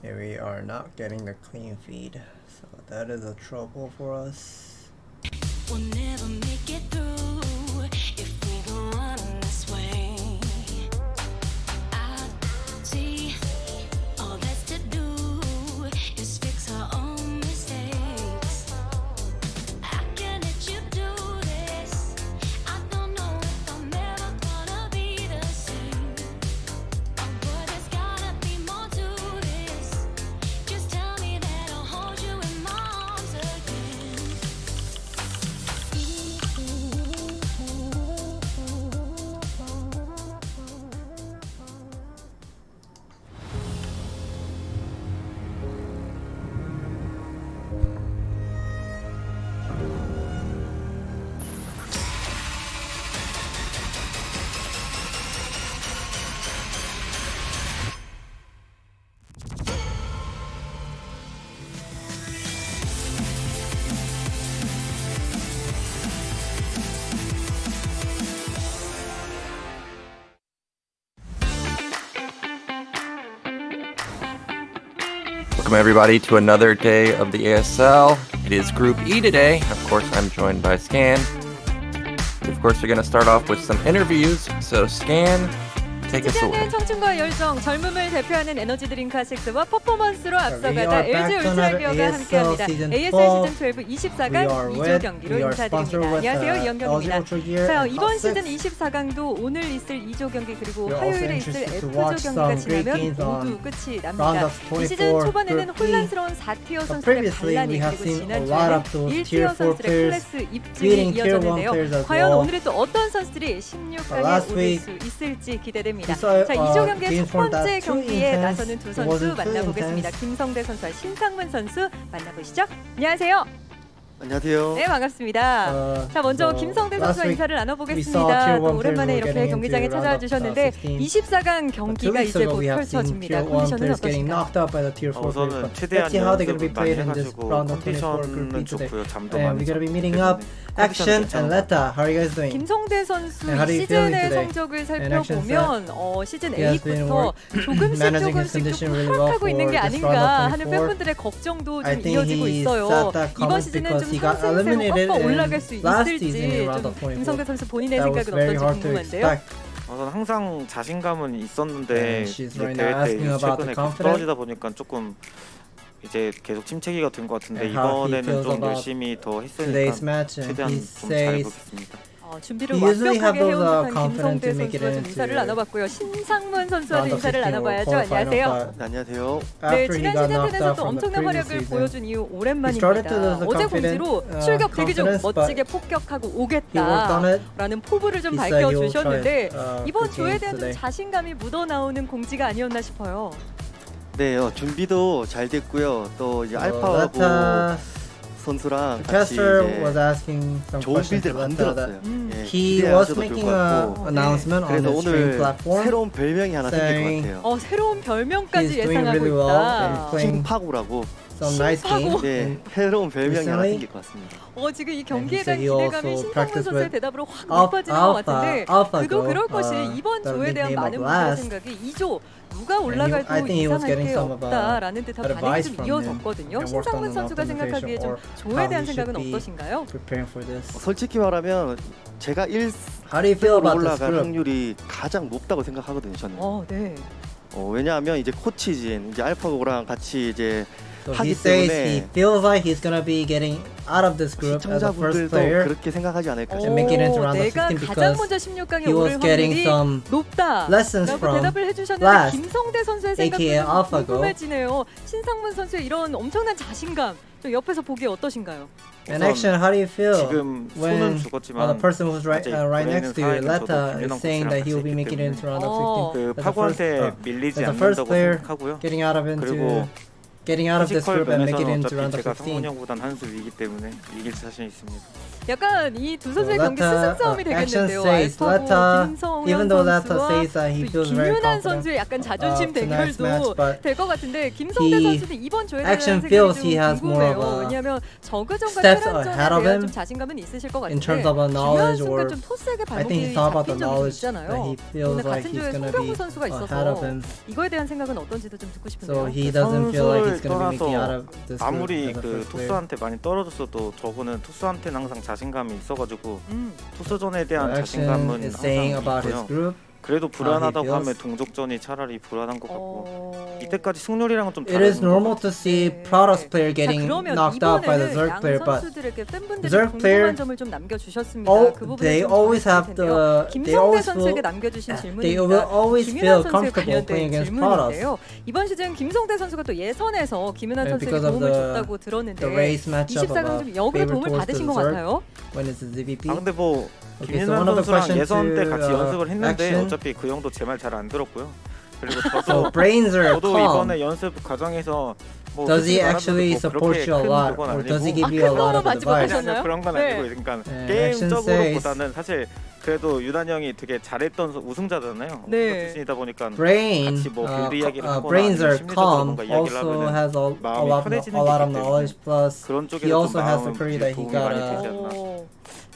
we are not getting the clean feed, so that is a trouble for us. We'll never make it through if we go on this way. I see all that's to do is fix our own mistakes. How can let you do this? I don't know if I'm ever gonna be the same. Oh, but there's gotta be more to this. Just tell me that I'll hold you in my arms again. Welcome everybody to another day of the ASL. It is Group E today. Of course, I'm joined by Scan. Of course, we're going to start off with some interviews. So Scan, take us away. 청춘과 열정, 젊음을 대표하는 에너지 드링크 아식스와 퍼포먼스로 앞서가다 we are LG back on 울트라기어가 our 함께합니다. ASL ASL Season12 Season12 24강 2조 경기로 인사드립니다. 안녕하세요, 이영경입니다. 자, 이번 시즌 24강도 오늘 있을 2조 경기 그리고 화요일에 있을 F조 경기가 지나면 모두 끝이 납니다. 이 시즌 초반에는 혼란스러운 4티어 선수들의 반란이 그리고 지난 주에는 1티어 선수들의 클래스 입증이 이어졌는데요. 과연 오늘은 또 어떤 선수들이 16강에 오를 수 있을지 기대됩니다. 자, 2조 경기의 첫 번째 경기에 나서는 두 선수 만나보겠습니다. 김성대 선수와 신상문 선수 만나보시죠. 안녕하세요. 안녕하세요. 네, 반갑습니다. 자, 먼저 김성대 선수와 인사를 나눠보겠습니다. 또 오랜만에 이렇게 경기장에 찾아와 주셨는데 24강 경기가 이제 곧 펼쳐집니다. 컨디션은 어떠신가요? 우선은 최대한 연습을 많이 해가지고 컨디션은 좋고요. 잠도 많이 자고 Action and Leta, how are you guys doing? 김성대 선수 시즌의 성적을 살펴보면 시즌 8부터 조금씩 좀 하락하고 있는 게 아닌가 하는 팬분들의 걱정도 좀 이어지고 있어요. 이번 시즌은 좀 상승세로 꺾어 올라갈 수 있을지 좀 김성대 선수 본인의 생각은 어떤지 궁금한데요. 저는 항상 자신감은 있었는데 이제 대회 때 이제 최근에 계속 떨어지다 보니까 조금 이제 계속 침체기가 된 것 같은데 이번에는 좀 열심히 더 했으니까 최대한 좀 잘해보겠습니다. 준비를 완벽하게 해온 듯한 김성대 선수와 좀 인사를 나눠봤고요. 신상문 선수와 인사를 나눠봐야죠. 안녕하세요. 안녕하세요. 네, 지난 시즌10에서 또 엄청난 활약을 보여준 이후 오랜만입니다. 어제 공지로 출격 대기 중 멋지게 폭격하고 오겠다라는 포부를 좀 밝혀주셨는데 이번 조에 대한 좀 자신감이 묻어나오는 공지가 아니었나 싶어요. 네, 준비도 잘 됐고요. 또 이제 알파하고 선수랑 같이 이제 좋은 빌드를 만들었어요. He was making an announcement on the stream platform. platform. 새로운 별명이 하나 생길 것 같아요. 새로운 별명까지 예상하고 있다. 심파구라고. Some nice game. 네, 새로운 별명이 하나 생길 것 같습니다. 지금 이 경기에 대한 기대감이 신상문 선수의 대답으로 확 높아지는 것 같은데 그도 그럴 것이 이번 조에 대한 많은 분들의 생각이 2조 누가 올라가도 이상할 게 없다라는 듯한 반응이 좀 이어졌거든요. 신상문 선수가 생각하기에 좀 조에 대한 생각은 어떠신가요? 솔직히 말하면 제가 1등으로 올라갈 확률이 가장 높다고 생각하거든요. 저는. 네. 왜냐하면 이제 코치진 이제 알파고랑 같이 이제 So he says he feels like he's gonna be getting out of this group as the first player 그렇게 생각하지 않을까 and make it into round of 16 because he was getting some lessons from 대답을 해주셨는데 last, 김성대 선수의 생각도 궁금해지네요. 신상문 선수의 이런 엄청난 자신감 좀 옆에서 보기에 어떠신가요? And action, how do you feel 지금 when 손은 죽었지만 the person who's right next to you, Leta, is saying that he will be making it into round of 16? 그 파고한테 밀리지 as the first 않는다고 player 생각하고요. getting out of into getting out of this 피지컬 group and make it 면에서는 into round 어차피 of 제가 16. 성훈형보단 한 수 위기 때문에 이길 자신 있습니다. 약간 이 두 선수의 So 경기 Leta, 스승 싸움이 action 되겠는데요. says Leta, 김성현 even though Leta 선수와 says that he 또 feels very 김윤환 confident 선수의 약간 자존심 tonight's 대결도 match, but 될 것 같은데 김성대 he 선수는 이번 조에 대한 action 생각이 feels 좀 he has more of 궁금해요. a 왜냐하면 저그전과 steps 테란전에 ahead of 대한 him 좀 자신감은 있으실 것 같은데 in terms of a knowledge 중요한 or 순간 좀 토스에게 I think 발목이 he thought about 잡힌 the 적이 좀 knowledge that 있잖아요. he feels 오늘 like 같은 he's 조에 gonna 송병구 be 선수가 ahead of 있어서 him. 이거에 대한 생각은 어떤지도 좀 듣고 싶은데요. So he doesn't feel like he's gonna be making out of this group 아무리 as a 그 first player. 투수한테 많이 떨어졌어도 저거는 투수한테는 항상 자신감이 있어가지고 투수전에 대한 Action 자신감은 is saying 항상 about his 있고요. group. 그래도 불안하다고 feels. 하면 동족전이 차라리 불안한 것 같고 이때까지 승률이랑은 좀 It is 다른 normal to see Protoss player getting knocked out by the Zerg player, but 선수들에게 팬분들이 Zerg 궁금한 player, 점을 좀 남겨주셨습니다. 그 부분을 they 좀 always 전해드릴 have 텐데요. the, they 김성대 always 선수에게 feel, 남겨주신 they will 질문입니다. always feel 김윤환 선수에 comfortable 관련된 playing against Protoss. 질문인데요. 이번 시즌 김성대 선수가 또 예선에서 김윤환 선수에게 because of 도움을 the- 줬다고 들었는데 the race matchup 24강 of 좀 역으로 favor 도움을 towards 받으신 the 것 Zerg 같아요. when it's a ZVP. 아 근데 뭐 Okay, so 김윤환 one of the 선수랑 questions 예선 때 to, 같이 연습을 했는데 action. 어차피 그 형도 제 말 잘 안 들었고요. 그리고 So 저도 brains are 저도 calm. 이번에 연습 과정에서 뭐 Does he 솔직히 actually 말하면 뭐 support 그렇게 you a 큰 lot, 그건 or does he 아니고 give you a lot of 맞지 advice? 못하셨나요? 아니, 그런 건 네. 아니고 그러니까 action 게임적으로보다는 사실 그래도 유단 형이 되게 잘했던 우승자잖아요. 네. 출신이다 보니까 Brain, 같이 뭐 빌드 이야기를 하거나 brains 아니면 are 심리적으로 calm. 뭔가 이야기를 Also 하면은 has a 마음이 lot 편해지는 of 게 있기 knowledge. Plus, 그런 he 쪽에서 also has the 마음 query that he 도움이 got 많이 a 되지 않나.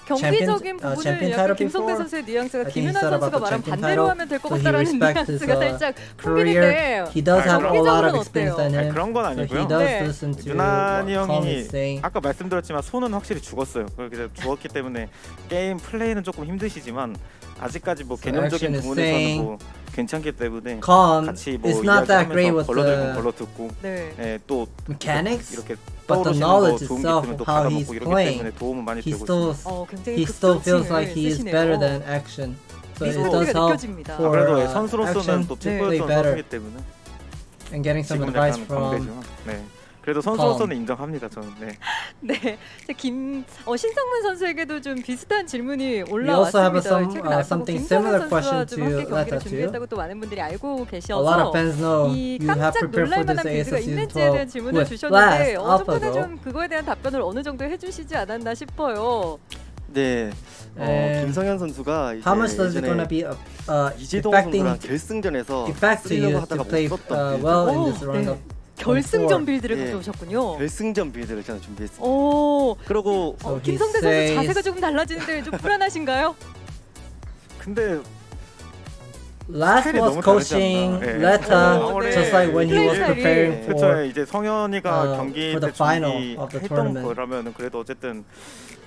경기적인 부분을 champion 약간 title 김성대 before. 선수의 뉘앙스가 I think he 김윤환 said about 선수가 the 말한 champion 반대로 title. 하면 될 것 So he 같다라는 respects his 뉘앙스가 살짝 career. 풍기는데 He does have a lot of 경기적으로는 experience 어때요? than 아니, him. 그런 건 So 아니고요. he does 네. listen to 유난히 what Tom 형이 is saying. 아까 말씀드렸지만 손은 확실히 죽었어요. 그렇게 죽었기 때문에 게임 플레이는 조금 힘드시지만 아직까지 뭐 So 개념적인 action is 부분에서는 saying 뭐 괜찮기 때문에 Calm 같이 뭐 is not that great 이야기하면서 with 걸러 들으면 the 걸러 듣고 네. 예, 또 mechanics, 이렇게 but the 떠오르시는 거 knowledge 좋은 게 itself 있으면 또 of how 받아먹고 he's 이렇기 playing, 때문에 도움은 많이 he 되고 still 있습니다. 굉장히 he still feels 극성칭을 like he is 쓰시네요. better than action. So it 리스펙트가 does help 느껴집니다. for 그래도 action 선수로서는 또 to play 최고였던 better 선수이기 때문에 and getting some 지금 advice 약간 from. 광대지만 네. 그래도 선수로서는 인정합니다 저는. 네. 네, 신상문 선수에게도 좀 비슷한 질문이 We also have 올라왔습니다. 최근 알고 something 김성현 similar 선수와 question 좀 to 함께 경기를 Leta too. 준비했다고 또 많은 분들이 알고 A lot 계셔서 of fans know 이 you have 깜짝 prepared for 놀랄만한 this 빌드가 ASL 있는지에 대한 Season12 질문을 with 주셨는데 last 저번에 alpha 좀 그거에 대한 답변을 어느 정도 해주시지 않았나 싶어요. 네. And 김성현 선수가 이제 how much does it gonna 예전에 be 이재동 affecting 선수랑 결승전에서 effect to 쓰려고 you 하다가 to play 못 썼던 빌드. well in 오, this round 네. of 결승전 빌드를 예. 가져오셨군요. 결승전 빌드를 저는 준비했습니다. 오, 그리고 So he 김성대 선수 says- 자세가 조금 달라지는데 좀 불안하신가요? 근데 last 스타일이 was 너무 coaching 다르지 않나? 예. Leta 네. just like when he 플레이 was 스타일이. preparing 그렇죠. for 이제 성현이가 경기 for 때 the final of the 준비했던 tournament. 거라면은 그래도 어쨌든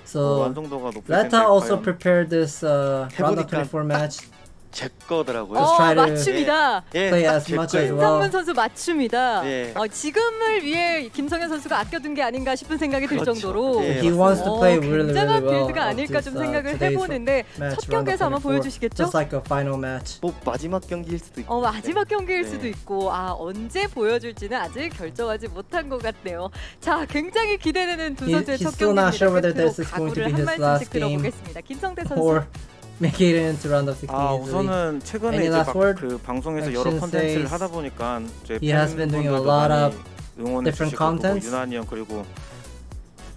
so 완성도가 높을 텐데 Leta also 과연 prepared this round of 해보니까 24 match 제 거더라고요. Let's try to- 맞춤이다. 예, play 딱 as 제 much 거예요. as well. 김성문 선수 맞춤이다. 예. 지금을 위해 김성현 선수가 아껴둔 게 아닌가 싶은 생각이 들 그렇죠. 정도로 예, he wants to play really 굉장한 really well 빌드가 of 아닐까 this, 좀 생각을 today's 해보는데 match, 첫 round of 경기에서 한번 24. 보여주시겠죠? just like a final match. 뭐 마지막 경기일 수도 있고. 마지막 경기일 네. 수도 있고 언제 보여줄지는 아직 결정하지 못한 것 같네요. 자, 굉장히 기대되는 두 선수의 He's 첫 still not 경기입니다. sure whether 끝으로 this is going to 각오를 be 한 his 말씀씩 last game 들어보겠습니다. 김성대 선수. or make it into round of 16 easily. 우선은 최근에 Any 이제 last 막 word? 그 방송에서 여러 Action 컨텐츠를 says 하다 보니까 이제 he has been doing a 팬분들도 lot 많이 of 응원해 different 주시고 또 contents. 유난히 형 그리고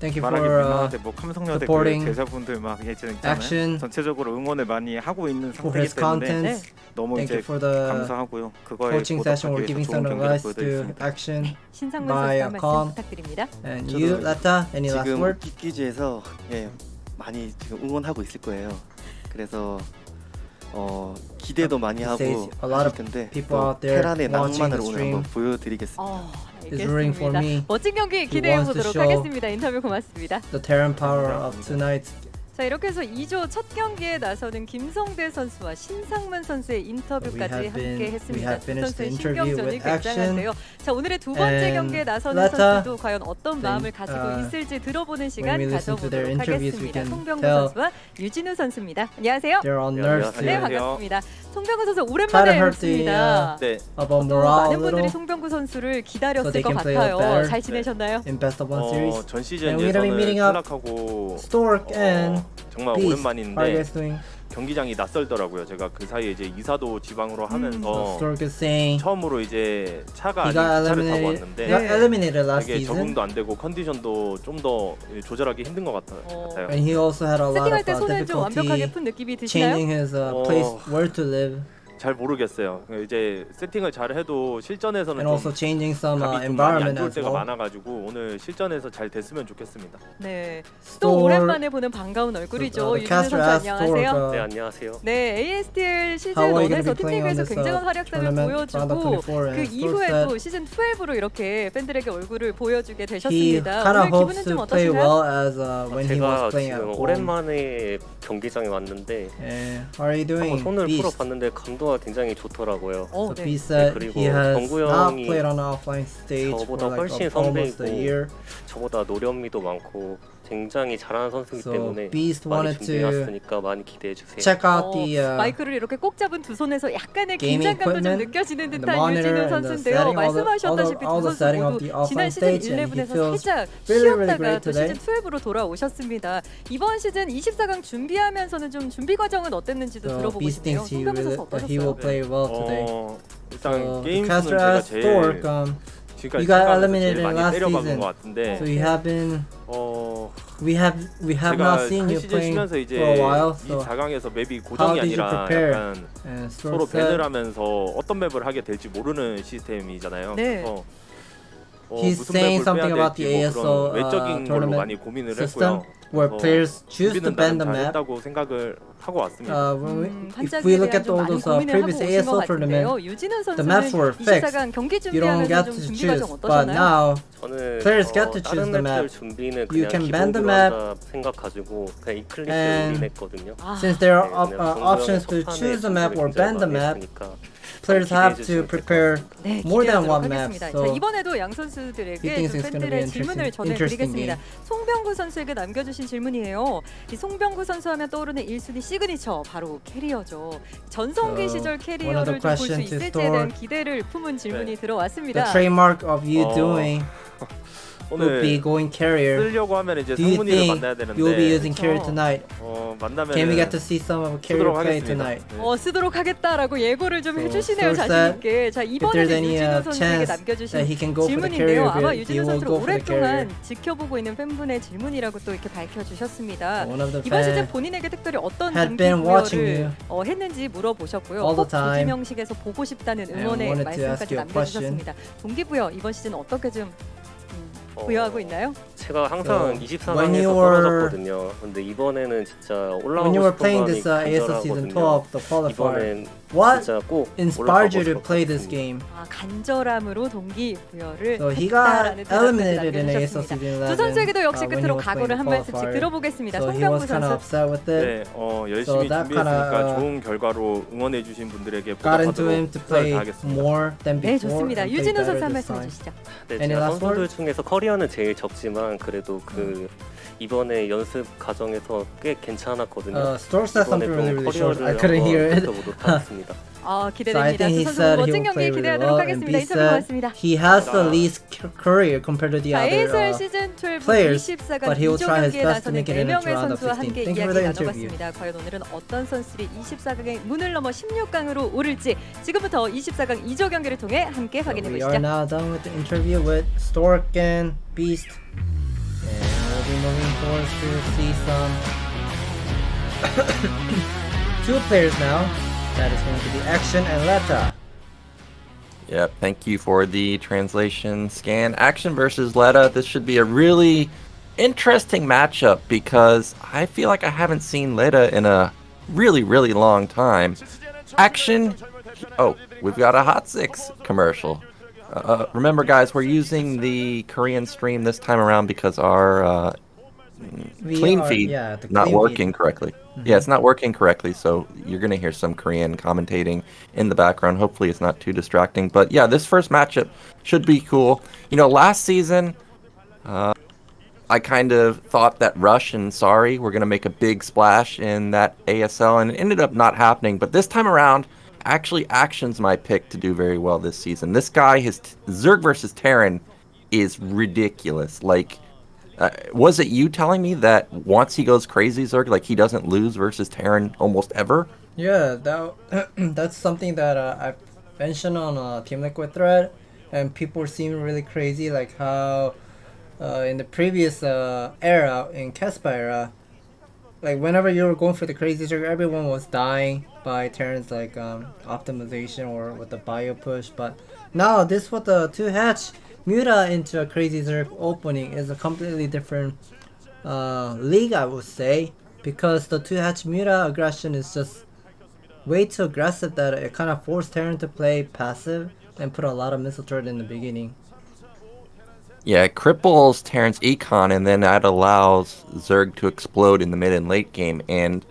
Thank you 말하기 for 민망한데 뭐 감성여대 그 supporting 대사분들 막 있잖아요. action 전체적으로 응원을 많이 하고 있는 for 상태이기 his 때문에 contents. 너무 Thank 이제 you for the 감사하고요. 그거에 coaching session. We're 보답하기 giving 위해서 some 좋은 경기를 advice to 보여드리겠습니다. action. 신상문 by 선수 한 말씀 calm. 부탁드립니다. And 저도 you, Leta, any last 지금 word? 퀴즈에서 많이 지금 응원하고 있을 거예요. 그래서 기대도 많이 하고 says a lot of 하실 텐데 people 또 out there 테란의 watching 낭만을 the 오늘 stream. 한번 보여드리겠습니다. Is rooting for 알겠습니다. me. 멋진 경기 He 기대해 wants to 보도록 show 하겠습니다. 인터뷰 고맙습니다. The Terran power of tonight. 자, 이렇게 해서 2조 첫 경기에 나서는 김성대 선수와 신상문 선수의 인터뷰까지 We 함께 했습니다. have 두 finished 선수의 the interview 신경전이 with action. 굉장한데요. 자, 오늘의 두 번째 And 경기에 나서는 Leta, 선수도 과연 어떤 마음을 가지고 있을지 들어보는 when 시간 we listen to their 가져보도록 interviews, we 하겠습니다. can 송병구 tell 선수와 유진우 선수입니다. 안녕하세요. They're on nerves 안녕하세요. 네, too. 반갑습니다. 송병구 선수 Try to 오랜만에 hurt the 뵙습니다. 네. of a 또 morale a 많은 분들이 little 송병구 선수를 So 기다렸을 they 것 can play 같아요. better. 잘 지내셨나요? in best of one series. 전 시즌 And we're gonna be 예선을 meeting up 탈락하고 Stork and 정말 Beast, how are you 오랜만인데 guys doing? 경기장이 낯설더라고요. 제가 그 사이에 이제 이사도 지방으로 So 하면서 Stork is saying 처음으로 이제 차가 he 아닌 got 차를 타고 eliminated. 왔는데 He got eliminated last 되게 season, 적응도 안 되고 컨디션도 좀 더 조절하기 힘든 것 같아요. and he also had a lot 세팅할 of 때 손을 좀 완벽하게 difficulty 푼 느낌이 드시나요? changing his place where to live, 잘 모르겠어요. 이제 세팅을 잘 해도 실전에서는 and also 좀 changing some 감이 좀 많이 안 environment 좋을 as 때가 well. 많아가지고 오늘 실전에서 잘 됐으면 좋겠습니다. 네. 또 Stork, 오랜만에 보는 반가운 얼굴이죠. the 유진우 caster 선수 asked 안녕하세요. Stork, 네, 안녕하세요. 네, ASL 시즌 How are you gonna 1에서 be playing on 팀리그에서 this, 굉장한 활약상을 tournament, round of 보여주고 24, 그 and 이후에 Stork 또 시즌 12로 이렇게 팬들에게 얼굴을 보여주게 he 되셨습니다. kind 오늘 of hopes 기분은 to 좀 play 어떠신가요? well as when he was 제가 playing at 지금 home. 오랜만에 경기장에 왔는데 How are you 한번 doing, 손을 Beast? 풀어봤는데 감도가 굉장히 좋더라고요. So 네. Beast said 그리고 he has 정구 not 형이 played on an offline stage for 저보다 like 훨씬 almost a 선배이고 year. 저보다 노련미도 많고 굉장히 잘하는 선수이기 So 때문에 Beast 많이 wanted to 준비해왔으니까 많이 기대해 주세요. check out the 마이크를 이렇게 꼭 잡은 두 손에서 약간의 gaming 긴장감도 좀 equipment, 느껴지는 and the 듯한 monitor, 유진우 and the 선수인데요. setting, 말씀하셨다시피 all 두 the 선수 setting of 모두 the 지난 offline 시즌 stage, and he 11에서 feels 살짝 really 쉬었다가 great 또 today. 시즌 12로 돌아오셨습니다. 이번 시즌 24강 준비하면서는 좀 준비 과정은 어땠는지도 So 들어보고 Beast 싶네요. thinks he 송병구 선수 will 어떠셨어요? play well today. 일단 So the 게임 수는 caster 제가 asked 제일 Stork, 지금까지 you got 생각하면서 eliminated 제일 많이 last 때려박은 season. 것 같은데 so you have been we have 제가 not seen 한 you 시즌 playing 쉬면서 for 이제 a while. 이 So 4강에서 맵이 how 고정이 did you 아니라 prepare? 약간 And 서로 Stork 밴을 said 하면서 어떤 맵을 하게 될지 모르는 시스템이잖아요. 네. 그래서 he's 무슨 saying 맵을 something 빼야 about the 될지 뭐 ASL 그런 외적인 걸로 많이 tournament 고민을 system 했고요. where 그래서 players choose to 준비는 ban 나름 the map. 잘했다고 생각을 하고 왔습니다. If we look at all those previous ASL tournaments, 유진우 the maps were 선수는 fixed. 24강 경기 You don't 준비하면서 get 좀 to 준비 choose, 과정 but 어떠셨나요? now 저는 players get to choose 다른 the 맵들 map. 준비는 You 그냥 can ban the map. 기본으로 한다 생각 가지고 그냥 이클립스에 And 올인했거든요. since there are 네, 그냥 options to 정구 형이 첫 choose the 판에 map or 준비를 ban the 굉장히 map, 많이 했으니까 players have to prepare 네, more than 기대하도록 one map. 하겠습니다. So 자, 이번에도 양 선수들에게 he thinks 좀 it's gonna be 팬들의 질문을 interesting 전해드리겠습니다. game. 송병구 선수에게 남겨주신 질문이에요. 이 송병구 선수 하면 떠오르는 1순위 시그니처 바로 캐리어죠. 전성기 So, 시절 one of the 캐리어를 좀 볼 수 questions to 있을지에 대한 Stork. 기대를 품은 질문이 The 들어왔습니다. trademark of you doing would be 오늘 going carrier. 쓰려고 하면 이제 Do you 상문이를 think 만나야 you'll be 되는데 using carrier tonight? 만나면 Can we get to see some of carrier 쓰도록 play 하겠습니다. tonight? 쓰도록 하겠다라고 예고를 좀 So, 해주시네요. Stork 자신 있게. 자, If there's 이번에는 any 유진우 선수에게 chance that 남겨주신 he can go for the carrier 질문인데요. 아마 bid, he 유진우 will 선수를 go for the carrier. 오랫동안 지켜보고 있는 팬분의 질문이라고 또 이렇게 밝혀주셨습니다. One of the 이번 시즌 fans 본인에게 특별히 어떤 had been watching 동기부여를 했는지 물어보셨고요. all the 꼭 time 조지명식에서 보고 싶다는 and 응원의 wanted to ask 말씀까지 you a question. 남겨주셨습니다. 동기부여 이번 시즌 어떻게 좀 부여하고 있나요? 제가 항상 So, 24강에서 떨어졌거든요. 근데 이번에는 진짜 when 올라가고 you were 싶은 playing 마음이 this ASL Season 간절하거든요. 12, the qualifier, 이번엔 what 진짜 꼭 inspired you to 올라가보도록 play this 하겠습니다. game? 간절함으로 동기부여를 So he got 했다라는 대답까지 eliminated in ASL 남겨주셨습니다. Season 11 두 선수에게도 역시 when he 끝으로 was 각오를 playing 한 the 말씀씩 qualifier. 들어보겠습니다. So he 송병구 was kind of 선수. upset with it. 네, 열심히 that 준비했으니까 kinda, 좋은 결과로 응원해 주신 분들에게 got into him 보답하도록 to 최선을 play 다하겠습니다. more than 네, before. 좋습니다. and play 유진우 better 선수 한 this 말씀 time. 해주시죠. 네, Any 제가 last 선수들 word? 중에서 커리어는 제일 적지만 그래도 그 이번에 연습 과정에서 꽤 괜찮았거든요. Stork said 이번에 something really, 좀 really short. I 커리어를 couldn't hear it. 한번 펼쳐보도록 하겠습니다. So I 기대됩니다. think 두 he 선수 said he 멋진 will 경기 play really 기대하도록 well, and 하겠습니다. B 인터뷰 said 고맙습니다. he has the least career compared to the 자, other ASL 시즌 12 players, 24강 but he will 2조 try his 경기에 best to 나서는 make it into 4명의 round of 선수와 16. 함께 Thank you for 이야기 the interview. 나눠봤습니다. 과연 오늘은 어떤 선수들이 24강의 문을 넘어 16강으로 오를지 지금부터 24강 2조 경기를 통해 함께 확인해 We are 보시죠. now done with the interview with Stork and Beast, and we'll be moving forward to see some two players now. That is going to be Action and Leta. Yep, thank you for the translation scan. Action versus Leta. This should be a really interesting matchup because I feel like I haven't seen Leta in a really, really long time. Action. Oh, we've got a Hot 6 commercial. Remember, guys, we're using the Korean stream this time around because our clean feed not working correctly. Yeah, it's not working correctly, so you're going to hear some Korean commentating in the background. Hopefully it's not too distracting. But yeah, this first matchup should be cool. You know, last season, I kind of thought that Rush and Sari were going to make a big splash in that ASL, and it ended up not happening. But this time around, actually, Action's my pick to do very well this season. This guy, his Zerg versus Terran is ridiculous. Like, Was it you telling me that once he goes crazy, Zerg, like he doesn't lose versus Terran almost ever? Yeah, that that's something that I mentioned on Team Liquid thread, and people seem really crazy, like how in the previous era, in Kespa era, like whenever you were going for the crazy Zerg, everyone was dying by Terran's like optimization or with the bio push. But now this with the 2-hatch Muta into a crazy Zerg opening is a completely different league, I would say, because the 2-hatch Muta aggression is just way too aggressive that it kind of forced Terran to play passive and put a lot of missile turret in the beginning. Yeah, it cripples Terran's econ, and then that allows Zerg to explode in the mid and late game. And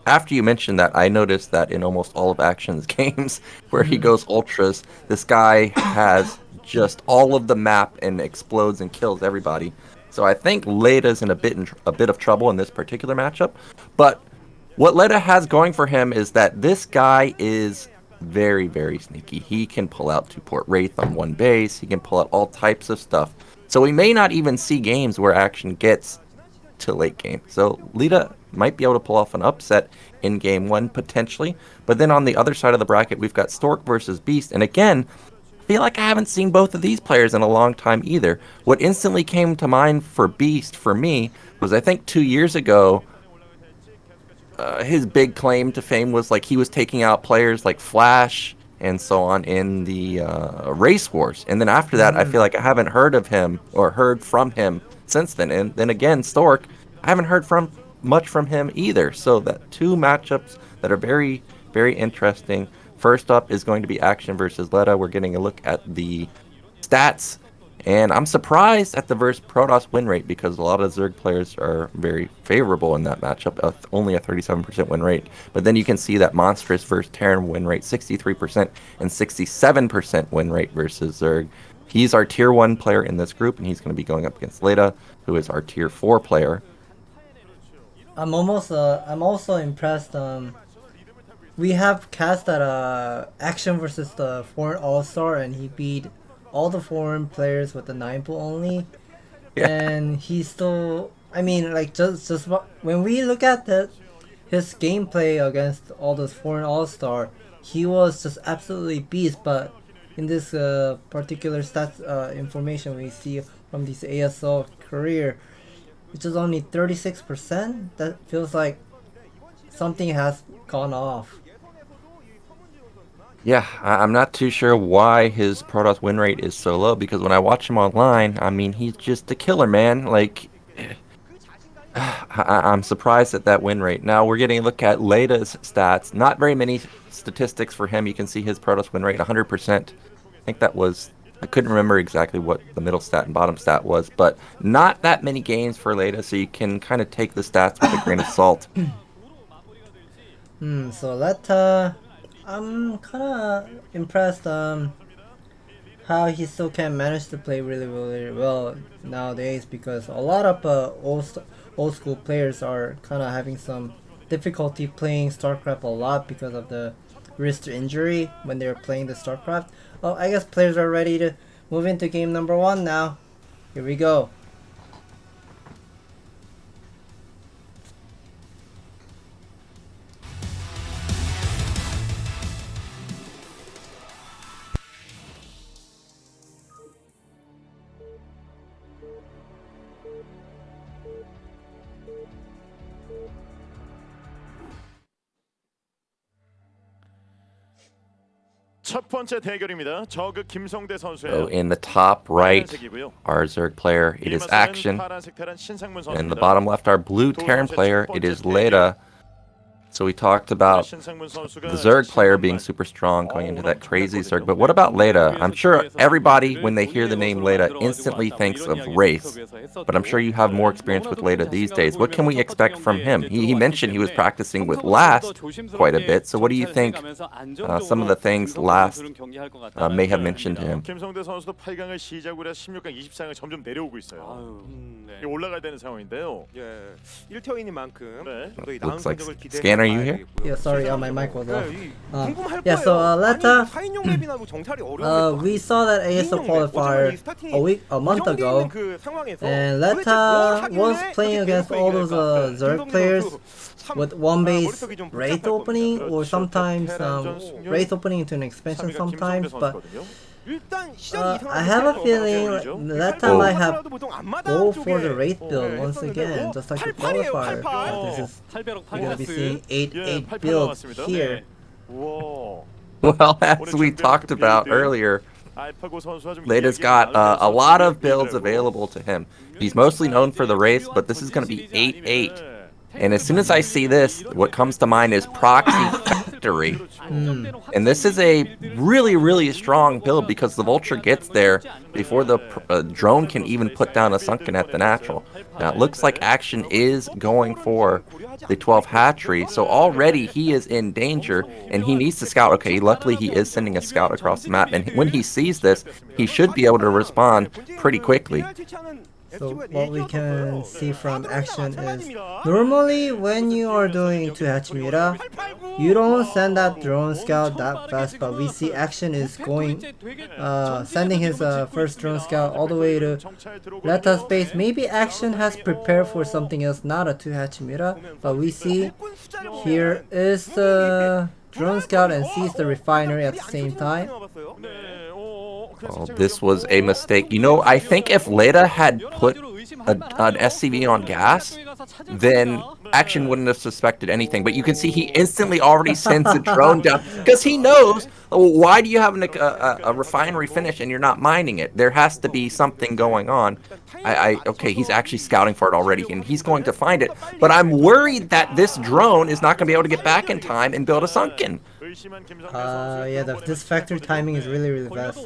after you mentioned that, I noticed that in almost all of Action's games where he goes ultras, this guy has just all of the map and explodes and kills everybody. So I think Leta's in a bit of trouble in this particular matchup. But what Leta has going for him is that this guy is very, very sneaky. He can pull out 2-port Wraith on one base. He can pull out all types of stuff. So we may not even see games where Action gets to late game. So Leta might be able to pull off an upset in game 1 potentially. But then on the other side of the bracket, we've got Stork versus Beast. And again, I feel like I haven't seen both of these players in a long time either. What instantly came to mind for Beast for me was, I think 2 years ago, his big claim to fame was like he was taking out players like Flash and so on in the Race Wars. And then after that, I feel like I haven't heard of him or heard from him since then. And then again, Stork, I haven't heard much from him either. So that two matchups that are very, very interesting. First up is going to be Action versus Leta. We're getting a look at the stats. And I'm surprised at the versus Protoss win rate because a lot of Zerg players are very favorable in that matchup, only a 37% win rate. But then you can see that monstrous versus Terran win rate, 63% and 67% win rate versus Zerg. He's our tier 1 player in this group, and he's going to be going up against Leta, who is our tier 4 player. I'm also impressed. We have cast at Action versus the foreign all-star, and he beat all the foreign players with the 9-pull only. Yeah. And he's still, I mean, like just when we look at his gameplay against all those foreign all-star, he was just absolutely beast. But in this particular stats information we see from this ASL career, which is only 36%, that feels like something has gone off. Yeah, I'm not too sure why his Protoss win rate is so low, because when I watch him online, I mean, he's just a killer, man. Like, I'm surprised at that win rate. Now, we're getting a look at Leta's stats. Not very many statistics for him. You can see his Protoss win rate, 100%. I think that was, I couldn't remember exactly what the middle stat and bottom stat was, but not that many games for Leta, so you can kind of take the stats with a grain of salt. So Leta, I'm kind of impressed how he still can manage to play really, really well nowadays, because a lot of old school players are kind of having some difficulty playing StarCraft a lot because of the wrist injury when they're playing the StarCraft. Oh, I guess players are ready to move into game number 1 now. Here we go. So in the top right, our Zerg player, it is Action. And in the bottom left, our blue Terran player, it is Leta. So we talked about the Zerg player being super strong going into that crazy Zerg, but what about Leta? I'm sure everybody, when they hear the name Leta, instantly thinks of Wraith, but I'm sure you have more experience with Leta these days. What can we expect from him? He mentioned he was practicing with Last quite a bit, so what do you think some of the things Last may have mentioned to him? Looks like Scan Scan, are you here? Yeah, sorry, my mic was off. Yeah, so Leta, we saw that ASL qualifier a month ago, and Leta was playing against all those Zerg players with one base Wraith opening, or sometimes Wraith opening into an expansion sometimes, but I have a feeling that time I have go for the Wraith build once again, just like the qualifier. This is, you're gonna be seeing 8-8 build here. Well, as we talked about earlier, Leta's got a lot of builds available to him. He's mostly known for the race, but this is going to be 8-8. And as soon as I see this, what comes to mind is Proxy Factory. And this is a really, really strong build because the Vulture gets there before the drone can even put down a Sunken at the natural. Now, it looks like Action is going for the 12 hatchery, so already he is in danger, and he needs to scout. Okay, luckily he is sending a scout across the map, and when he sees this, he should be able to respond pretty quickly. So what we can see from Action is, normally when you are doing 2 Hachimura, you don't send that drone scout that fast, but we see Action is going, sending his first drone scout all the way to Leta's base. Maybe Action has prepared for something else, not a 2 Hachimura, but we see here is the drone scout and sees the refinery at the same time. Oh, this was a mistake. You know, I think if Leta had put an SCV on gas, then Action wouldn't have suspected anything. But you can see he instantly already sends the drone down because he knows, why do you have a refinery finish and you're not mining it? There has to be something going on. Okay, he's actually scouting for it already, and he's going to find it. But I'm worried that this drone is not going to be able to get back in time and build a Sunken. Yeah, this factory timing is really fast.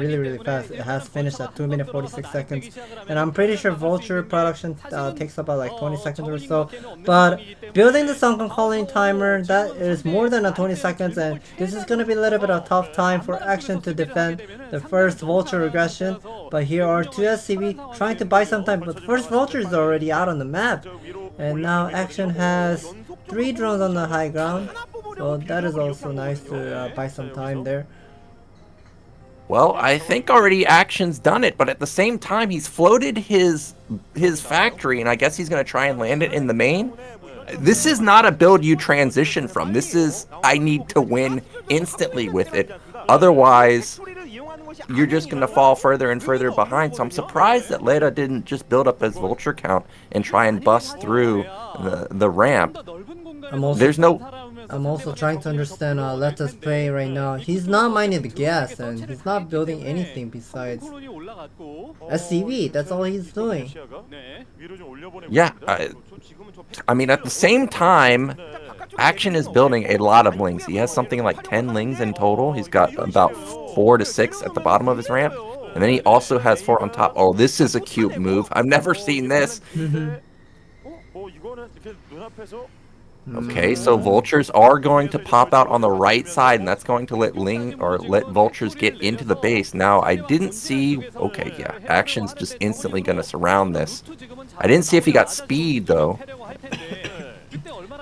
Really fast. It has finished at 2 minutes 46 seconds, and I'm pretty sure Vulture production takes about like 20 seconds or so. But building the Sunken Colony timer, that is more than 20 seconds, and this is gonna be a little bit of a tough time for Action to defend the first Vulture regression. But here are 2 SCV trying to buy some time, but the first Vulture is already out on the map, and now Action has 3 drones on the high ground. So that is also nice to buy some time there. Well, I think already Action's done it, but at the same time, he's floated his factory, and I guess he's going to try and land it in the main. This is not a build you transition from. This is, I need to win instantly with it. Otherwise, you're just going to fall further and further behind. So I'm surprised that Leta didn't just build up his Vulture count and try and bust through the ramp. I'm also trying to understand Leta's play right now. He's not mining the gas, and he's not building anything besides SCV. That's all he's doing. Yeah, I mean, at the same time, Action is building a lot of lings. He has something like 10 lings in total. He's got about 4 to 6 at the bottom of his ramp, and then he also has 4 on top. Oh, this is a cute move. I've never seen this. Okay, so Vultures are going to pop out on the right side, and that's going to let Vultures get into the base. Now, I didn't see... Okay, yeah, Action's just instantly going to surround this. I didn't see if he got speed, though.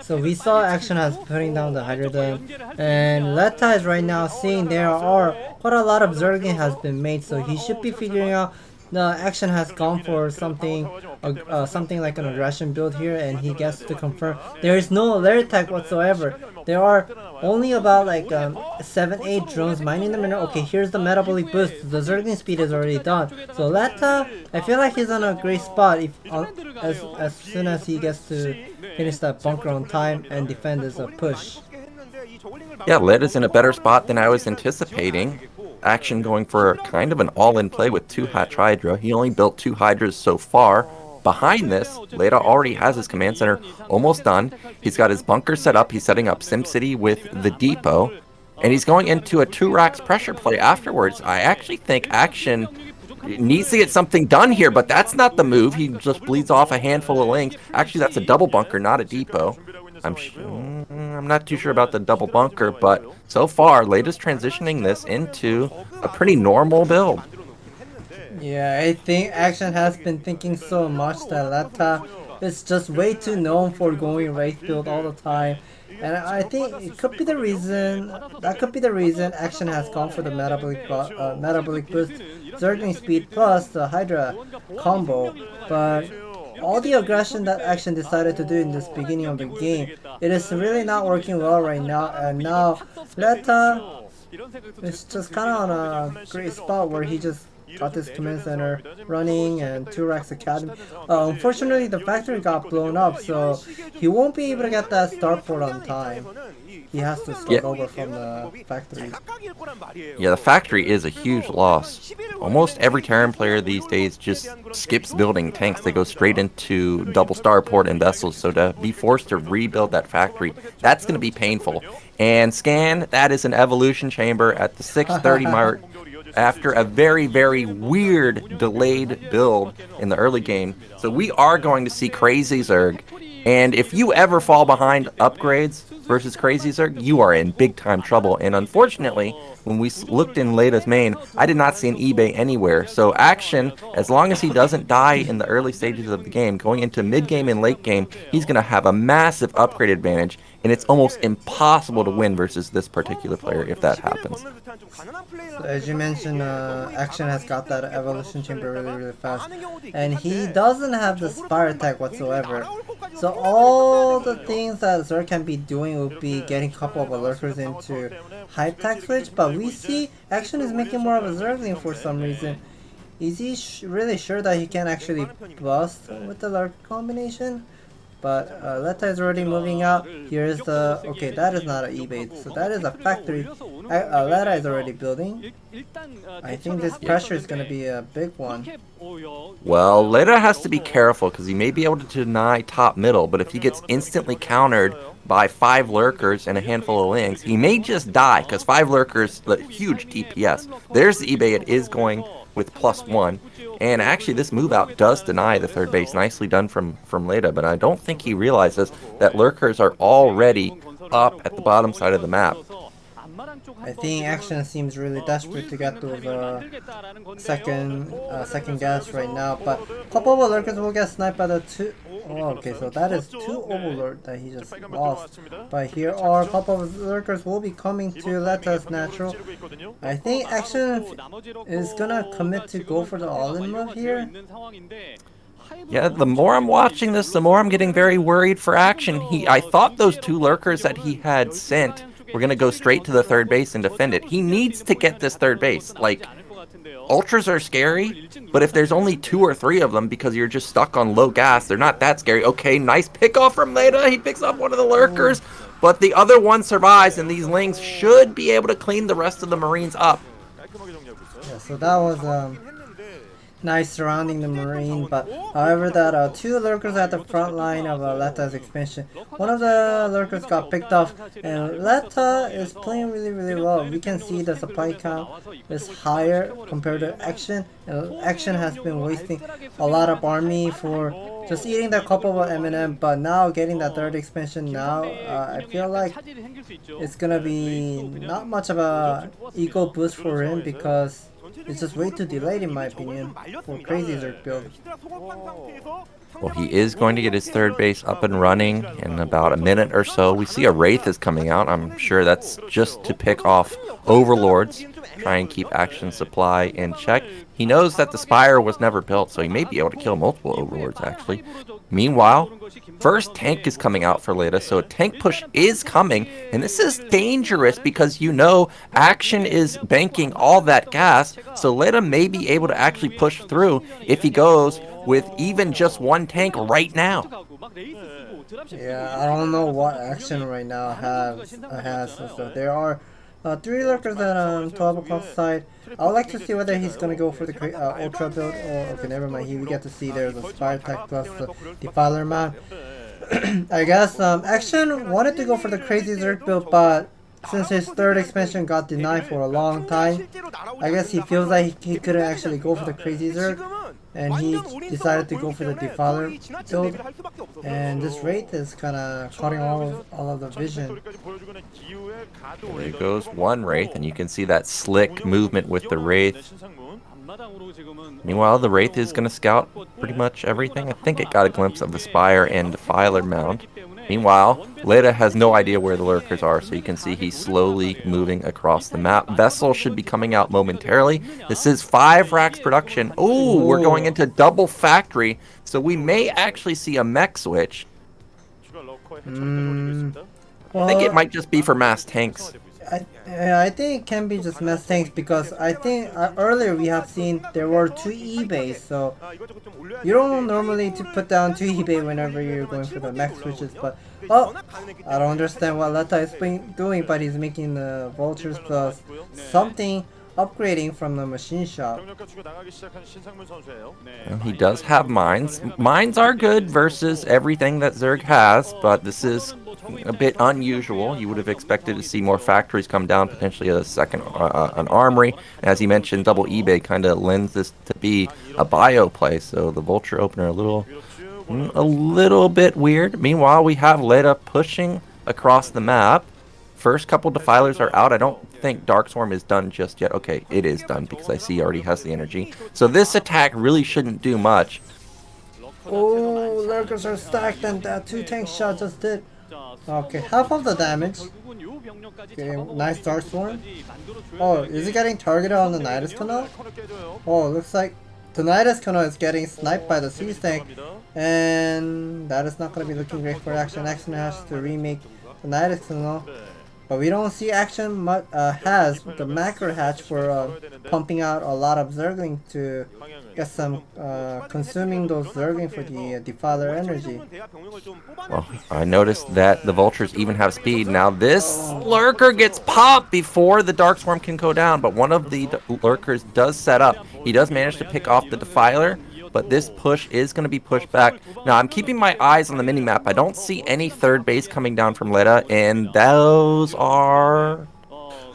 So we saw Action as putting down the Hydrodome, and Leta is right now seeing there are quite a lot of Zerging has been made, so he should be figuring out the Action has gone for something like an aggression build here, and he gets to confirm there is no lair tag whatsoever. There are only about like 7-8 drones mining the mineral. Okay, here's the metabolic boost. The Zerging speed is already done. So Leta, I feel like he's on a great spot if as soon as he gets to finish that bunker on time and defend his push. Yeah, Leta's in a better spot than I was anticipating. Action going for kind of an all-in play with 2 Hatch Hydra. He only built 2 Hydras so far. Behind this, Leta already has his command center almost done. He's got his bunker set up. He's setting up SimCity with the depot. And he's going into a 2 racks pressure play afterwards. I actually think Action needs to get something done here, but that's not the move. He just bleeds off a handful of links. Actually, that's a double bunker, not a depot. I'm not too sure about the double bunker, but so far, Leta's transitioning this into a pretty normal build. Yeah, I think Action has been thinking so much that Leta is just way too known for going Wraith build all the time. And I think it could be the reason, that could be the reason Action has gone for the metabolic boost, Zergling speed plus the Hydra combo. But all the aggression that Action decided to do in this beginning of the game, it is really not working well right now. And now Leta is just kind of on a great spot where he just got this command center running and 2 racks academy. Unfortunately, the factory got blown up, so he won't be able to get that starport on time. He has to start over from the factory. Yeah, the factory is a huge loss. Almost every Terran player these days just skips building tanks. They go straight into double starport and vessels, so to be forced to rebuild that factory, that's going to be painful. And Scan, that is an evolution chamber at the 6:30 mark. After a very, very weird delayed build in the early game. So we are going to see Crazy Zerg. And if you ever fall behind upgrades versus Crazy Zerg, you are in big time trouble. And unfortunately, when we looked in Leta's main, I did not see an eBay anywhere. So Action, as long as he doesn't die in the early stages of the game, going into mid game and late game, he's going to have a massive upgrade advantage. And it's almost impossible to win versus this particular player if that happens. So as you mentioned, Action has got that evolution chamber really fast, and he doesn't have the Spire attack whatsoever. So all the things that Zerg can be doing would be getting a couple of lurkers into hype tech switch, but we see Action is making more of a Zergling for some reason. Is he really sure that he can actually bust with the lurk combination? But Leta is already moving out. Here's the... Okay, that is not an eBay, so that is a factory. Leta is already building. I think this pressure is going to be a big one. Well, Leta has to be careful because he may be able to deny top middle, but if he gets instantly countered by 5 lurkers and a handful of links, he may just die because 5 lurkers, the huge DPS. There's the eBay, it is going with +1. And actually, this move out does deny the third base. Nicely done from Leta, but I don't think he realizes that lurkers are already up at the bottom side of the map. I think Action seems really desperate to get those second gas right now, but a couple of lurkers will get sniped by the 2. Oh, okay, so that is 2 overlord that he just lost. But here are a couple of lurkers will be coming to Leta's natural. I think Action is gonna commit to go for the all-in move here. Yeah, the more I'm watching this, the more I'm getting very worried for Action. I thought those 2 lurkers that he had sent were going to go straight to the third base and defend it. He needs to get this third base. Like, ultras are scary, but if there's only 2 or 3 of them because you're just stuck on low gas, they're not that scary. Okay, nice pickoff from Leta. He picks up one of the lurkers, but the other one survives, and these Lings should be able to clean the rest of the Marines up. Yeah, so that was nice surrounding the Marine, but however that 2 lurkers at the front line of Leta's expansion. One of the lurkers got picked off, and Leta is playing really well. We can see the supply count is higher compared to Action, and Action has been wasting a lot of army for just eating that couple of M&M, but now getting that third expansion now, I feel like it's gonna be not much of a ego boost for him because it's just way too delayed in my opinion for Crazy Zerg build. Well, he is going to get his third base up and running in about a minute or so. We see a Wraith is coming out. I'm sure that's just to pick off Overlords, try and keep Action supply in check. He knows that the Spire was never built, so he may be able to kill multiple Overlords actually. Meanwhile, first tank is coming out for Leta, so a tank push is coming, and this is dangerous because you know Action is banking all that gas, so Leta may be able to actually push through if he goes with even just 1 tank right now. Yeah, I don't know what Action right now has. So there are 3 lurkers at 12 o'clock side. I would like to see whether he's gonna go for the ultra build or okay, never mind. We get to see there's a Spire attack plus the Defiler mount. I guess Action wanted to go for the Crazy Zerg build, but since his third expansion got denied for a long time, I guess he feels like he couldn't actually go for the Crazy Zerg, and he decided to go for the Defiler build. And this Wraith is kind of cutting all of the vision. There goes 1 Wraith, and you can see that slick movement with the Wraith. Meanwhile, the Wraith is going to scout pretty much everything. I think it got a glimpse of the Spire and Defiler mound. Meanwhile, Leta has no idea where the lurkers are, so you can see he's slowly moving across the map. Vessel should be coming out momentarily. This is 5 racks production. Oh, we're going into double factory, so we may actually see a mech switch. I think it might just be for mass tanks. I think it can be just mass tanks because I think earlier we have seen there were 2 eBays, so you don't normally to put down 2 eBay whenever you're going for the mech switches. But I don't understand what Leta is doing, but he's making the vultures plus something upgrading from the machine shop. Well, he does have mines. Mines are good versus everything that Zerg has, but this is a bit unusual. You would have expected to see more factories come down, potentially a second an armory. As he mentioned, double eBay kind of lends this to be a bio play, so the vulture opener a little bit weird. Meanwhile, we have Leta pushing across the map. First couple defilers are out. I don't think Dark Swarm is done just yet. Okay, it is done because I see he already has the energy. So this attack really shouldn't do much. Oh, lurkers are stacked and that 2 tank shot just did. Okay, half of the damage. Okay, nice Dark Swarm. Oh, is he getting targeted on the Nidus Canal? Oh, looks like the Nidus Canal is getting sniped by the Sea Tank. And that is not going to be looking great for Action. Action has to remake the Nidus Canal. But we don't see Action has the macro hatch for pumping out a lot of Zergling to get some consuming those Zergling for the Defiler energy. Well, I noticed that the vultures even have speed. Now this lurker gets popped before the Dark Swarm can go down, but one of the lurkers does set up. He does manage to pick off the Defiler, but this push is going to be pushed back. Now, I'm keeping my eyes on the minimap. I don't see any third base coming down from Leta, and those are...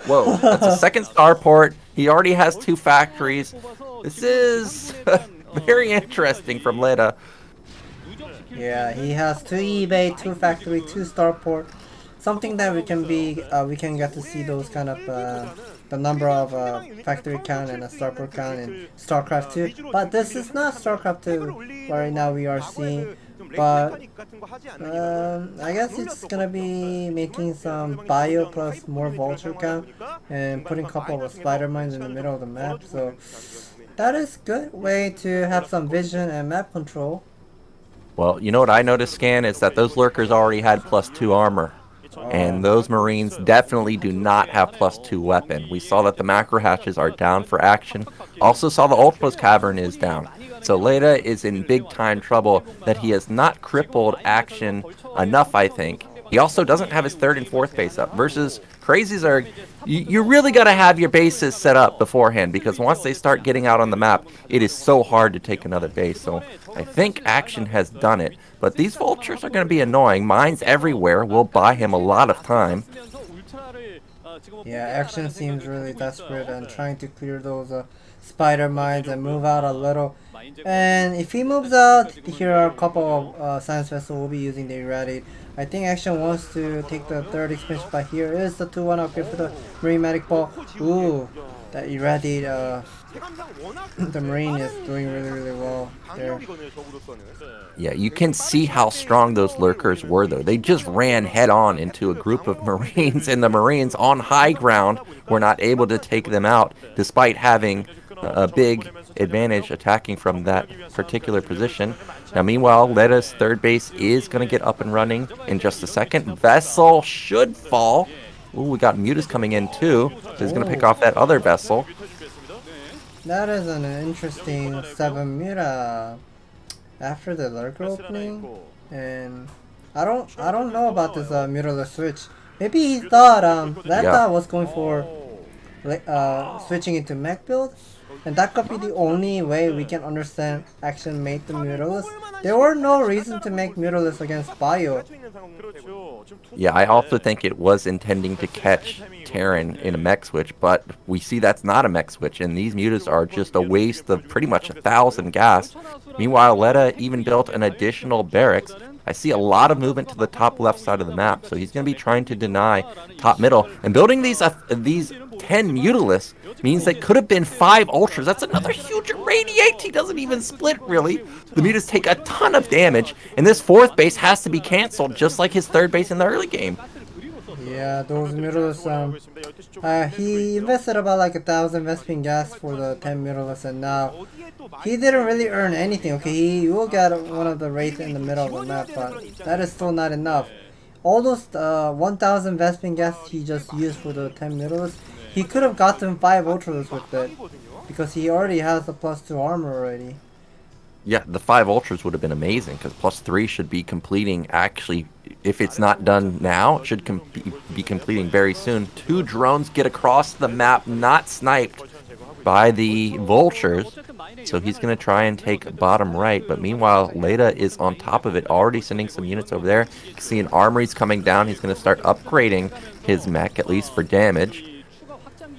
Whoa, that's a second starport. He already has 2 factories. This is very interesting from Leta. Yeah, he has 2 eBay, 2 factory, 2 starport. Something that we can get to see those kind of the number of factory count and a starport count in StarCraft 2. But this is not StarCraft 2 right now we are seeing. But I guess it's gonna be making some bio plus more vulture count and putting a couple of spider mines in the middle of the map. So that is good way to have some vision and map control. Well, you know what I noticed, Scan, is that those lurkers already had +2 armor. And those Marines definitely do not have +2 weapon. We saw that the macro hatches are down for Action. Also saw the Ultras Cavern is down. So Leta is in big time trouble that he has not crippled Action enough, I think. He also doesn't have his 3rd and 4th base up. Versus Crazy Zerg, you really got to have your bases set up beforehand, because once they start getting out on the map, it is so hard to take another base. So I think Action has done it. But these vultures are going to be annoying. Mines everywhere will buy him a lot of time. Yeah, Action seems really desperate and trying to clear those spider mines and move out a little. And if he moves out, here are a couple of science vessels will be using the Irradiate. I think Action wants to take the 3rd expansion, but here is the 2-1 upgrade for the Marine Medic Ball. Ooh, that Irradiate, the Marine is doing really well there. Yeah, you can see how strong those lurkers were, though. They just ran head-on into a group of Marines, and the Marines on high ground were not able to take them out, despite having a big advantage attacking from that particular position. Now, meanwhile, Leta's 3rd base is going to get up and running in just a second. Vessel should fall. Ooh, we got Mutas coming in, too. So he's going to pick off that other vessel. That is an interesting 7 Muta after the lurker opening. And I don't know about this Mutalist switch. Maybe he thought Leta was going for switching into mech build. And that could be the only way we can understand Action made the Mutalist. There were no reason to make Mutalist against Bio. Yeah, I also think it was intending to catch Terran in a mech switch, but we see that's not a mech switch, and these mutas are just a waste of pretty much 1,000 gas. Meanwhile, Leta even built an additional barracks. I see a lot of movement to the top left side of the map, so he's going to be trying to deny top middle. And building these 10 Mutalists means they could have been 5 Ultras. That's another huge array radiates. He doesn't even split, really. The mutas take a ton of damage, and this fourth base has to be canceled, just like his third base in the early game. Yeah, those mutas, he invested about like 1,000 Vespene gas for the 10 murals, and now he didn't really earn anything. Okay, he will get one of the wraiths in the middle of the map, but that is still not enough. All those 1,000 Vespene gas he just used for the 10 murals, he could have gotten 5 ultras with it, because he already has the +2 armor already. Yeah, the 5 ultras would have been amazing, because +3 should be completing, actually, if it's not done now, it should be completing very soon. 2 drones get across the map, not sniped by the vultures, so he's going to try and take bottom right, but meanwhile, Leta is on top of it, already sending some units over there. You can see an armory's coming down. He's going to start upgrading his mech, at least for damage.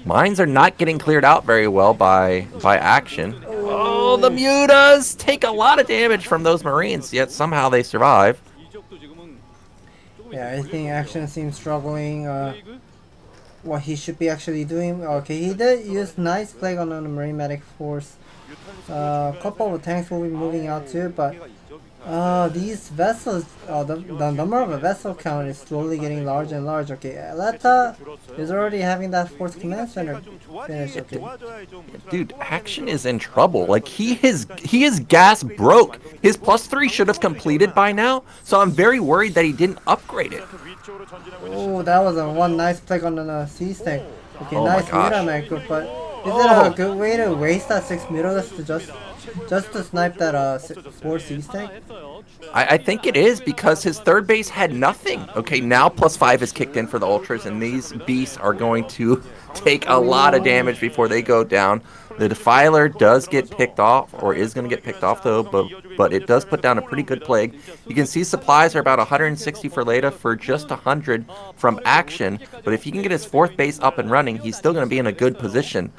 Mines are not getting cleared out very well by Action. Oh, the mutas take a lot of damage from those Marines, yet somehow they survive. Yeah, I think Action seems struggling. What he should be actually doing. Okay, he did use nice plague on the Marine Medic Force. A couple of tanks will be moving out too, but these vessels, the number of a vessel count is slowly getting larger and larger. Okay, Leta is already having that fourth command center finished. Okay. Dude, Action is in trouble. Like, he is gas broke. His +3 should have completed by now, so I'm very worried that he didn't upgrade it. Oh, that was a one nice plague on the sea tank. Okay, Oh nice my gosh. Muta group, but is it a good way to waste that 6 Mutas to just to snipe that 4 sea tank? I think it is, because his third base had nothing. Okay, now +5 is kicked in for the ultras, and these beasts are going to take a lot of damage before they go down. The Defiler does get picked off, or is going to get picked off though, but it does put down a pretty good plague. You can see supplies are about 160 for Leta for just 100 from Action, but if he can get his fourth base up and running, he's still going to be in a good position.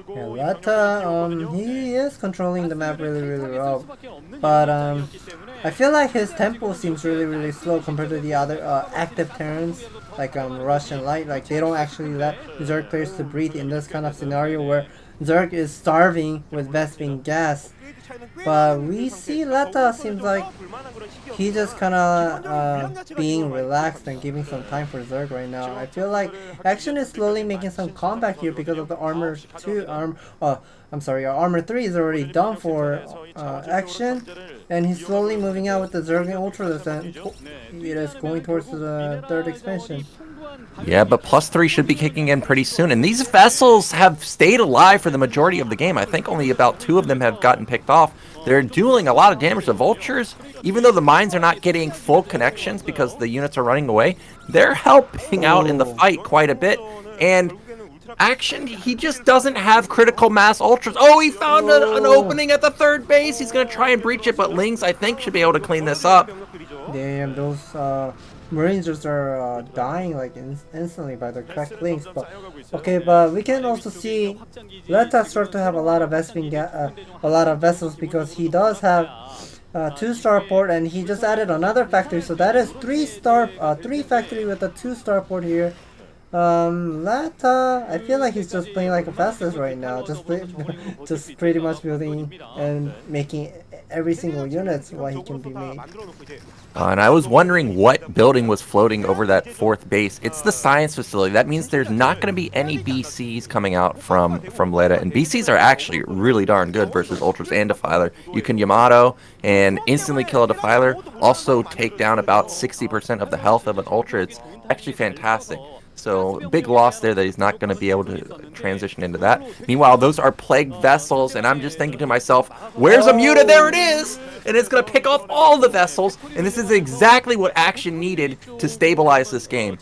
Yeah, Leta, he is controlling the map really well, but I feel like his tempo seems really slow compared to the other active Terrans, like Rush and Light. Like, they don't actually let Zerg players to breathe in this kind of scenario where Zerg is starving with Vespene gas. But we see Leta seems like he just kind of being relaxed and giving some time for Zerg right now. I feel like Action is slowly making some comeback here because of the armor 3 is already done for Action, and he's slowly moving out with the Zerg and Ultralis, and it is going towards the third expansion. Yeah, but +3 should be kicking in pretty soon, and these vessels have stayed alive for the majority of the game. I think only about 2 of them have gotten picked off. They're dealing a lot of damage to vultures, even though the mines are not getting full connections because the units are running away. They're helping out in the fight quite a bit, and Action, he just doesn't have critical mass ultras. Oh, he found an opening at the third base. He's going to try and breach it, but Lings, I think, should be able to clean this up. Damn, those Marines just are dying like instantly by the cracked links. But okay, but we can also see Leta start to have a lot of vessels because he does have 2 starport, and he just added another factory, so that is 3 factory with a 2 starport here. Leta, I feel like he's just playing like a fastest right now, just pretty much building and making every single unit what he can be made. And I was wondering what building was floating over that fourth base. It's the science facility. That means there's not going to be any BCs coming out from Leta, and BCs are actually really darn good versus Ultras and Defiler. You can Yamato and instantly kill a Defiler, also take down about 60% of the health of an Ultra. It's actually fantastic. So, big loss there that he's not going to be able to transition into that. Meanwhile, those are plagued vessels, and I'm just thinking to myself, where's a Muta? There it is! And it's going to pick off all the vessels, and this is exactly what Action needed to stabilize this game.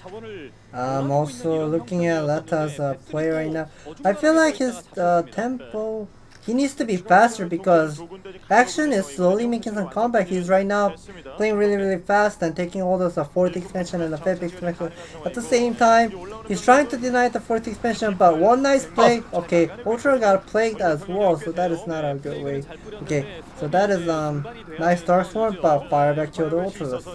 I'm also looking at Leta's play right now. I feel like his tempo, he needs to be faster because Action is slowly making some comeback. He's right now playing really fast and taking all those 4th expansion and the 5th expansion. At the same time, he's trying to deny the 4th expansion, but one nice play. Okay, Ultra got plagued as well, so that is not a good way. Okay, so that is nice Dark Swarm, but fire back to the Ultras.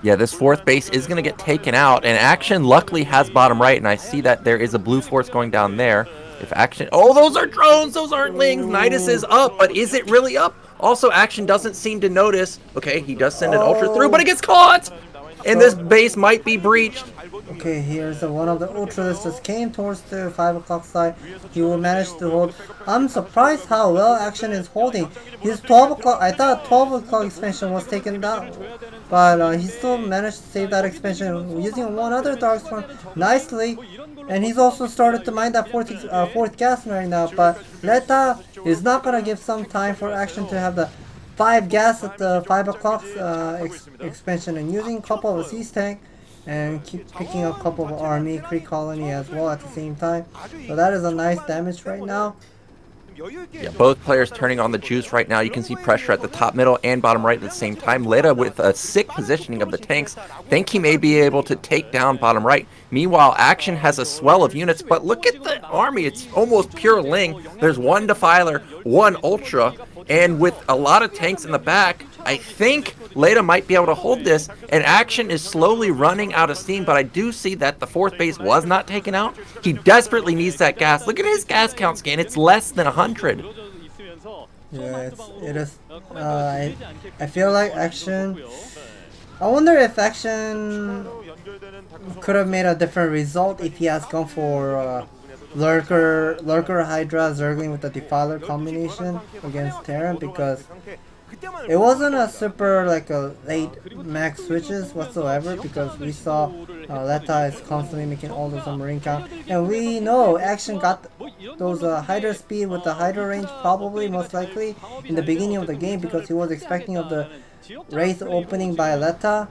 Yeah, this 4th base is going to get taken out, and Action luckily has bottom right, and I see that there is a blue force going down there. If Action... Oh, those are drones! Those aren't lings! Nidus is up, but is it really up? Also, Action doesn't seem to notice. Okay, he does send an Ultra through, but it gets caught! And this base might be breached. Okay, here's one of the Ultralists just came towards the 5 o'clock side. He will manage to hold. I'm surprised how well Action is holding. His 12 o'clock, I thought 12 o'clock expansion was taken down. But he still managed to save that expansion using one other Darkstorm nicely. And he's also started to mine that fourth gas right now. But Leta is not going to give some time for Action to have the 5 gas at the 5 o'clock expansion and using a couple of Siege Tank. And keep picking up a couple of army, Kree colony as well at the same time. So that is a nice damage right now. Yeah, both players turning on the juice right now. You can see pressure at the top, middle, and bottom right at the same time. Leta with a sick positioning of the tanks. Think he may be able to take down bottom right. Meanwhile, Action has a swell of units, but look at the army. It's almost pure Ling. There's one Defiler, one Ultra, and with a lot of tanks in the back, I think Leta might be able to hold this, and Action is slowly running out of steam, but I do see that the fourth base was not taken out. He desperately needs that gas. Look at his gas count scan. It's less than 100. Yeah, it is. I feel like Action... I wonder if Action could have made a different result if he has gone for Lurker Hydra Zergling with the Defiler combination against Terran, because it wasn't a super like a late max switches whatsoever, because we saw Leta is constantly making all those marine count, and we know Action got those Hydra speed with the Hydra range probably most likely in the beginning of the game, because he was expecting of the Wraith opening by Leta,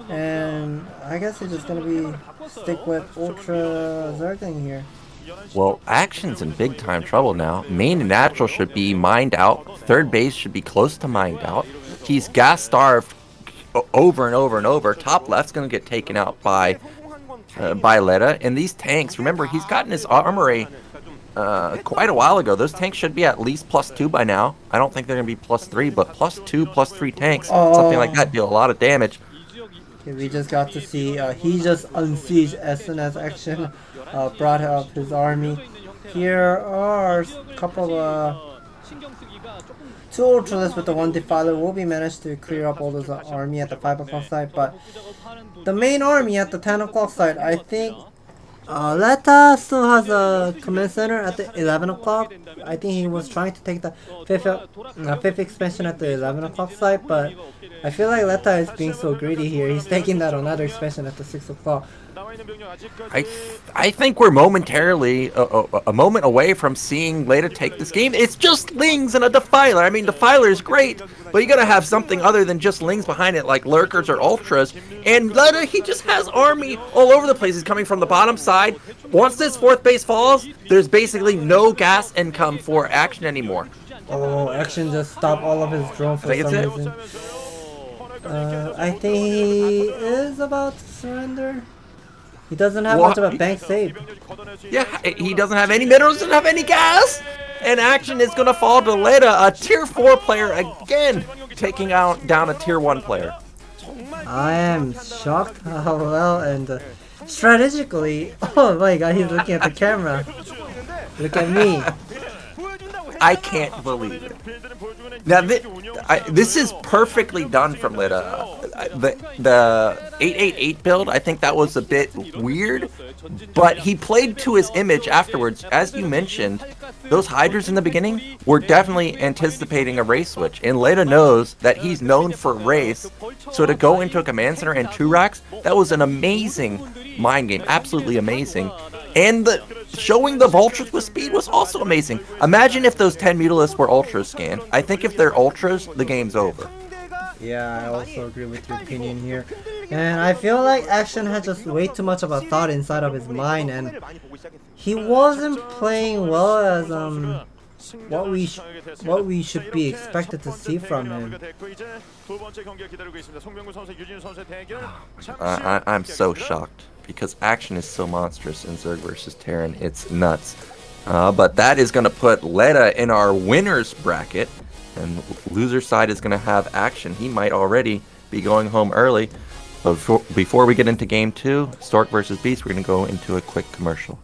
and I guess he's just gonna be stick with Ultra Zergling here. Well, Action's in big time trouble now. Main and natural should be mined out. Third base should be close to mined out. He's gas starved over and over and over. Top left's gonna get taken out by Leta. And these tanks, remember, he's gotten his armory quite a while ago. Those tanks should be at least +2 by now. I don't think they're gonna be +3, but +2, +3 tanks, something like that, deal a lot of damage. Okay, we just got to see he just unsieged as soon as Action brought up his army. Here are a couple of two Ultralists with the one Defiler. Will be managed to clear up all those army at the 5 o'clock side, but the main army at the 10 o'clock side, I think Leta still has a command center at the 11 o'clock. I think he was trying to take the fifth expansion at the 11 o'clock side, but I feel like Leta is being so greedy here. He's taking that another expansion at the 6 o'clock. I think we're momentarily a moment away from seeing Leta take this game. It's just Lings and a Defiler. I mean, Defiler is great, but you gotta have something other than just Lings behind it, like Lurkers or Ultras. And Leta, he just has army all over the place. He's coming from the bottom side. Once this fourth base falls, there's basically no gas income for Action anymore. Oh, Action just stopped all of his drones for some reason. I think he is about to surrender. He doesn't have much of a bank saved. Yeah, he doesn't have any minerals, doesn't have any gas! And Action is going to fall to Leta, a tier 4 player again, taking down a tier 1 player. I am shocked how well and strategically, oh my god, he's looking at the camera. Look at me. I can't believe it. Now, this is perfectly done from Leta. The 888 build, I think that was a bit weird, but he played to his image afterwards. As you mentioned, those Hydras in the beginning were definitely anticipating a race switch, and Leta knows that he's known for race, so to go into a command center and 2 racks, that was an amazing mind game, absolutely amazing. And showing the Vultures with speed was also amazing. Imagine if those 10 Mutalisks were Ultras scanned. I think if they're Ultras, the game's over. Yeah, I also agree with your opinion here. And I feel like Action had just way too much of a thought inside of his mind, and he wasn't playing well as what we should be expected to see from him. I'm so shocked, because Action is so monstrous in Zerg versus Terran. It's nuts. But that is going to put Leta in our winners bracket, and loser side is going to have Action. He might already be going home early. But before we get into game 2, Stork versus Beast, we're going to go into a quick commercial.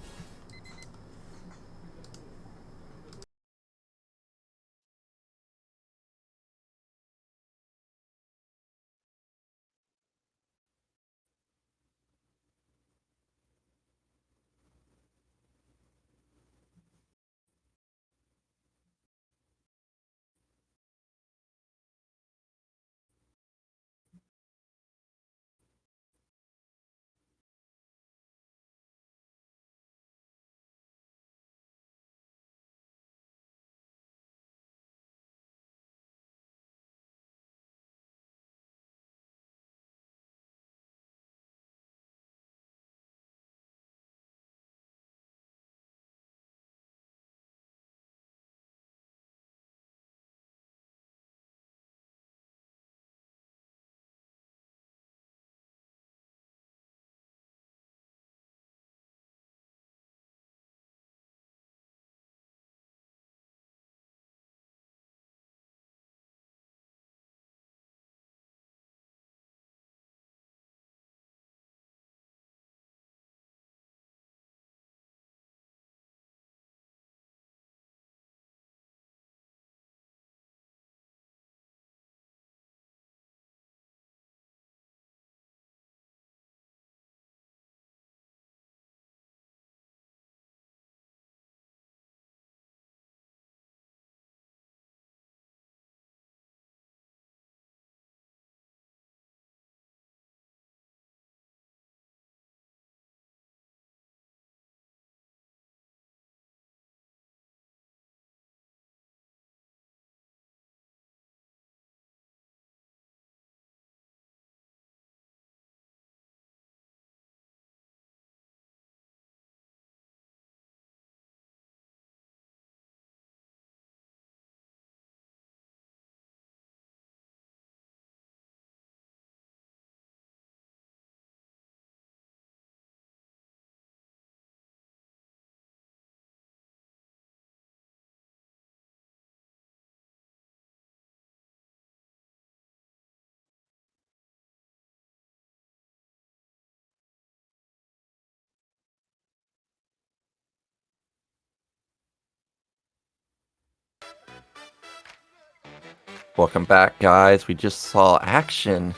Welcome back, guys. We just saw action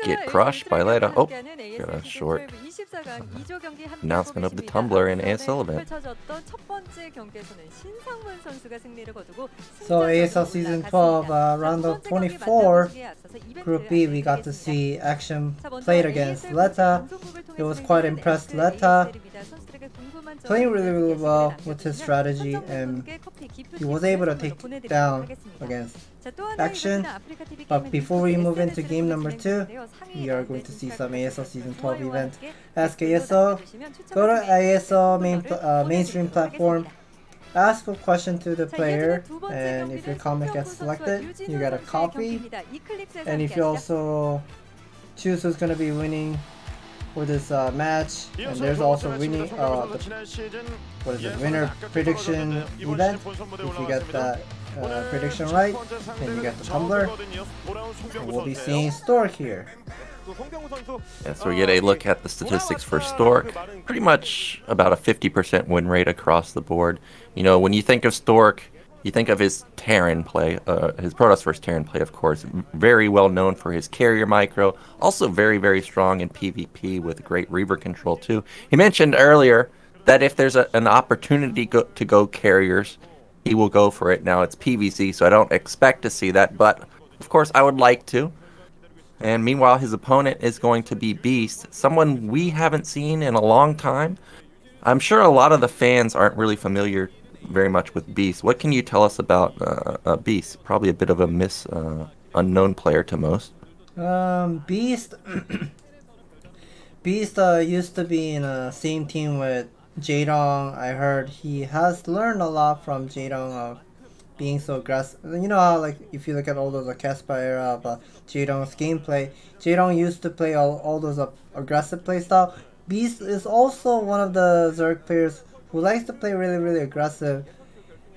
get crushed by Leta. Oh, got a short announcement of the tumbler in ASL event. So ASL Season 12, round of 24, Group B, we got to see action played against Leta. It was quite impressed. Leta playing really well with his strategy, and he was able to take down against action. But before we move into game number 2, we are going to see some ASL Season 12 event. Ask ASL. Go to ASL mainstream platform. Ask a question to the player, and if your comment gets selected, you get a copy. And if you also choose who's going to be winning for this match, and there's also winning winner prediction event. If you get that prediction right, then you get the tumbler. And we'll be seeing Stork here. Yeah, so we get a look at the statistics for Stork. Pretty much about a 50% win rate across the board. You know, when you think of Stork, you think of his Terran play, his Protoss vs. Terran play, of course. Very well known for his carrier micro. Also very, very strong in PvP with great Reaver control, too. He mentioned earlier that if there's an opportunity to go carriers, he will go for it. Now, it's PvC, so I don't expect to see that, but of course, I would like to. And meanwhile, his opponent is going to be Beast, someone we haven't seen in a long time. I'm sure a lot of the fans aren't really familiar very much with Beast. What can you tell us about Beast? Probably a bit of a unknown player to most. Beast Beast used to be in the same team with Jaedong. I heard he has learned a lot from Jaedong of being so aggressive. You know how, like, if you look at all those Caspa era of Jaedong's gameplay, Jaedong used to play all those aggressive playstyle. Beast is also one of the Zerg players who likes to play really aggressive,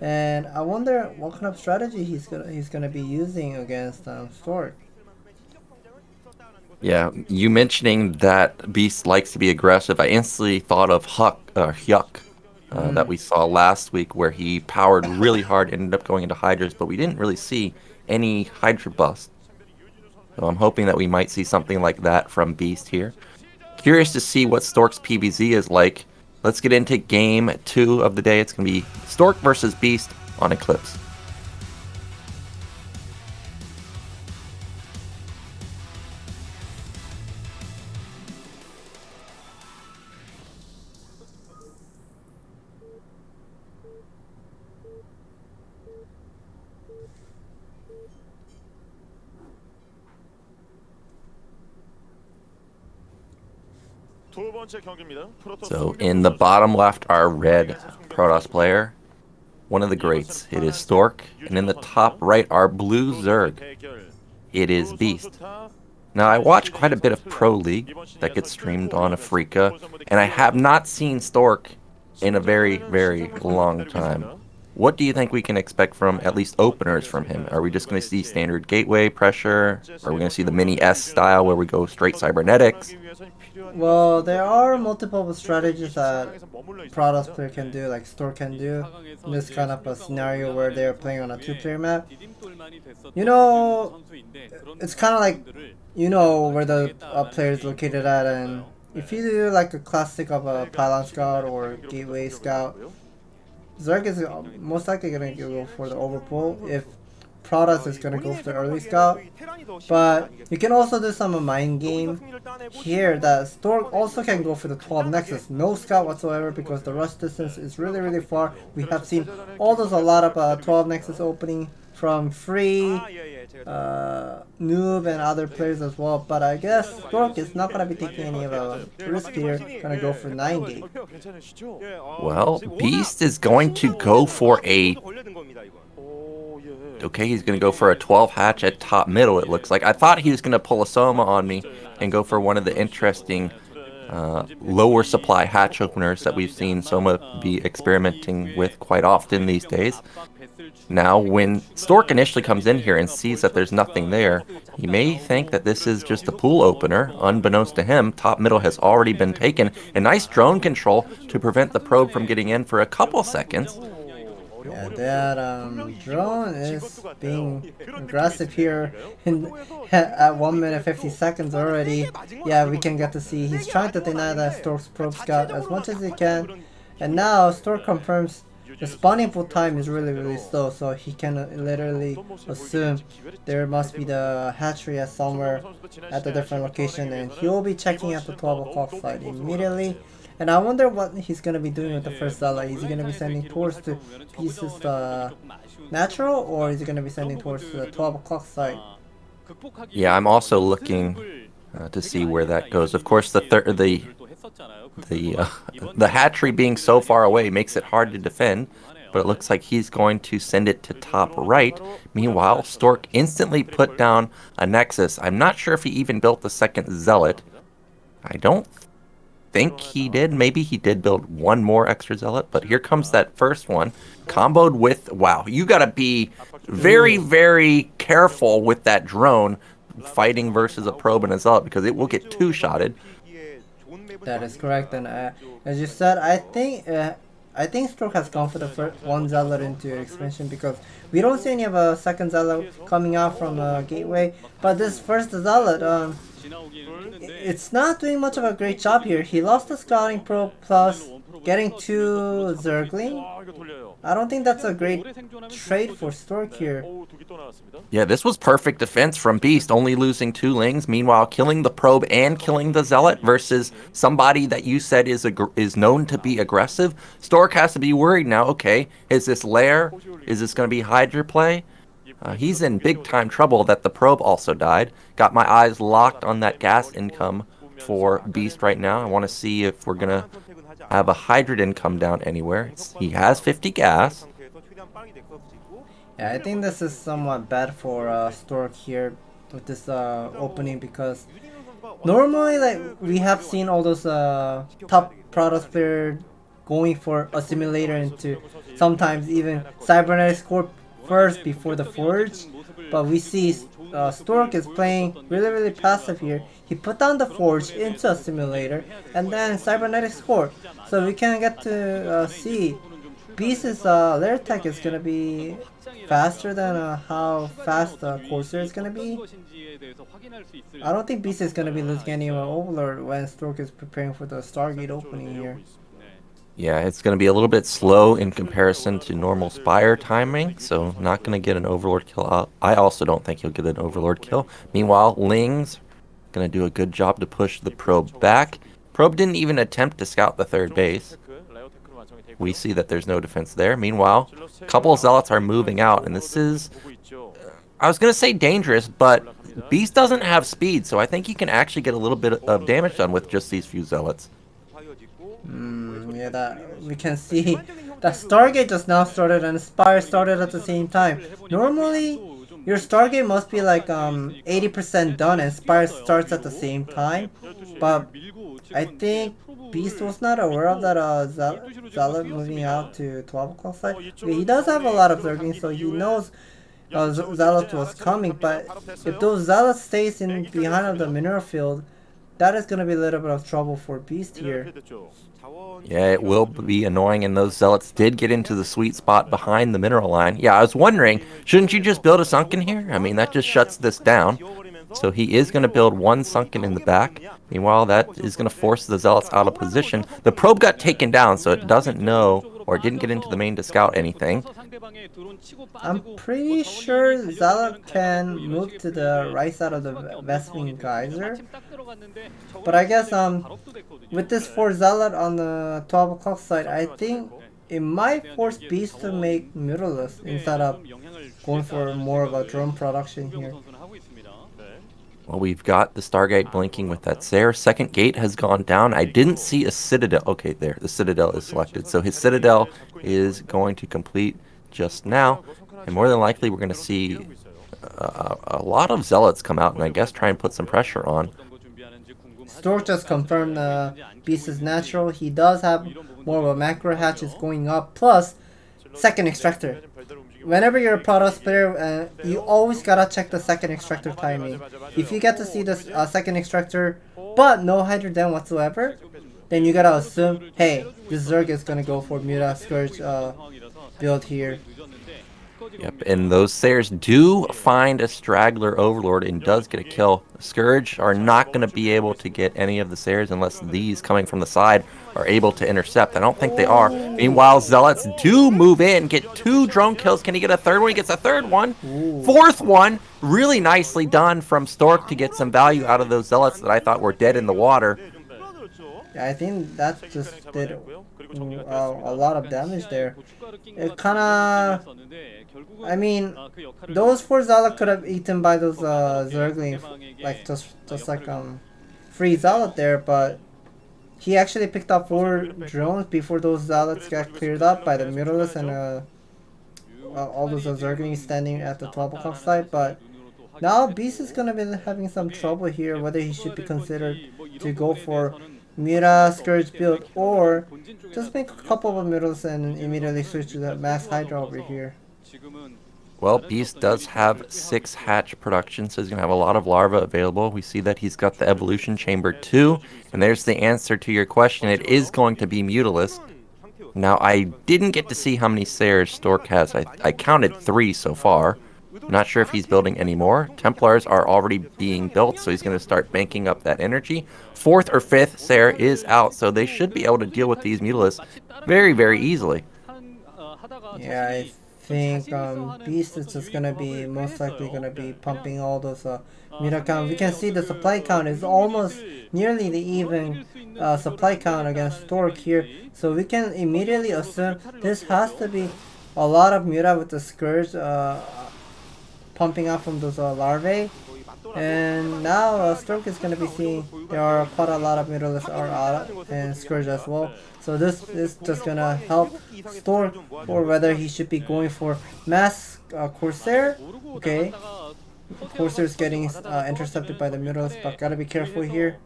and I wonder what kind of strategy he's gonna be using against Stork. Yeah, you mentioning that Beast likes to be aggressive, I instantly thought of Hyuk that we saw last week, where he powered really hard, ended up going into Hydras, but we didn't really see any Hydra bust. So I'm hoping that we might see something like that from Beast here. Curious to see what Stork's PvZ is like. Let's get into game 2 of the day. It's going to be Stork versus Beast on Eclipse. So in the bottom left, our red Protoss player, one of the greats. It is Stork. And in the top right, our blue Zerg. It is Beast. Now, I watch quite a bit of Pro League that gets streamed on Afrika, and I have not seen Stork in a very long time. What do you think we can expect from at least openers from him? Are we just going to see standard gateway pressure? Are we going to see the mini S style where we go straight cybernetics? Well, there are multiple strategies that Protoss player can do, like Stork can do, in this kind of a scenario where they're playing on a 2-player map. You know, it's kind of like, you know where the player is located at, and if you do like a classic of a Pylon Scout or Gateway Scout, Zerg is most likely going to go for the overpull if Protoss is going to go for the early scout. But you can also do some mind game here that Stork also can go for the 12 Nexus. No scout whatsoever because the rush distance is really far. We have seen a lot of 12 Nexus opening from Free, Noob and other players as well, but I guess Stork is not going to be taking any of a risk here, going to go for 9 gate. Well, Beast is going to go for a... Okay, he's going to go for a 12 hatch at top middle, it looks like. I thought he was going to pull a Soma on me and go for one of the interesting lower supply hatch openers that we've seen Soma be experimenting with quite often these days. Now, when Stork initially comes in here and sees that there's nothing there, he may think that this is just a pool opener. Unbeknownst to him, top middle has already been taken. A nice drone control to prevent the probe from getting in for a couple seconds. Yeah, that drone is being aggressive here at 1 minute 50 seconds already. Yeah, we can get to see he's trying to deny that Stork's probe scout as much as he can. And now Stork confirms the spawning pool time is really slow, so he can literally assume there must be the hatchery at somewhere at the different location, and he will be checking at the 12 o'clock side immediately. And I wonder what he's gonna be doing with the first Zealot. Is he gonna be sending towards the pieces natural, or is he gonna be sending towards the 12 o'clock side? Yeah, I'm also looking to see where that goes. Of course, the hatchery being so far away makes it hard to defend, but it looks like he's going to send it to top right. Meanwhile, Stork instantly put down a Nexus. I'm not sure if he even built the second Zealot. I don't think he did. Maybe he did build one more extra Zealot, but here comes that first one, comboed with, wow, you gotta be very careful with that drone fighting versus a probe and a Zealot, because it will get two-shotted. That is correct, and as you said, I think Stork has gone for the first one Zealot into expansion, because we don't see any of a second Zealot coming out from Gateway, but this first Zealot, it's not doing much of a great job here. He lost the scouting probe plus getting 2 Zergling. I don't think that's a great trade for Stork here. Yeah, this was perfect defense from Beast, only losing 2 Lings, meanwhile killing the probe and killing the Zealot versus somebody that you said is known to be aggressive. Stork has to be worried now. Okay, is this Lair? Is this going to be Hydra play? He's in big time trouble that the probe also died. Got my eyes locked on that gas income for Beast right now. I want to see if we're going to have a Hydra income down anywhere. He has 50 gas. Yeah, I think this is somewhat bad for Stork here with this opening, because normally, like, we have seen all those top product players going for a simulator into sometimes even Cybernetics Corp first before the Forge, but we see Stork is playing really passive here. He put down the Forge into a simulator and then Cybernetics Corp, so we can get to see Beast's lair tech is gonna be faster than how fast the Corsair is gonna be. I don't think Beast is gonna be losing any Overlord when Stork is preparing for the Stargate opening here. Yeah, it's going to be a little bit slow in comparison to normal Spire timing, so not going to get an Overlord kill. I also don't think he'll get an Overlord kill. Meanwhile, Ling's going to do a good job to push the probe back. Probe didn't even attempt to scout the third base. We see that there's no defense there. Meanwhile, a couple of Zealots are moving out, and this is, I was going to say dangerous, but Beast doesn't have speed, so I think he can actually get a little bit of damage done with just these few Zealots. Yeah, that we can see that Stargate just now started and Spire started at the same time. Normally, your Stargate must be like 80% done and Spire starts at the same time, but I think Beast was not aware of that Zealot moving out to 12 o'clock side. He does have a lot of Zerglings, so he knows Zealot was coming, but if those Zealots stays in behind of the mineral field, that is going to be a little bit of trouble for Beast here. Yeah, it will be annoying, and those Zealots did get into the sweet spot behind the mineral line. Yeah, I was wondering, shouldn't you just build a sunken here? I mean, that just shuts this down. So he is going to build one sunken in the back. Meanwhile, that is going to force the Zealots out of position. The probe got taken down, so it doesn't know or didn't get into the main to scout anything. I'm pretty sure Zealot can move to the right side of the Westwing Geyser. But I guess with this 4 Zealot on the 12 o'clock side, I think it might force Beast to make Mutalisk instead of going for more of a drone production here. Well, we've got the Stargate blinking with that Zare. Second gate has gone down. I didn't see a Citadel. Okay, there. The Citadel is selected. So his Citadel is going to complete just now. And more than likely, we're going to see a lot of Zealots come out and I guess try and put some pressure on. Stork just confirmed Beast is natural. He does have more of a macro hatches going up. Plus, second extractor. Whenever you're a Protoss player, you always gotta check the second extractor timing. If you get to see the second extractor, but no Hydra Den whatsoever, then you gotta assume, hey, this Zerg is gonna go for Muta Scourge build here. Yep, and those Sayers do find a straggler Overlord and does get a kill. Scourge are not going to be able to get any of the Sayers unless these coming from the side are able to intercept. I don't think they are. Meanwhile, Zealots do move in, get 2 drone kills. Can he get a third one? He gets a third one. Fourth one, really nicely done from Stork to get some value out of those Zealots that I thought were dead in the water. Yeah, I think that just did a lot of damage there. It kind of, I mean, those 4 Zealot could have eaten by those Zergling, like just like free Zealot there, but he actually picked up 4 drones before those Zealots got cleared up by the Mutalisk and all those Zerglings standing at the 12 o'clock side. But now Beast is gonna be having some trouble here, whether he should be considered to go for Mira Scourge build or just make a couple of Mutals and immediately switch to the Mass Hydra over here. Well, Beast does have 6 hatch production, so he's going to have a lot of larvae available. We see that he's got the evolution chamber too, and there's the answer to your question. It is going to be Mutalisk. Now, I didn't get to see how many Sayers Stork has. I counted 3 so far. I'm not sure if he's building any more. Templars are already being built, so he's going to start banking up that energy. 4th or 5th Sayer is out, so they should be able to deal with these Mutalisks very, very easily. Yeah, I think Beast is just gonna be most likely gonna be pumping all those Mira count. We can see the supply count is almost nearly the even supply count against Stork here, so we can immediately assume this has to be a lot of Mira with the Scourge pumping out from those larvae. And now Stork is going to be seeing there are quite a lot of Mutalisks are out and Scourge as well. So this is just going to help Stork for whether he should be going for Mass Corsair. Okay, Corsair is getting intercepted by the Mutalisks, but gotta be careful here.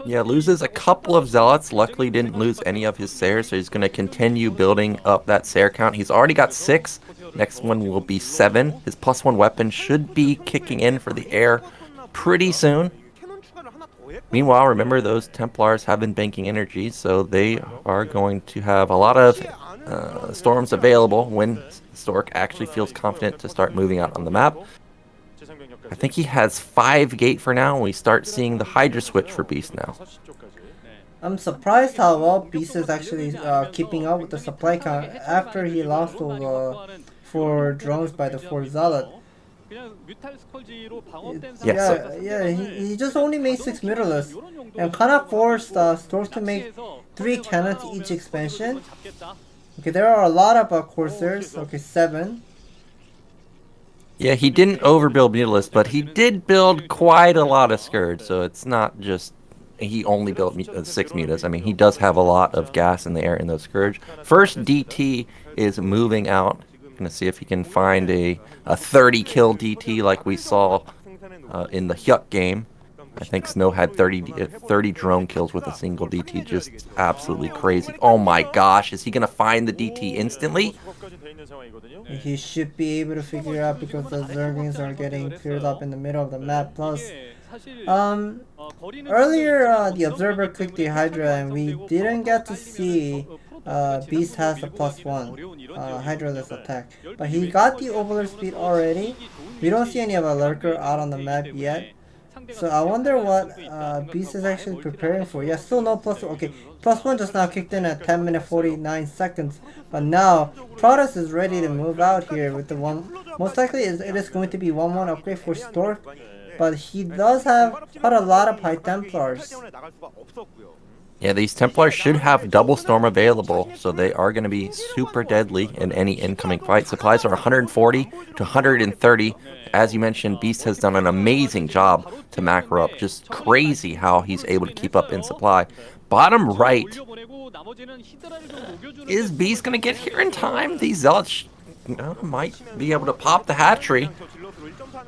Yeah, loses a couple of Zealots. Luckily didn't lose any of his Sayers, so he's going to continue building up that Sayer count. He's already got 6. Next one will be 7. His +1 weapon should be kicking in for the air pretty soon. Meanwhile, remember those Templars have been banking energy, so they are going to have a lot of storms available when Stork actually feels confident to start moving out on the map. I think he has 5 gate for now, and we start seeing the Hydra switch for Beast now. I'm surprised how well Beast is actually keeping up with the supply count after he lost those 4 drones by the 4 Zealot. He just only made 6 Mutalisks and kind of forced Stork to make 3 cannons each expansion. Okay, there are a lot of Corsairs. Okay, 7. Yeah, he didn't overbuild Mutalisk, but he did build quite a lot of Scourge, so it's not just he only built 6 Mutas. I mean, he does have a lot of gas in the air in those Scourge. First DT is moving out. Gonna see if he can find a 30 kill DT like we saw in the Hyuk game. I think Snow had 30 drone kills with a single DT, just absolutely crazy. Oh my gosh, is he gonna find the DT instantly? He should be able to figure out because the Zerglings are getting cleared up in the middle of the map. Plus, earlier the observer clicked the Hydra and we didn't get to see Beast has a +1 Hydra-less attack, but he got the Overlord speed already. We don't see any of a lurker out on the map yet, so I wonder what Beast is actually preparing for. Yeah, still no +1. Okay, +1 just now kicked in at 10 minutes 49 seconds, but now Protoss is ready to move out here with the one. Most likely it is going to be 1-1 upgrade for Stork, but he does have quite a lot of High Templars. Yeah, these Templars should have double storm available, so they are going to be super deadly in any incoming fight. Supplies are 140 to 130. As you mentioned, Beast has done an amazing job to macro up. Just crazy how he's able to keep up in supply. Bottom right. Is Beast going to get here in time? These Zealots might be able to pop the hatchery.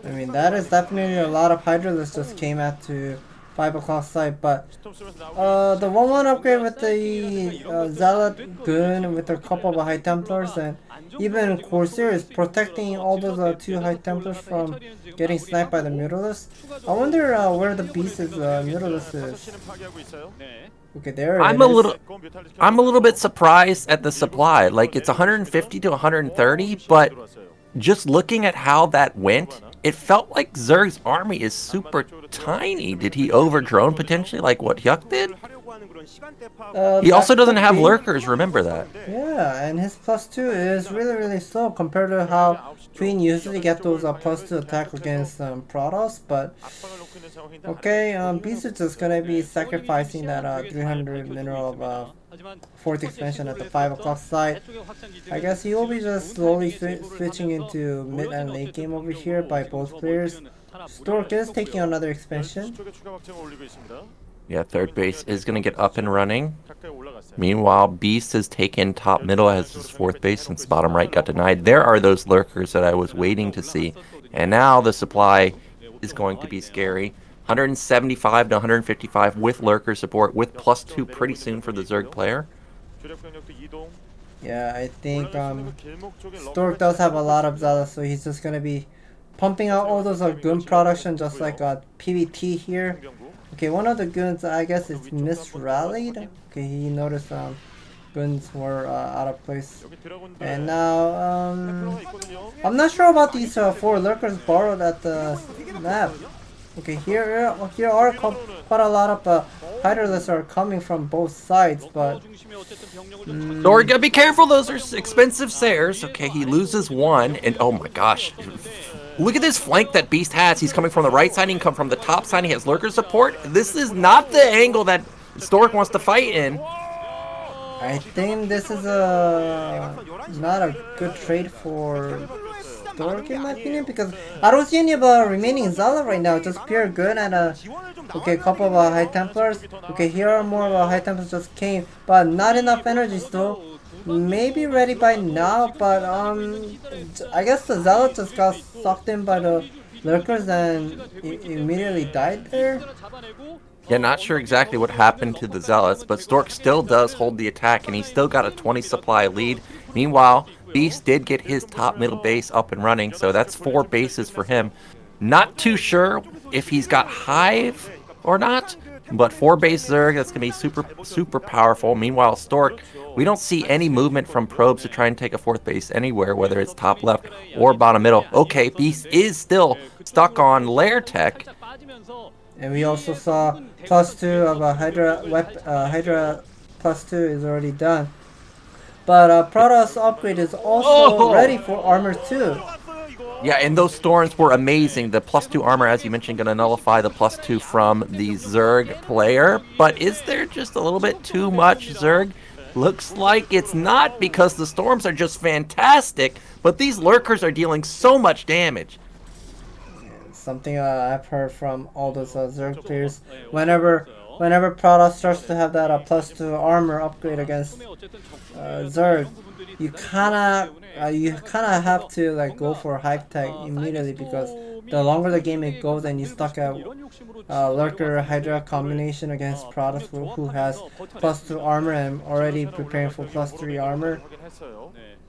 I mean, that is definitely a lot of Hydralists just came out to 5 o'clock side, but the 1-1 upgrade with the Zealot Goon with a couple of High Templars, and even Corsair is protecting all those 2 High Templars from getting sniped by the Mutalisk. I wonder where the Beast's Mutalisk is. Okay, there I'm a little bit surprised at the supply. Like, it's 150 to 130, but just looking at how that went, it felt like Zerg's army is super tiny. Did he overdrone potentially like what Hyuk did? He also doesn't have lurkers, remember that. Yeah, and his +2 is really slow compared to how Queen usually get those +2 attack against Protoss, but okay, Beast is just gonna be sacrificing that 300 mineral of 4th expansion at the 5 o'clock side. I guess he will be just slowly switching into mid and late game over here by both players. Stork is taking another expansion. Yeah, third base is going to get up and running. Meanwhile, Beast has taken top middle as his 4th base since bottom right got denied. There are those lurkers that I was waiting to see. And now the supply is going to be scary. 175 to 155 with lurker support, with +2 pretty soon for the Zerg player. Yeah, I think Stork does have a lot of Zealots, so he's just going to be pumping out all those goon production just like PVT here. Okay, one of the goons, I guess it's misrallied. Okay, he noticed goons were out of place. And now, I'm not sure about these 4 lurkers borrowed at the map. Okay, here are quite a lot of Hydralists are coming from both sides, but... Stork, gotta be careful, those are expensive Sares. Okay, he loses 1, and oh my gosh. Look at this flank that Beast has. He's coming from the right side, he can come from the top side, he has lurker support. This is not the angle that Stork wants to fight in. I think this is not a good trade for Stork in my opinion, because I don't see any of remaining Zala right now, just pure good and okay, a couple of High Templars. Okay, here are more High Templars just came, but not enough energy still. Maybe ready by now, but I guess the Zealot just got sucked in by the lurkers and immediately died there. Yeah, not sure exactly what happened to the Zealots, but Stork still does hold the attack, and he's still got a 20 supply lead. Meanwhile, Beast did get his top middle base up and running, so that's 4 bases for him. Not too sure if he's got Hive or not, but 4 base Zerg, that's going to be super powerful. Meanwhile, Stork, we don't see any movement from probes to try and take a 4th base anywhere, whether it's top left or bottom middle. Okay, Beast is still stuck on Lair Tech. And we also saw +2 of a Hydra +2 is already done. But Protoss upgrade is also ready for armor 2. Yeah, and those storms were amazing. The +2 armor, as you mentioned, going to nullify the +2 from the Zerg player. But is there just a little bit too much Zerg? Looks like it's not, because the storms are just fantastic, but these lurkers are dealing so much damage. Something I've heard from all those Zerg players, whenever Protoss starts to have that +2 armor upgrade against Zerg, you kinda have to like go for Hive Tech immediately, because the longer the game it goes and you stuck at Lurker Hydra combination against Protoss who has +2 armor and already preparing for +3 armor,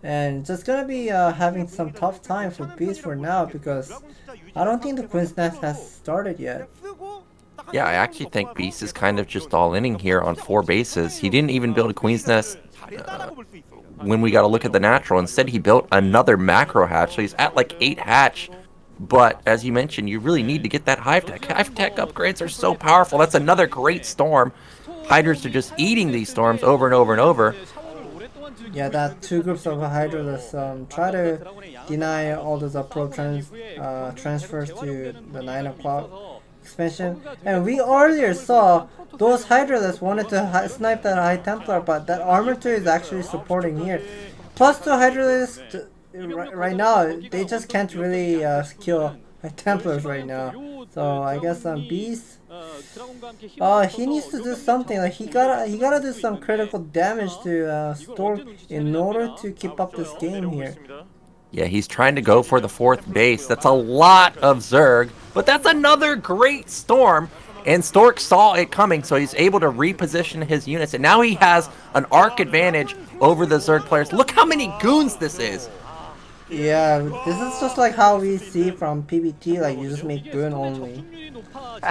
and just gonna be having some tough time for Beast for now, because I don't think the Queen's Nest has started yet. Yeah, I actually think Beast is kind of just all-inning here on 4 bases. He didn't even build a Queen's Nest when we got to look at the natural. Instead, he built another macro hatch, so he's at like 8 hatch. But as you mentioned, you really need to get that Hive Tech. Hive Tech upgrades are so powerful. That's another great storm. Hydras are just eating these storms over and over and over. Yeah, that 2 groups of Hydralists try to deny all those probe transfers to the 9 o'clock expansion. And we earlier saw those Hydralists wanted to snipe that High Templar, but that armor 2 is actually supporting here. +2 Hydralists right now, they just can't really kill High Templars right now. So I guess Beast, he needs to do something. Like he gotta do some critical damage to Stork in order to keep up this game here. Yeah, he's trying to go for the 4th base. That's a lot of Zerg, but that's another great storm. And Stork saw it coming, so he's able to reposition his units. And now he has an arc advantage over the Zerg players. Look how many goons this is. Yeah, this is just like how we see from PBT, like you just make Gun only.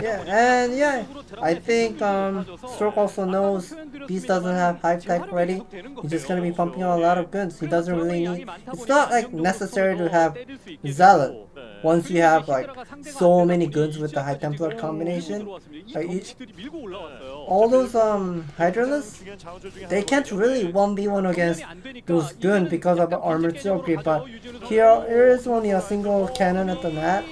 Yeah, and yeah, I think Stork also knows Beast doesn't have Hive Tech ready. He's just gonna be pumping out a lot of guns. He doesn't really need. It's not like necessary to have Zealot once you have like so many guns with the High Templar combination. Like all those Hydralists, they can't really 1v1 against those guns because of the armor 2 upgrade. But here is only a single cannon at the mat.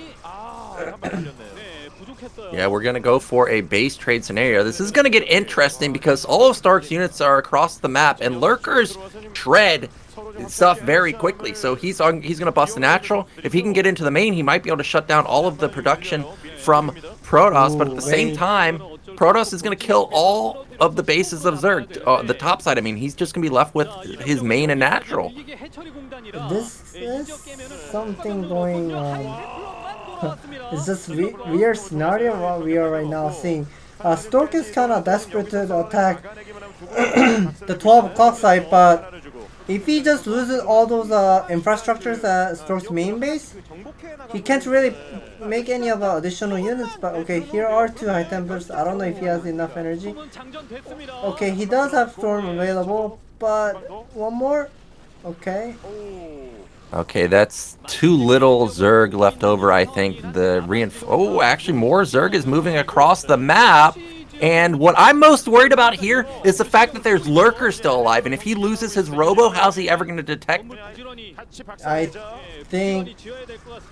Yeah, we're going to go for a base trade scenario. This is going to get interesting because all of Stark's units are across the map, and Lurkers shred stuff very quickly. So he's going to bust a natural. If he can get into the main, he might be able to shut down all of the production from Protoss, but at the same time, Protoss is going to kill all of the bases of Zerg. The top side, I mean, he's just going to be left with his main and natural. This is something going on. It's just weird scenario what we are right now seeing. Stork is kind of desperate to attack the 12 o'clock side, but if he just loses all those infrastructures at Stork's main base, he can't really make any of the additional units. But okay, here are 2 High Templars. I don't know if he has enough energy. Okay, he does have Storm available, but one more. Okay. Okay, that's too little Zerg left over, I think. Oh, actually, more Zerg is moving across the map. And what I'm most worried about here is the fact that there's Lurkers still alive. And if he loses his Robo, how's he ever going to detect? I think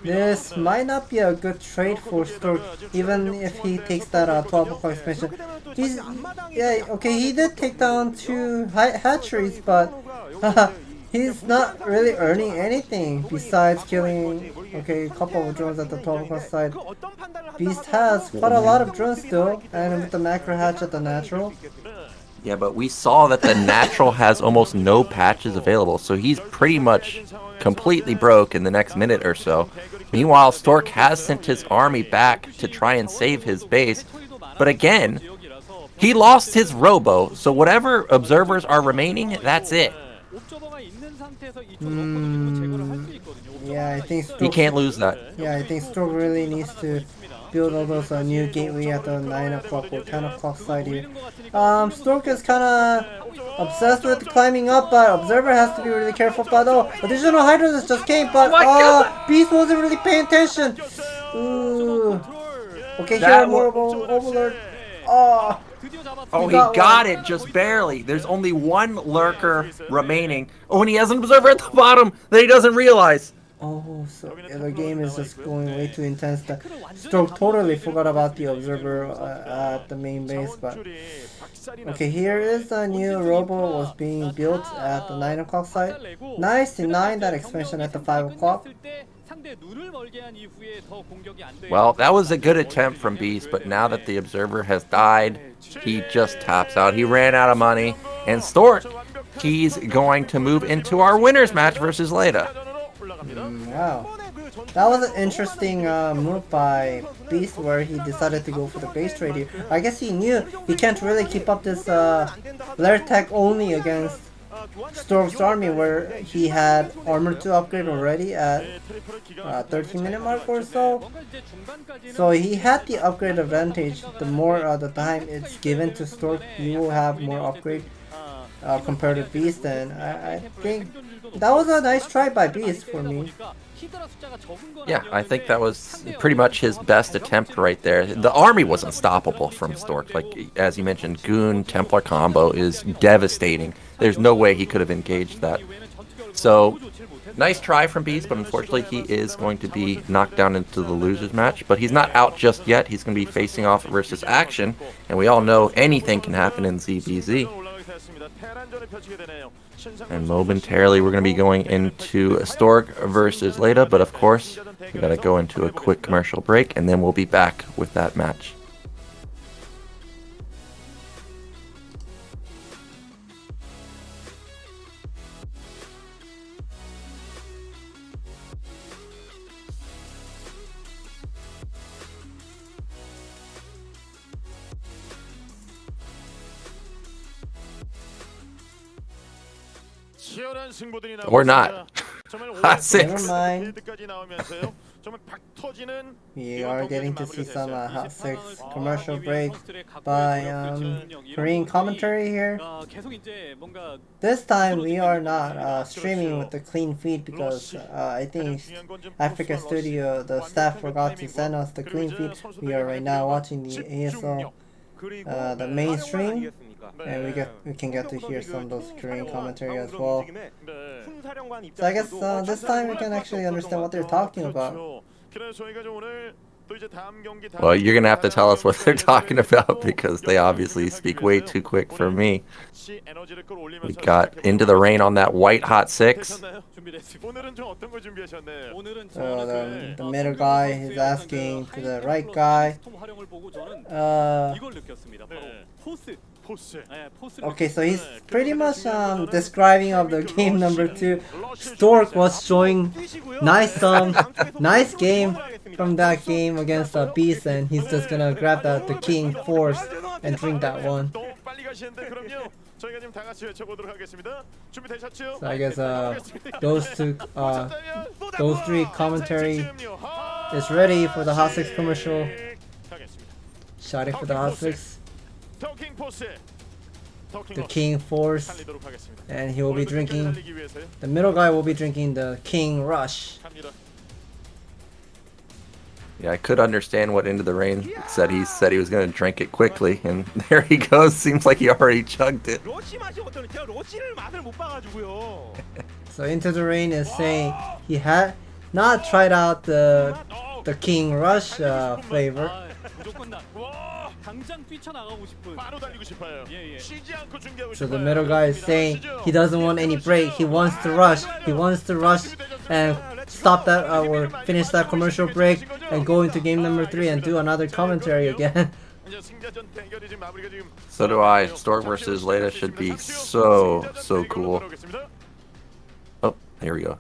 this might not be a good trade for Stork, even if he takes that 12 o'clock expansion. Yeah, okay, he did take down 2 hatcheries, but he's not really earning anything besides killing, okay, a couple of drones at the 12 o'clock side. Beast has quite a lot of drones still, and with the macro hatch at the natural. Yeah, but we saw that the natural has almost no patches available, so he's pretty much completely broke in the next minute or so. Meanwhile, Stork has sent his army back to try and save his base, but again, he lost his Robo, so whatever observers are remaining, that's it. Yeah, I think Stork, he can't lose that. Yeah, I think Stork really needs to build all those new gateway at the 9 o'clock or 10 o'clock side here. Stork is kind of obsessed with climbing up, but Observer has to be really careful. But additional Hydras just came, but Beast wasn't really paying attention. Ooh. Okay, here more Overlord. Oh, he got it just barely. There's only 1 Lurker remaining. Oh, and he has an Observer at the bottom that he doesn't realize. Oh, so yeah, the game is just going way too intense. That Stork totally forgot about the Observer at the main base. But okay, here is the new Robo was being built at the 9 o'clock side. Nice to 9 that expansion at the 5 o'clock. Well, that was a good attempt from Beast, but now that the Observer has died, he just taps out. He ran out of money, and Stork, he's going to move into our winners match versus Leta. Wow, that was an interesting move by Beast where he decided to go for the base trade here. I guess he knew he can't really keep up this lair tech only against Storm's army, where he had armor 2 upgrade already at 13-minute mark or so. So he had the upgrade advantage. The more the time it's given to Stork, he will have more upgrade compared to Beast, and I think that was a nice try by Beast for me. Yeah, I think that was pretty much his best attempt right there. The army was unstoppable from Stork. Like, as you mentioned, Goon Templar combo is devastating. There's no way he could have engaged that. So, nice try from Beast, but unfortunately he is going to be knocked down into the losers match. But he's not out just yet. He's going to be facing off versus Action, and we all know anything can happen in ZBZ. And momentarily we're going to be going into Stork versus Leta, but of course we got to go into a quick commercial break, and then we'll be back with that match. Or not. Hot Never 6. mind. We are getting to see some Hot 6 commercial break by Korean commentary here. This time we are not streaming with the clean feed because I think Africa Studio, the staff forgot to send us the clean feed. We are right now watching the ASL, the main stream, and we can get to hear some of those Korean commentary as well. So I guess this time we can actually understand what they're talking about. Well, you're gonna have to tell us what they're talking about because they obviously speak way too quick for me. We got Into the Rain on that white Hot 6. So the middle guy is asking to the right guy. Okay, so he's pretty much describing of the game number 2. Stork was showing nice game from that game against Beast, and he's just gonna grab the King Force and drink that one. So I guess those three commentary is ready for the Hot 6 commercial. Shouting for the Hot 6. The King Force, and he will be drinking. The middle guy will be drinking the King Rush. Yeah, I could understand what Into the Rain said. He said he was going to drink it quickly, and there he goes. Seems like he already chugged it. So Into the Rain is saying he had not tried out the King Rush flavor. So the middle guy is saying he doesn't want any break. He wants to rush. He wants to rush and stop that or finish that commercial break and go into game number 3 and do another commentary again. So do I. Stork versus Leta should be so cool. Oh, here we go.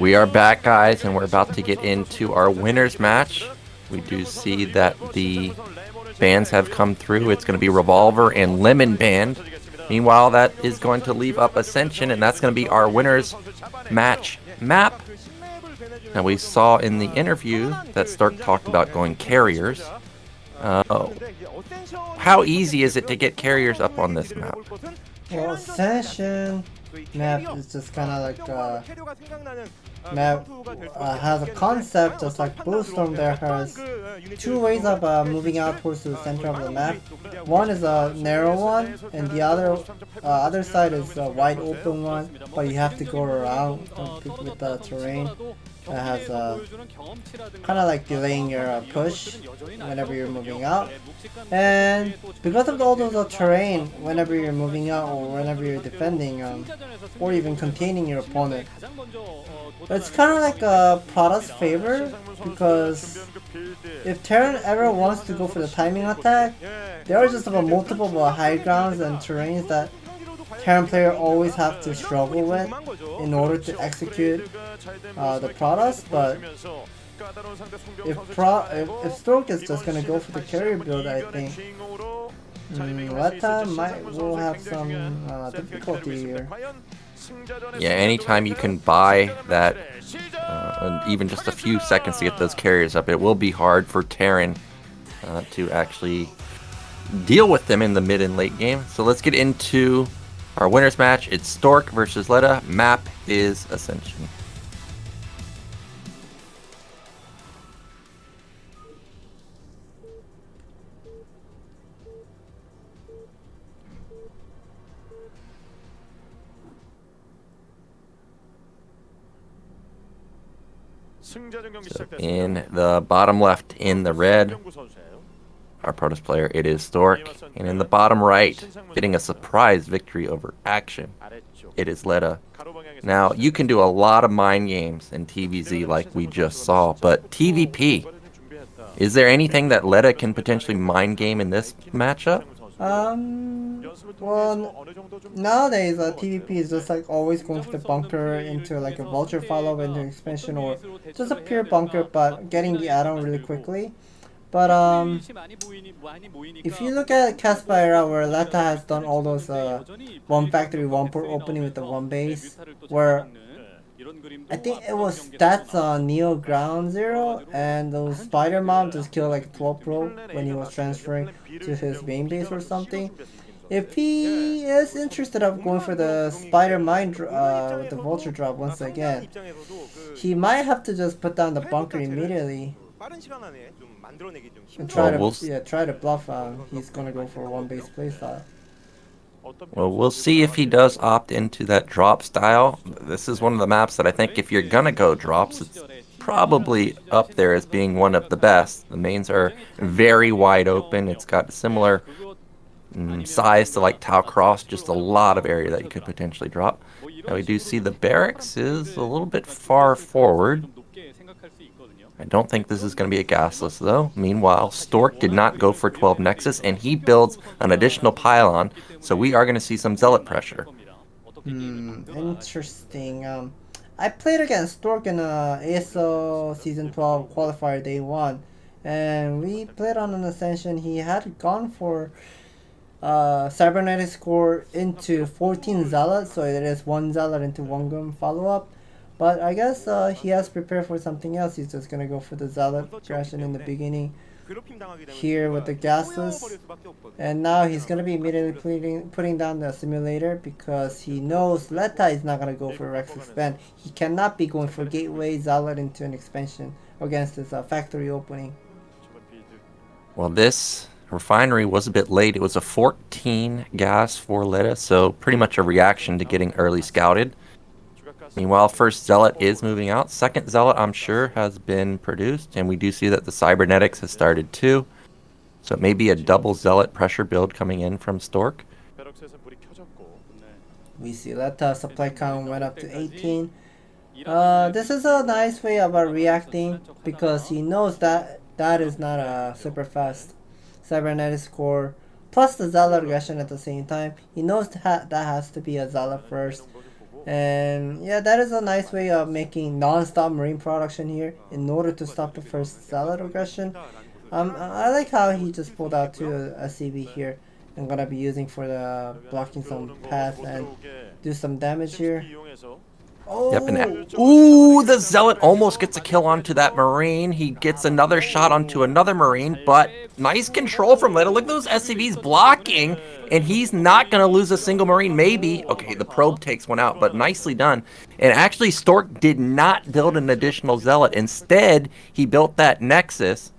We are back, guys, and we're about to get into our winners match. We do see that the bands have come through. It's going to be Revolver and Lemon Band. Meanwhile, that is going to leave up Ascension, and that's going to be our winners match map. Now, we saw in the interview that Stark talked about going carriers. How easy is it to get carriers up on this map? Well, Ascension map is just kind of like map has a concept just like Bluestorm. There has two ways of moving out towards the center of the map. One is a narrow one, and the other side is a wide open one, but you have to go around with the terrain. That has kind of like delaying your push whenever you're moving out. And because of all those terrain, whenever you're moving out or whenever you're defending or even containing your opponent, it's kind of like a Prada's favor, because if Terran ever wants to go for the timing attack, there are just multiple high grounds and terrains that Terran player always have to struggle with in order to execute the Pradas. But if Stork is just gonna go for the carrier build, I think Leta will have some difficulty here. Yeah, anytime you can buy that, even just a few seconds to get those carriers up, it will be hard for Terran to actually deal with them in the mid and late game. So let's get into our winners match. It's Stork versus Leta. Map is Ascension. So in the bottom left, in the red, our Protoss player, it is Stork. And in the bottom right, getting a surprise victory over Action, it is Leta. Now, you can do a lot of mind games in TVZ like we just saw, but TVP, is there anything that Leta can potentially mind game in this matchup? Well, nowadays TVP is just like always going for the bunker into like a vulture follow into expansion, or just a pure bunker but getting the add-on really quickly. But if you look at Caspa era, where Leta has done all those one factory, one port opening with the one base, where I think it was stats on Neo Ground Zero, and those Spider Mom just killed like 12 Pro when he was transferring to his main base or something. If he is interested of going for the Spider Mine with the Vulture drop once again, he might have to just put down the bunker immediately and try to bluff. He's gonna go for one base playstyle. Well, we'll see if he does opt into that drop style. This is one of the maps that I think if you're gonna go drops, it's probably up there as being one of the best. The mains are very wide open. It's got similar size to like Tau Cross, just a lot of area that you could potentially drop. Now we do see the barracks is a little bit far forward. I don't think this is going to be a gasless though. Meanwhile, Stork did not go for 12 Nexus, and he builds an additional pylon, so we are going to see some Zealot pressure. Interesting. I played against Stork in ASL Season 12 Qualifier Day 1, and we played on an Ascension. He had gone for Cybernetic score into 14 Zealots, so it is 1 Zealot into 1 Grim follow-up. But I guess he has prepared for something else. He's just gonna go for the Zealot progression in the beginning here with the gases. And now he's gonna be immediately putting down the simulator, because he knows Leta is not gonna go for Rex Expand. He cannot be going for Gateway Zealot into an expansion against his factory opening. Well, this refinery was a bit late. It was a 14 gas for Leta, so pretty much a reaction to getting early scouted. Meanwhile, first Zealot is moving out. Second Zealot, I'm sure, has been produced, and we do see that the Cybernetics has started too. So it may be a double Zealot pressure build coming in from Stork. We see Leta supply count went up to 18. This is a nice way of reacting, because he knows that that is not a super fast Cybernetic score, plus the Zealot aggression at the same time. He knows that has to be a Zealot first. And yeah, that is a nice way of making non-stop marine production here in order to stop the first zealot aggression. I like how he just pulled out two SCV here. I'm gonna be using for the blocking some path and do some damage here. Oh. Yep, and ooh, the Zealot almost gets a kill onto that Marine. He gets another shot onto another Marine, but nice control from Leta. Look at those SCVs blocking, and he's not going to lose a single Marine, maybe. Okay, the probe takes one out, but nicely done. And actually, Stork did not build an additional Zealot. Instead, he built that Nexus.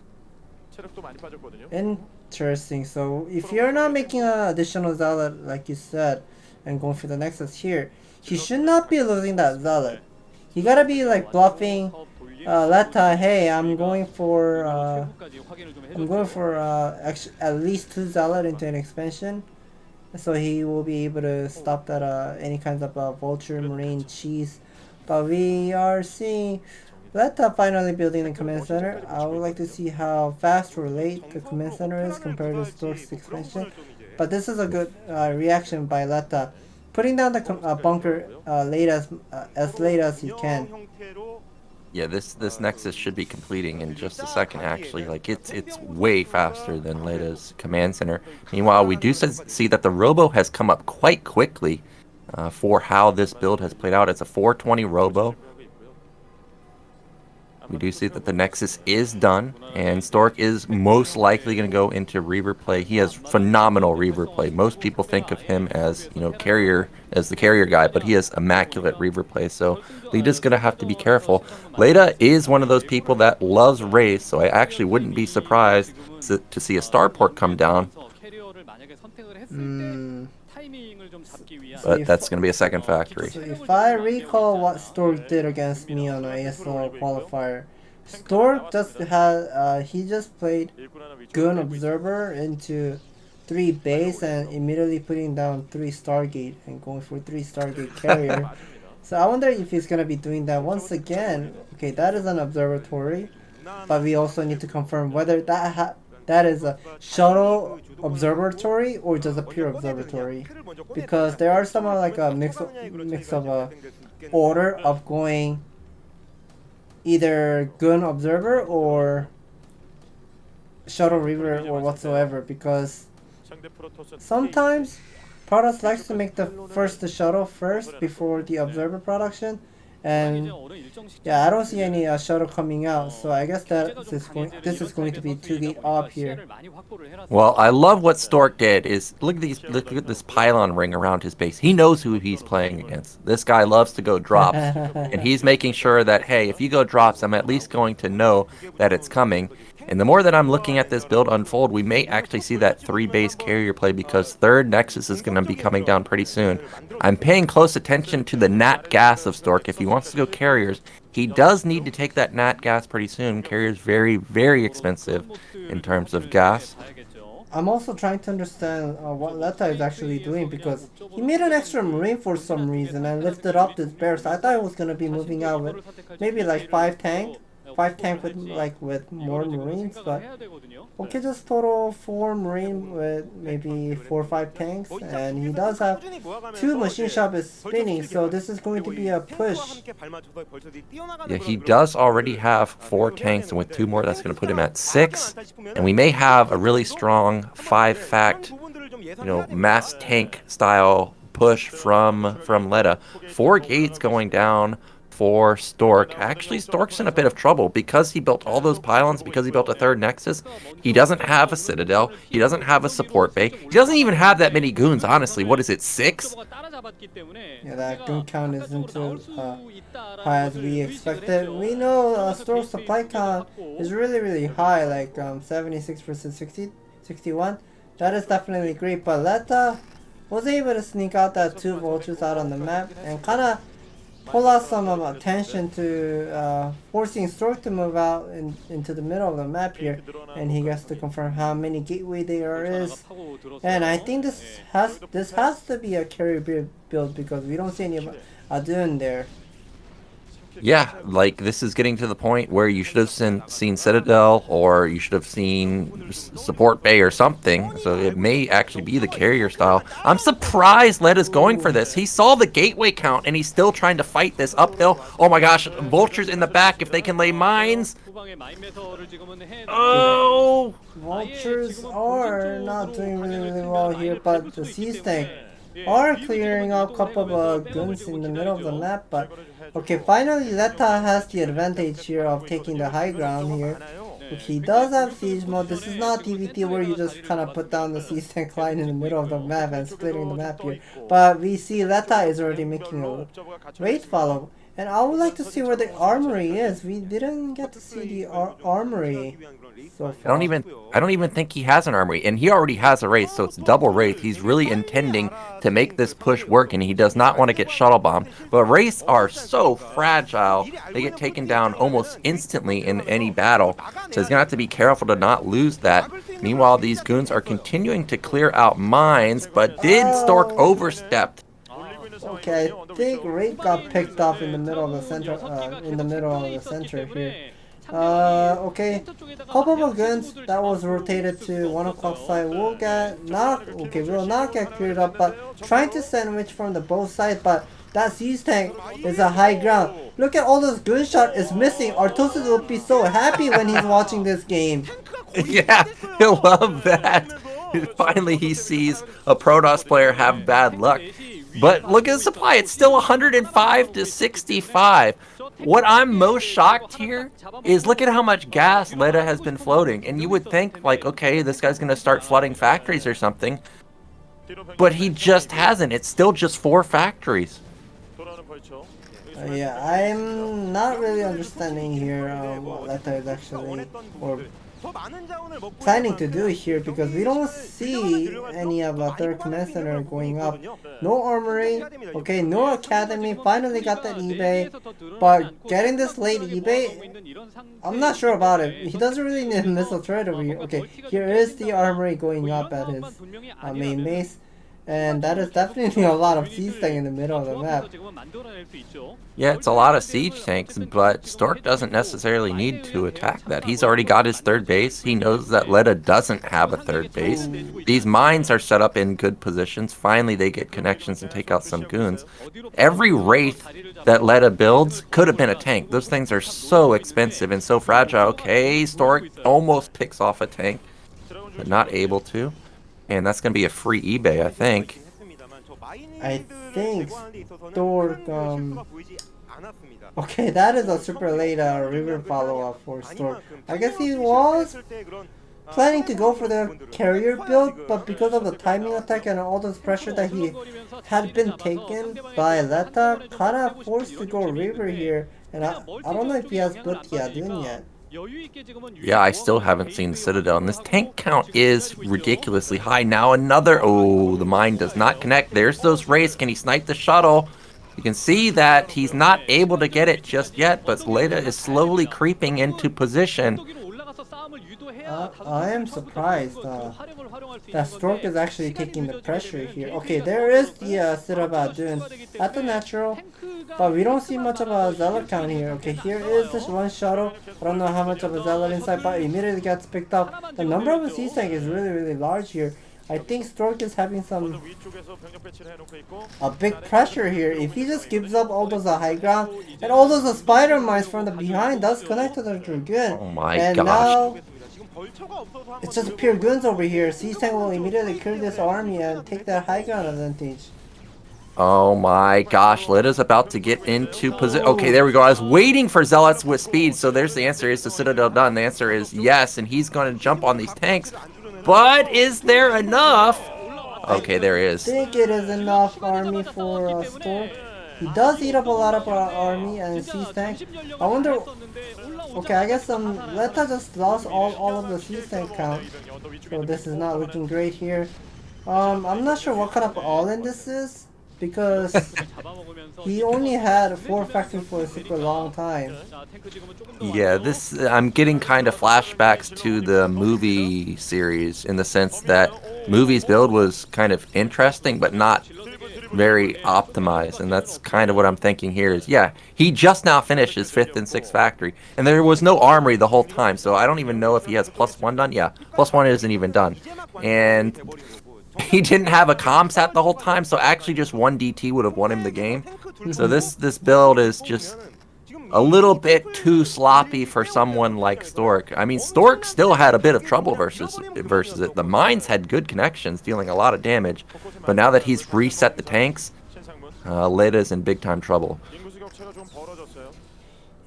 Interesting. So if you're not making an additional Zealot, like you said, and going for the Nexus here, he should not be losing that Zealot. He gotta be like bluffing Leta, hey, I'm going for at least 2 Zealot into an expansion. So he will be able to stop that any kinds of vulture, marine, cheese. But we are seeing Leta finally building the command center. I would like to see how fast or late the command center is compared to Stork's expansion. But this is a good reaction by Leta, putting down the bunker as late as he can. Yeah, this Nexus should be completing in just a second, actually. Like, it's way faster than Leta's command center. Meanwhile, we do see that the Robo has come up quite quickly for how this build has played out. It's a 420 Robo. We do see that the Nexus is done, and Stork is most likely going to go into Reaver play. He has phenomenal Reaver play. Most people think of him as, the carrier guy, but he has immaculate Reaver play, so Leta's going to have to be careful. Leta is one of those people that loves Wraith, so I actually wouldn't be surprised to see a Starport come down. But that's going to be a second factory. So if I recall what Stork did against me on an ASL qualifier, Stork he just played Gun Observer into 3 base and immediately putting down 3 Stargate and going for 3 Stargate carrier. So I wonder if he's going to be doing that once again. Okay, that is an observatory, but we also need to confirm whether that is a shuttle observatory or just a pure observatory, because there are some like a mix of a order of going either gun observer or shuttle reaver or whatsoever, because sometimes Protoss likes to make the shuttle first before the observer production. And yeah, I don't see any shuttle coming out, so I guess this is going to be 2-gate up here. Well, I love what Stork did. Look at this pylon ring around his base. He knows who he's playing against. This guy loves to go drops, and he's making sure that, hey, if you go drops, I'm at least going to know that it's coming. And the more that I'm looking at this build unfold, we may actually see that 3-base carrier play, because third Nexus is going to be coming down pretty soon. I'm paying close attention to the nat gas of Stork. If he wants to go carriers, he does need to take that nat gas pretty soon. Carrier's very, very expensive in terms of gas. I'm also trying to understand what Leta is actually doing, because he made an extra marine for some reason and lifted up this bear. So I thought it was going to be moving out with maybe like 5 tank with more marines, but okay, just total 4 marine with maybe 4 or 5 tanks, and he does have 2 machine shop is spinning, so this is going to be a push. Yeah, he does already have 4 tanks, and with 2 more, that's going to put him at 6, and we may have a really strong 5-fact, mass tank style push from Leta. 4 gates going down for Stork. Actually, Stork's in a bit of trouble because he built all those pylons, because he built a 3rd Nexus. He doesn't have a Citadel. He doesn't have a support bay. He doesn't even have that many goons, honestly. What is it, 6? Yeah, that goon count isn't too high as we expected. We know Stork's supply count is really, really high, like 76 versus 61. That is definitely great, but Leta was able to sneak out that 2 vultures out on the map and kind of pull out some attention to forcing Stork to move out into the middle of the map here, and he gets to confirm how many gateway there is. And I think this has to be a carrier build, because we don't see any Adun there. Yeah, like this is getting to the point where you should have seen Citadel, or you should have seen Support Bay or something. So it may actually be the carrier style. I'm surprised Leta's going for this. He saw the gateway count and he's still trying to fight this uphill. Oh my gosh, Vultures in the back if they can lay mines. Oh! Vultures are not doing really well here, but the Sea Snake are clearing out a couple of guns in the middle of the map, but okay, finally Leta has the advantage here of taking the high ground here. He does have siege mode. This is not TVT where you just kind of put down the Sea Snake line in the middle of the map and splitting the map here, but we see Leta is already making a raid follow. And I would like to see where the armory is. We didn't get to see the armory so far. I don't even think he has an armory, and he already has a wraith, so it's double wraith. He's really intending to make this push work, and he does not want to get shuttle bombed. But wraiths are so fragile; they get taken down almost instantly in any battle. So he's gonna have to be careful to not lose that. Meanwhile, these goons are continuing to clear out mines, but did Stork overstepped? Okay, I think Raid got picked off in the middle of the center, here. Okay, couple of guns that was rotated to 1 o'clock side will not get cleared up, but trying to sandwich from the both sides, but that siege tank is a high ground. Look at all those gunshot is missing. Artosis will be so happy when he's watching this game. Yeah, he'll love that. Finally he sees a Protoss player have bad luck. But look at the supply, it's still 105 to 65. What I'm most shocked here is look at how much gas Leta has been floating. And you would think, like, okay, this guy's going to start flooding factories or something. But he just hasn't. It's still just 4 factories. Yeah, I'm not really understanding here what Leta is actually planning to do here, because we don't see any of our third command center going up. No armory, okay, no academy. Finally got that eBay, but getting this late eBay, I'm not sure about it. He doesn't really need a missile turret over here. Okay, here is the armory going up at his main base. And that is definitely a lot of siege tank in the middle of the map. Yeah, it's a lot of siege tanks, but Stork doesn't necessarily need to attack that. He's already got his third base. He knows that Leta doesn't have a third base. These mines are set up in good positions. Finally, they get connections and take out some goons. Every wraith that Leta builds could have been a tank. Those things are so expensive and so fragile. Okay, Stork almost picks off a tank, but not able to. And that's going to be a free eBay, I think. I think Stork, okay, that is a super late river follow-up for Stork. I guess he was planning to go for the carrier build, but because of the timing attack and all this pressure that he had been taken by Leta, kinda forced to go river here. And I don't know if he has built Yadun yet. Yeah, I still haven't seen Citadel, and this tank count is ridiculously high. Now another, oh, the mine does not connect. There's those wraiths. Can he snipe the shuttle? You can see that he's not able to get it just yet, but Leta is slowly creeping into position. I am surprised that Stork is actually taking the pressure here. Okay, there is the Sirabadun at the natural, but we don't see much of a zealot count here. Okay, here is this one shuttle. I don't know how much of a zealot inside, but immediately gets picked up. The number of a siege tank is really large here. I think Stork is having a big pressure here. If he just gives up all those high ground and all those spider mines from the behind does connect to the Dragoon. Oh my and gosh. Now it's just pure goons over here. Siege tank will immediately clear this army and take that high ground advantage. Oh my gosh, Leta's about to get into position. Okay, there we go. I was waiting for zealots with speed, so there's the answer. Is the Citadel done? The answer is yes, and he's going to jump on these tanks. But is there enough? Okay, there is. I think it is enough army for Stork. He does eat up a lot of army and siege tank. I wonder. Okay, I guess Leta just lost all of the siege tank count, so this is not looking great here. I'm not sure what kind of all-in this is, because he only had 4 factories for a super long time. Yeah, this I'm getting kind of flashbacks to the movie series in the sense that Movie's build was kind of interesting, but not very optimized, and that's kind of what I'm thinking here is, yeah, he just now finished his 5th and 6th factory, and there was no armory the whole time, so I don't even know if he has +1 done. Yeah, +1 isn't even done. And he didn't have a comm sat the whole time, so actually just one DT would have won him the game. So this build is just a little bit too sloppy for someone like Stork. I mean, Stork still had a bit of trouble versus it. The mines had good connections, dealing a lot of damage, but now that he's reset the tanks, Leta's in big time trouble.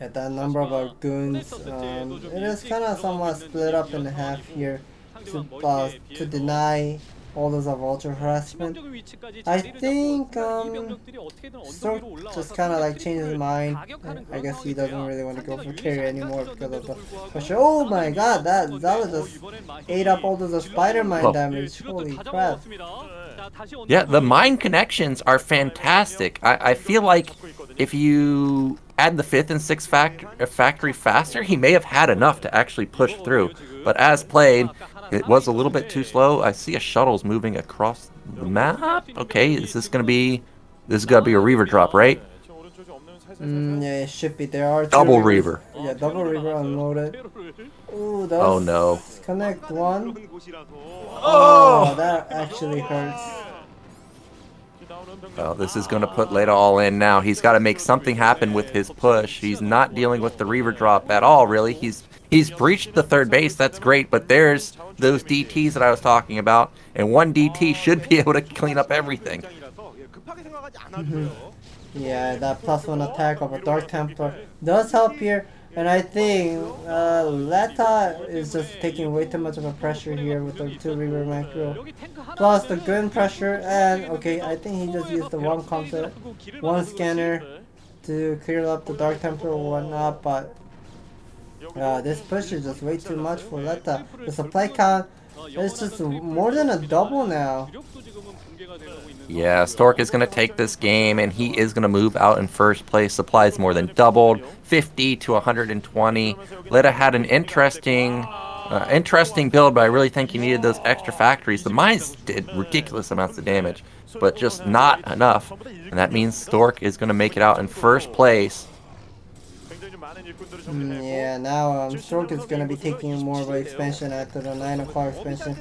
Yeah, that number of our goons, it is kind of somewhat split up in half here to deny all those of ultra harassment. I think Stork just kind of like changed his mind. I guess he doesn't really want to go for carry anymore because of the pressure. Oh my god, that was just ate up all those spider mine damage. Holy crap. Yeah, the mine connections are fantastic. I feel like if you add the 5th and 6th factory faster, he may have had enough to actually push through. But as played, it was a little bit too slow. I see a shuttle's moving across the map. Okay, is this gonna be a Reaver drop, right? Yeah, it should be. There are double Reavers. Reaver. Yeah, double Reaver unloaded. Ooh, that's oh no. Connect one. Oh, that actually hurts. Well, this is going to put Leta all in now. He's got to make something happen with his push. He's not dealing with the Reaver drop at all, really. He's breached the 3rd base. That's great, but there's those DTs that I was talking about, and one DT should be able to clean up everything. Yeah, that +1 attack of a Dark Templar does help here. And I think Leta is just taking way too much of a pressure here with the 2 Reaver macro. Plus the gun pressure, and okay, I think he just used the 1 concept, 1 scanner to clear up the Dark Templar or whatnot, but this push is just way too much for Leta. The supply count is just more than a double now. Yeah, Stork is going to take this game, and he is going to move out in 1st place. Supplies more than doubled, 50 to 120. Leta had an interesting build, but I really think he needed those extra factories. The mines did ridiculous amounts of damage, but just not enough. And that means Stork is going to make it out in 1st place. Yeah, now Stork is going to be taking more of an expansion after the 9 o'clock expansion.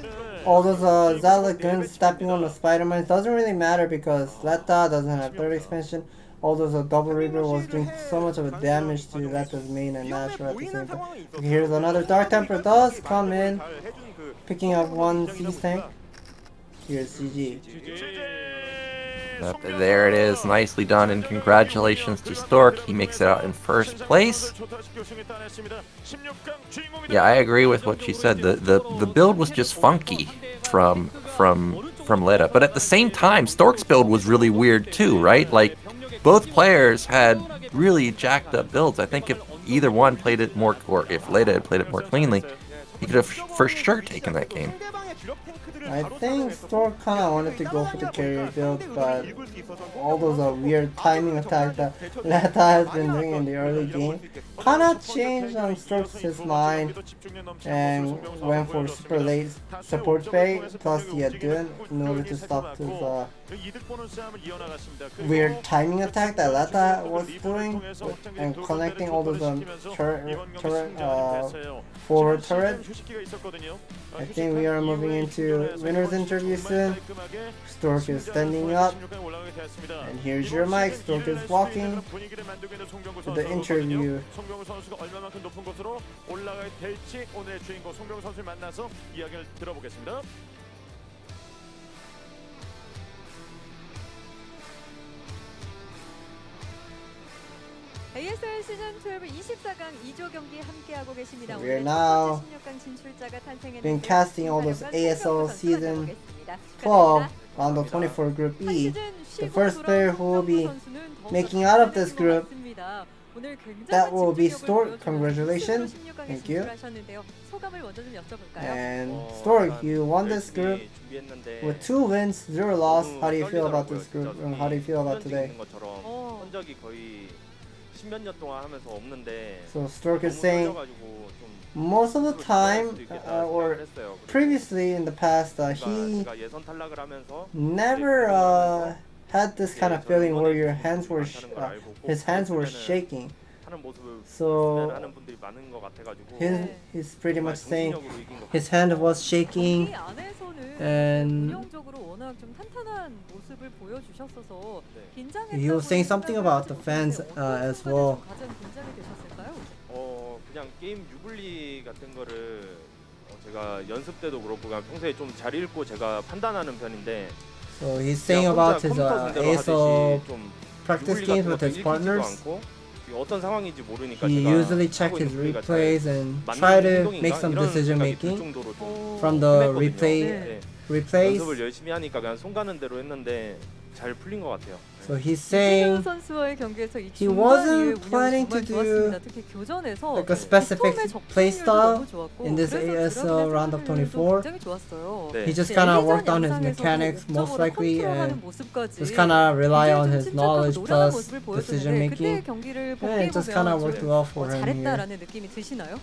All those Zala guns stepping on the Spider-Man doesn't really matter because Leta doesn't have 3rd expansion. All those double Reaver was doing so much of a damage to Leta's main and Nashor at the same time. Okay, here's another Dark Templar does come in, picking up 1 Siege tank. Here's CG. There it is, nicely done, and congratulations to Stork. He makes it out in 1st place. Yeah, I agree with what she said. The build was just funky from Leta, but at the same time, Stork's build was really weird too, right? Like, both players had really jacked up builds. I think if either one played it more, or if Leta had played it more cleanly, he could have for sure taken that game. I think Stork kind of wanted to go for the carrier build, but all those weird timing attacks that Leta has been doing in the early game kind of changed on Stork's mind and went for super late support bait plus the Adun in order to stop this weird timing attack that Leta was doing and connecting all those forward turret. I think we are moving into winner's interview soon. Stork is standing up. And here's your mic. Stork is walking to the interview. ASL Season12 24강 2조 경기 함께하고 계십니다. We are now 16강 진출자가 탄생했는데 been casting all those ASL Season12 Ro.24 Group E. The first player who will be making out of this group, that will be Stork. Congratulations. Thank you. And Stork, you won this group with 2 wins, 0 loss. How do you feel about this group and how do you feel about today? 십몇 년 동안 하면서 없는데 So Stork is 너무 saying 떨려가지고 좀 most of the 스스로 time, 잘할 수도 있겠다 or 생각을 했어요. 그리고 previously in the past, 뭔가 he 제가 예선 탈락을 하면서 never had this kind of feeling where your hands were, his hands were shaking. 하는 모습을 So 보면 하는 분들이 많은 것 같아가지고 he's pretty much saying 정신력으로 이긴 것 his hand was shaking. 경기 안에서는 and 운영적으로 워낙 좀 탄탄한 모습을 보여주셨어서 네. 긴장했다고 he was saying something about the fans as well. 가장 긴장이 되셨을까요? 그냥 게임 유불리 같은 거를 제가 연습 때도 그렇고 그냥 평소에 좀 잘 읽고 제가 판단하는 편인데 So he's saying about his ASL 좀 practice 유불리 games 같은 with 것도 his 읽히지도 partners. 않고 어떤 상황인지 모르니까 He 제가 usually check 하고 his 있는 플레이가 replays and 맞는 try to 행동인가? make some 이런 decision 생각이 들 making 정도로 좀 from the 심했거든요. replays. 연습을 열심히 하니까 그냥 손 가는 대로 했는데 잘 풀린 것 같아요. So he's 이진우 saying 선수와의 경기에서 이 he 중반 wasn't 이후의 운영이 planning 정말 to do 좋았습니다. 특히 교전에서 like a specific 처음에 적중률도 play style 너무 좋았고 in this 그래서 ASL 드랍 round of 선수들도 24. 굉장히 좋았어요. 네. He just kind of worked on his 영상에서도 mechanics most 옥적으로 likely 컨트롤하는 and 모습까지 just kind of rely on 굉장히 his 좀 knowledge 침착하고 노련한 plus 모습을 decision 보여줬는데 그때 making. 경기를 Yeah, 복귀해 it just kind of 보면 worked well for him here. 잘했다라는 느낌이 드시나요?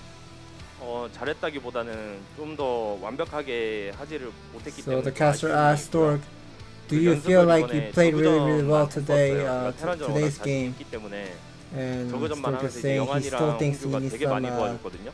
잘했다기보다는 좀 더 완벽하게 하지를 못했기 So 때문에 the caster 아쉬움이 asked 있고요. Stork, do you feel like you played really well today, 테란전 today's 자신 game? 있기 때문에 And 저그전만 Stork is 하면서 이제 saying he still 영환이랑 thinks he 홍규가 needs 되게 some, 많이 도와줬거든요.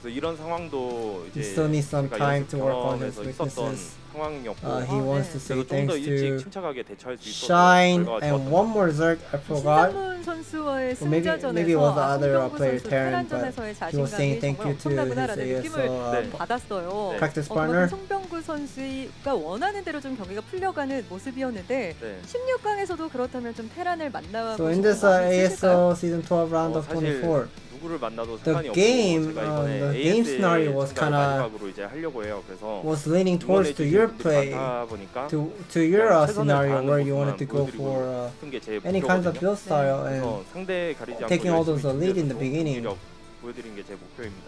그래서 이런 상황도 he 이제 still needs some 제가 time 연습 to work on his 경험에서 있었던 weaknesses. 상황이었고 He wants to say 그래서 좀 더 thanks 일찍 to 침착하게 대처할 수 있어서 Shine 결과가 and 좋았던 one more Zerk I forgot. 신상문 선수와의 Well, maybe it was the 승자전에서 other 송병구 player 선수 Terran, but 테란전에서의 he was saying 자신감이 thank 정말 you to his 엄청나구나라는 느낌을 ASL 받았어요. practice 그만큼 partner. 송병구 선수가 원하는 대로 좀 경기가 풀려가는 모습이었는데 네. 16강에서도 그렇다면 좀 테란을 만나고 So in 싶은 this 마음이 있으실까요? ASL Season12 round of 사실 24, 누구를 만나도 the 상관이 없고 game, 제가 이번에 the game scenario ASL was 참가를 kinda 마지막으로 이제 하려고 해요. 그래서 was leaning 응원해 towards to 주신 your 분들이 play, 많다 보니까 to your 그냥 최선을 scenario 다하는 where you wanted to 모습만 go 보여드리고 for 싶은 게 제 any kinds of 목표거든요. build style and 그래서 상대 가리지 않고 taking all those 열심히 lead in the 준비해서 beginning. 경기력 보여드리는 게 제 목표입니다.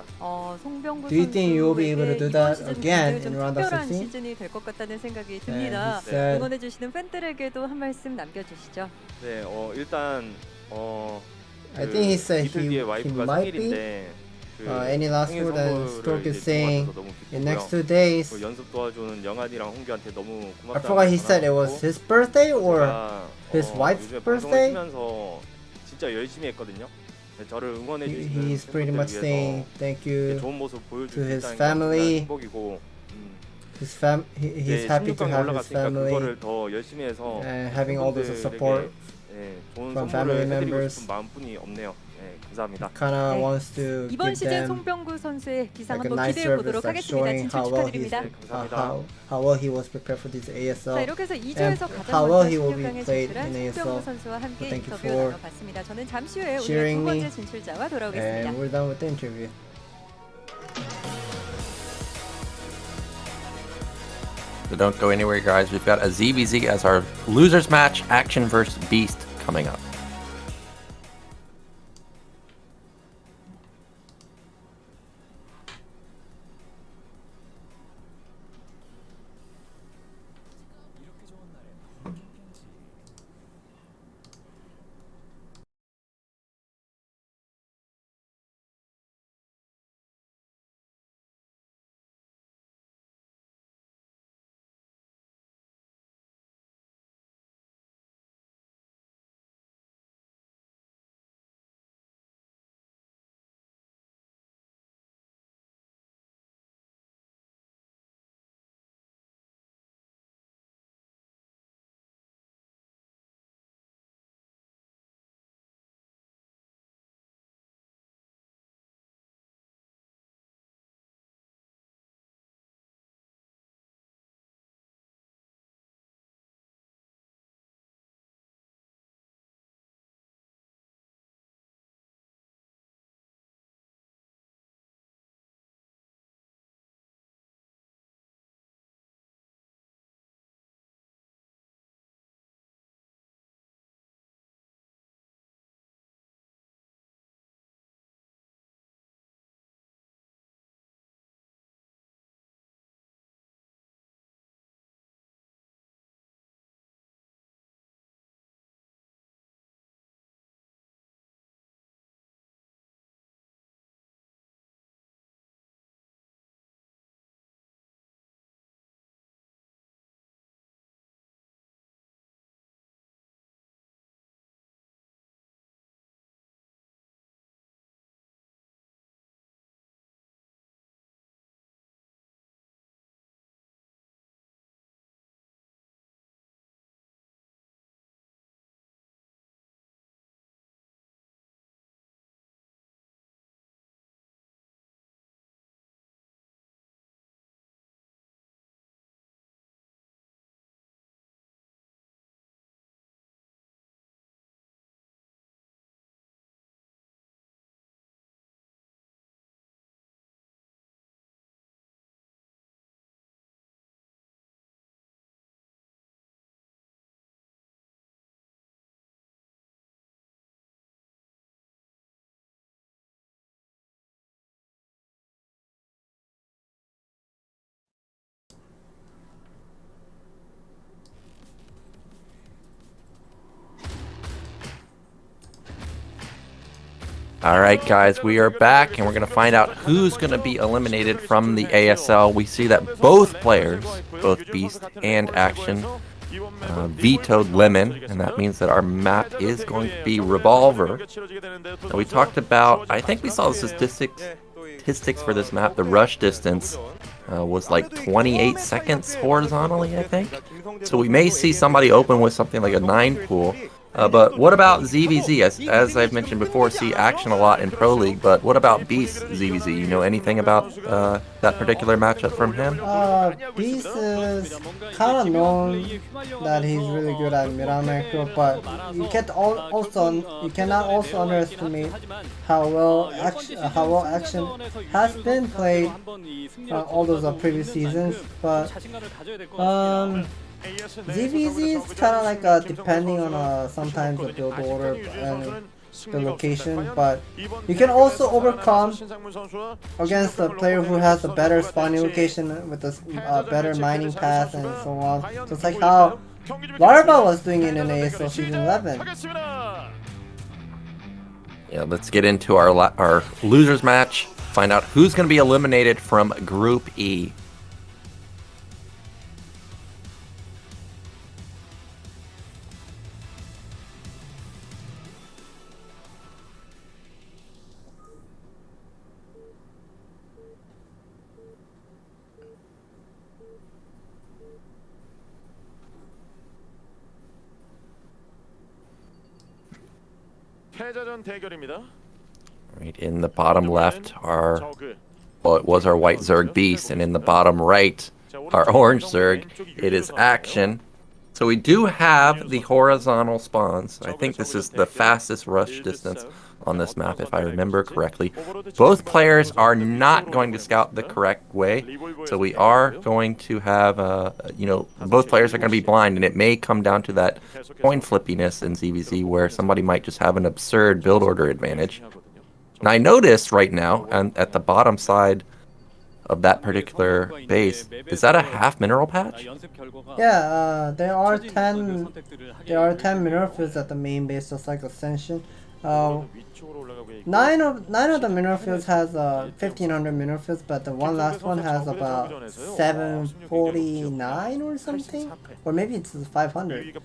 송병구 Do you think you will be able to do that 이번 시즌 again 굉장히 좀 in round of 특별한 16? 시즌이 될 것 같다는 생각이 And 듭니다. he said, 응원해주시는 팬들에게도 한 말씀 남겨주시죠. 네, 일단 I think he said 이틀 뒤에 he 와이프가 might be. 생일인데 Any last 생일 word that 선물을 Stork is 이제 saying 도와줘서 너무 in 기쁘고요. next 2 days? 그 연습 도와주는 영환이랑 홍규한테 너무 I 고맙다는 forgot he said it was his birthday or his wife's 요즘에 birthday? 방송을 쓰면서 진짜 열심히 했거든요. 네, 저를 응원해 주시는 He's pretty much saying thank you 좋은 모습 보여줄 to 수 his 있다는 게 family. 행복이고 he's happy to have his 올라갔으니까 family 그거를 더 열심히 해서 and having all this support. 좋은 from 선물을 family 해드리고 members. 싶은 마음뿐이 없네요. 네, 감사합니다. Kinda 네. wants to 이번 give 시즌 them 송병구 선수의 기상 like a 한번 nice 기대해 service, 보도록 like 하겠습니다. showing 진출 how well he's 축하드립니다. 감사합니다. how well he was prepared for this 자, ASL. 이렇게 해서 2조에서 가장 how well 먼저 he will be 16강에 played 진출한 in ASL. 송병구 선수와 함께 So thank you 인터뷰 for 나눠봤습니다. 저는 잠시 후에 오늘 두 cheering me. 번째 진출자와 돌아오겠습니다. And we're done with the interview. So don't go anywhere, guys. We've got a ZVZ as our losers match, Action versus Beast, coming up. All right, guys, we are back, and we're going to find out who's going to be eliminated from the ASL. We see that both players, both Beast and Action, vetoed Lemon, and that means that our map is going to be Revolver. Now, we talked about, I think we saw the statistics for this map. The rush distance was like 28 seconds horizontally, I think. So we may see somebody open with something like a 9 pool. But what about ZVZ? As I've mentioned before, see Action a lot in Pro League, but what about Beast ZVZ? You know anything about that particular matchup from him? Beast is kind of known that he's really good at mid-macro, but you cannot also underestimate how well Action has been played all those previous seasons. But ZVZ is kind of like depending on sometimes the build order and the location, but you can also overcome against a player who has a better spawning location with a better mining path and so on. Just like how Larva was doing it in ASL Season 11. Yeah, let's get into our losers match. Find out who's going to be eliminated from Group E. Right, in the bottom left it was our white Zerg Beast, and in the bottom right, our orange Zerg, it is Action. So we do have the horizontal spawns. I think this is the fastest rush distance on this map, if I remember correctly. Both players are not going to scout the correct way, so we are going to have, both players are going to be blind, and it may come down to that coin flippiness in ZVZ where somebody might just have an absurd build order advantage. Now I noticed right now, and at the bottom side of that particular base, is that a half mineral patch? Yeah, there are 10 mineral fields at the main base, just like Ascension. 9 of the mineral fields has 1500 mineral fields, but the one last one has about 749 or something, or maybe it's 500.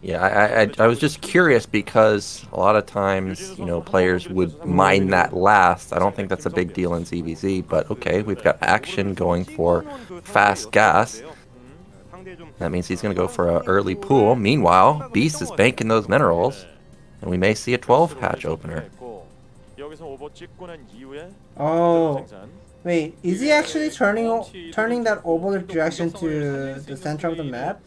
Yeah, I was just curious because a lot of times, players would mine that last. I don't think that's a big deal in ZVZ, but okay, we've got Action going for fast gas. That means he's going to go for an early pool. Meanwhile, Beast is banking those minerals, and we may see a 12 patch opener. Oh, wait, is he actually turning that oval direction to the center of the map?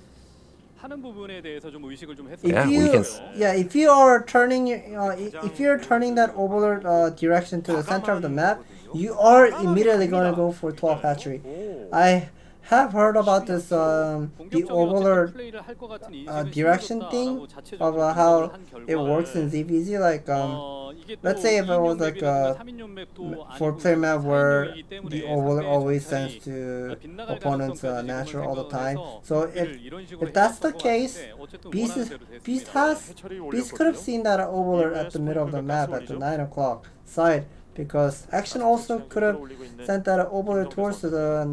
If you are turning that oval direction to the center of the map, you are immediately going to go for 12 hatchery. I have heard about this the ovular direction thing of how it works in ZVZ. Like let's say if it was like a 4-player map where the ovular always sends to opponents natural all the time. So if that's the case, Beast could have seen that ovular at the middle of the map at the 9 o'clock side, because Action also could have sent that ovular towards the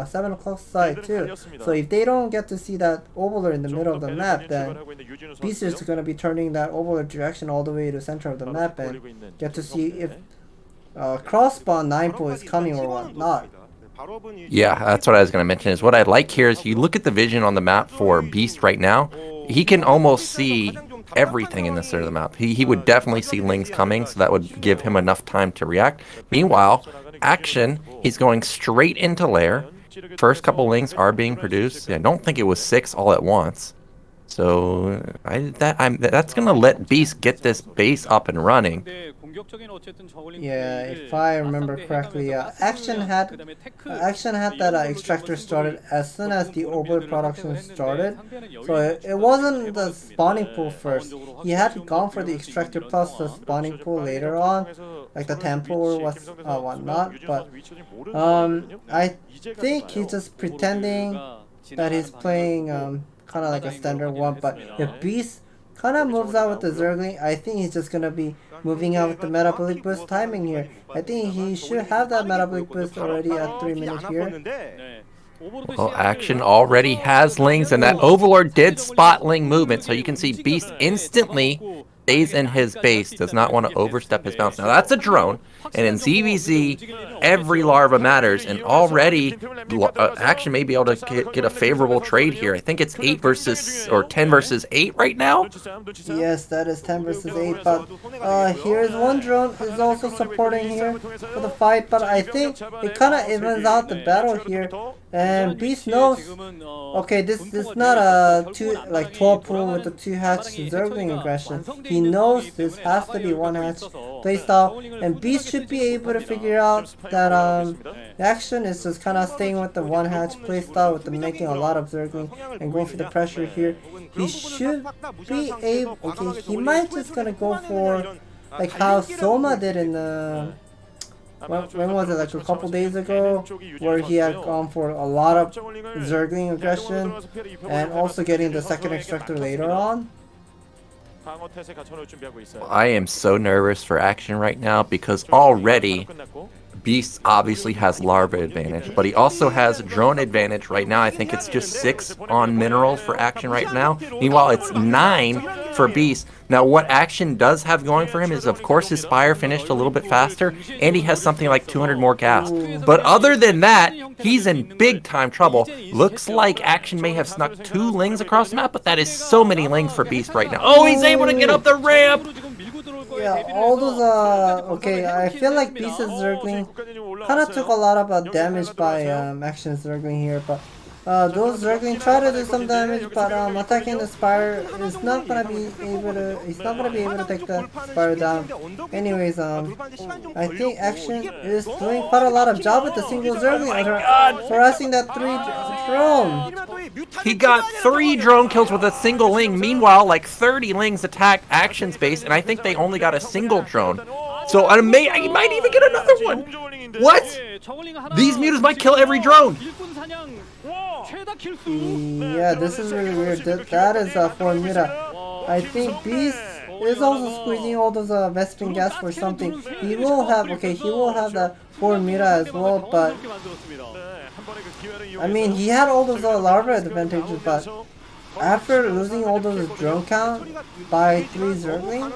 7 o'clock side too. So if they don't get to see that ovular in the middle of the map, then Beast is going to be turning that ovular direction all the way to the center of the map and get to see if cross spawn 9 pool is coming or whatnot. Yeah, that's what I was going to mention. Is what I like here is you look at the vision on the map for Beast right now. He can almost see everything in the center of the map. He would definitely see Lings coming, so that would give him enough time to react. Meanwhile, Action, he's going straight into lair. First couple Lings are being produced. I don't think it was 6 all at once. So that's going to let Beast get this base up and running. Yeah, if I remember correctly, Action had that extractor started as soon as the oval production started. So it wasn't the spawning pool first. He had gone for the extractor plus the spawning pool later on, like the temple or whatnot. But I think he's just pretending that he's playing kind of like a standard one. But if Beast kind of moves out with the Zergling. I think he's just gonna be moving out with the metabolic boost timing here. I think he should have that metabolic boost already at 3 minutes here. Well, Action already has Lings, and that Overlord did spot Ling movement, so you can see Beast instantly stays in his base, does not want to overstep his bounce. Now that's a drone, and in ZVZ, every larva matters, and already Action may be able to get a favorable trade here. I think it's 8 versus, or 10 versus 8 right now? Yes, that is 10 versus 8, but here's one drone is also supporting here for the fight, but I think it kind of evens out the battle here, and Beast knows, okay, this is not a 12 pool with the 2 hatch Zergling aggression. He knows this has to be 1 hatch playstyle, and Beast should be able to figure out that Action is just kind of staying with the 1 hatch playstyle with the making a lot of Zergling and going for the pressure here. He should be able, okay, he might just gonna go for like how Soma did in the, when was it, like a couple days ago, where he had gone for a lot of Zergling aggression and also getting the second extractor later on. I am so nervous for Action right now because already Beast obviously has larva advantage, but he also has drone advantage right now. I think it's just 6 on minerals for Action right now. Meanwhile, it's 9 for Beast. Now, what Action does have going for him is, of course, his Spire finished a little bit faster, and he has something like 200 more gas. But other than that, he's in big time trouble. Looks like Action may have snuck 2 Lings across the map, but that is so many Lings for Beast right now. Oh, he's able to get up the ramp! Yeah, all those, okay, I feel like Beast's Zergling kind of took a lot of damage by Action's Zergling here, but those Zergling try to do some damage, but attacking the Spire is not gonna be able to, he's not gonna be able to take the Spire down. Anyways, I think Action is doing quite a lot of job with the single Zergling, harassing that 3 drone. He got 3 drone kills with a single Ling. Meanwhile, like 30 Lings attacked Action's base, and I think they only got a single drone. So he might even get another one. What? These mutas might kill every drone. Yeah, this is really weird. That is for muta. I think Beast is also squeezing all those Vespene gas for something. He will have, okay, he will have the 4 muta as well, but I mean, he had all those larva advantages, but after losing all those drone count by 3 Zergling,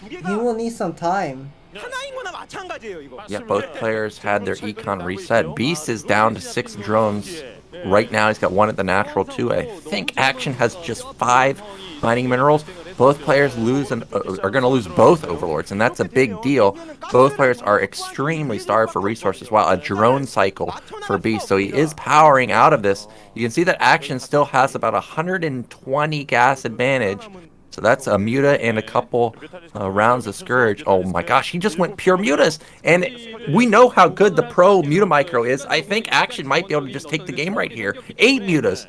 he will need some time. Yeah, both players had their econ reset. Beast is down to 6 drones. Right now he's got 1 at the natural 2. I think Action has just 5 mining minerals. Both players lose and are going to lose both Overlords, and that's a big deal. Both players are extremely starved for resources, while a drone cycle for Beast. So he is powering out of this. You can see that Action still has about 120 gas advantage. So that's a muta and a couple rounds of Scourge. Oh my gosh, he just went pure mutas. And we know how good the pro muta micro is. I think Action might be able to just take the game right here. 8 mutas.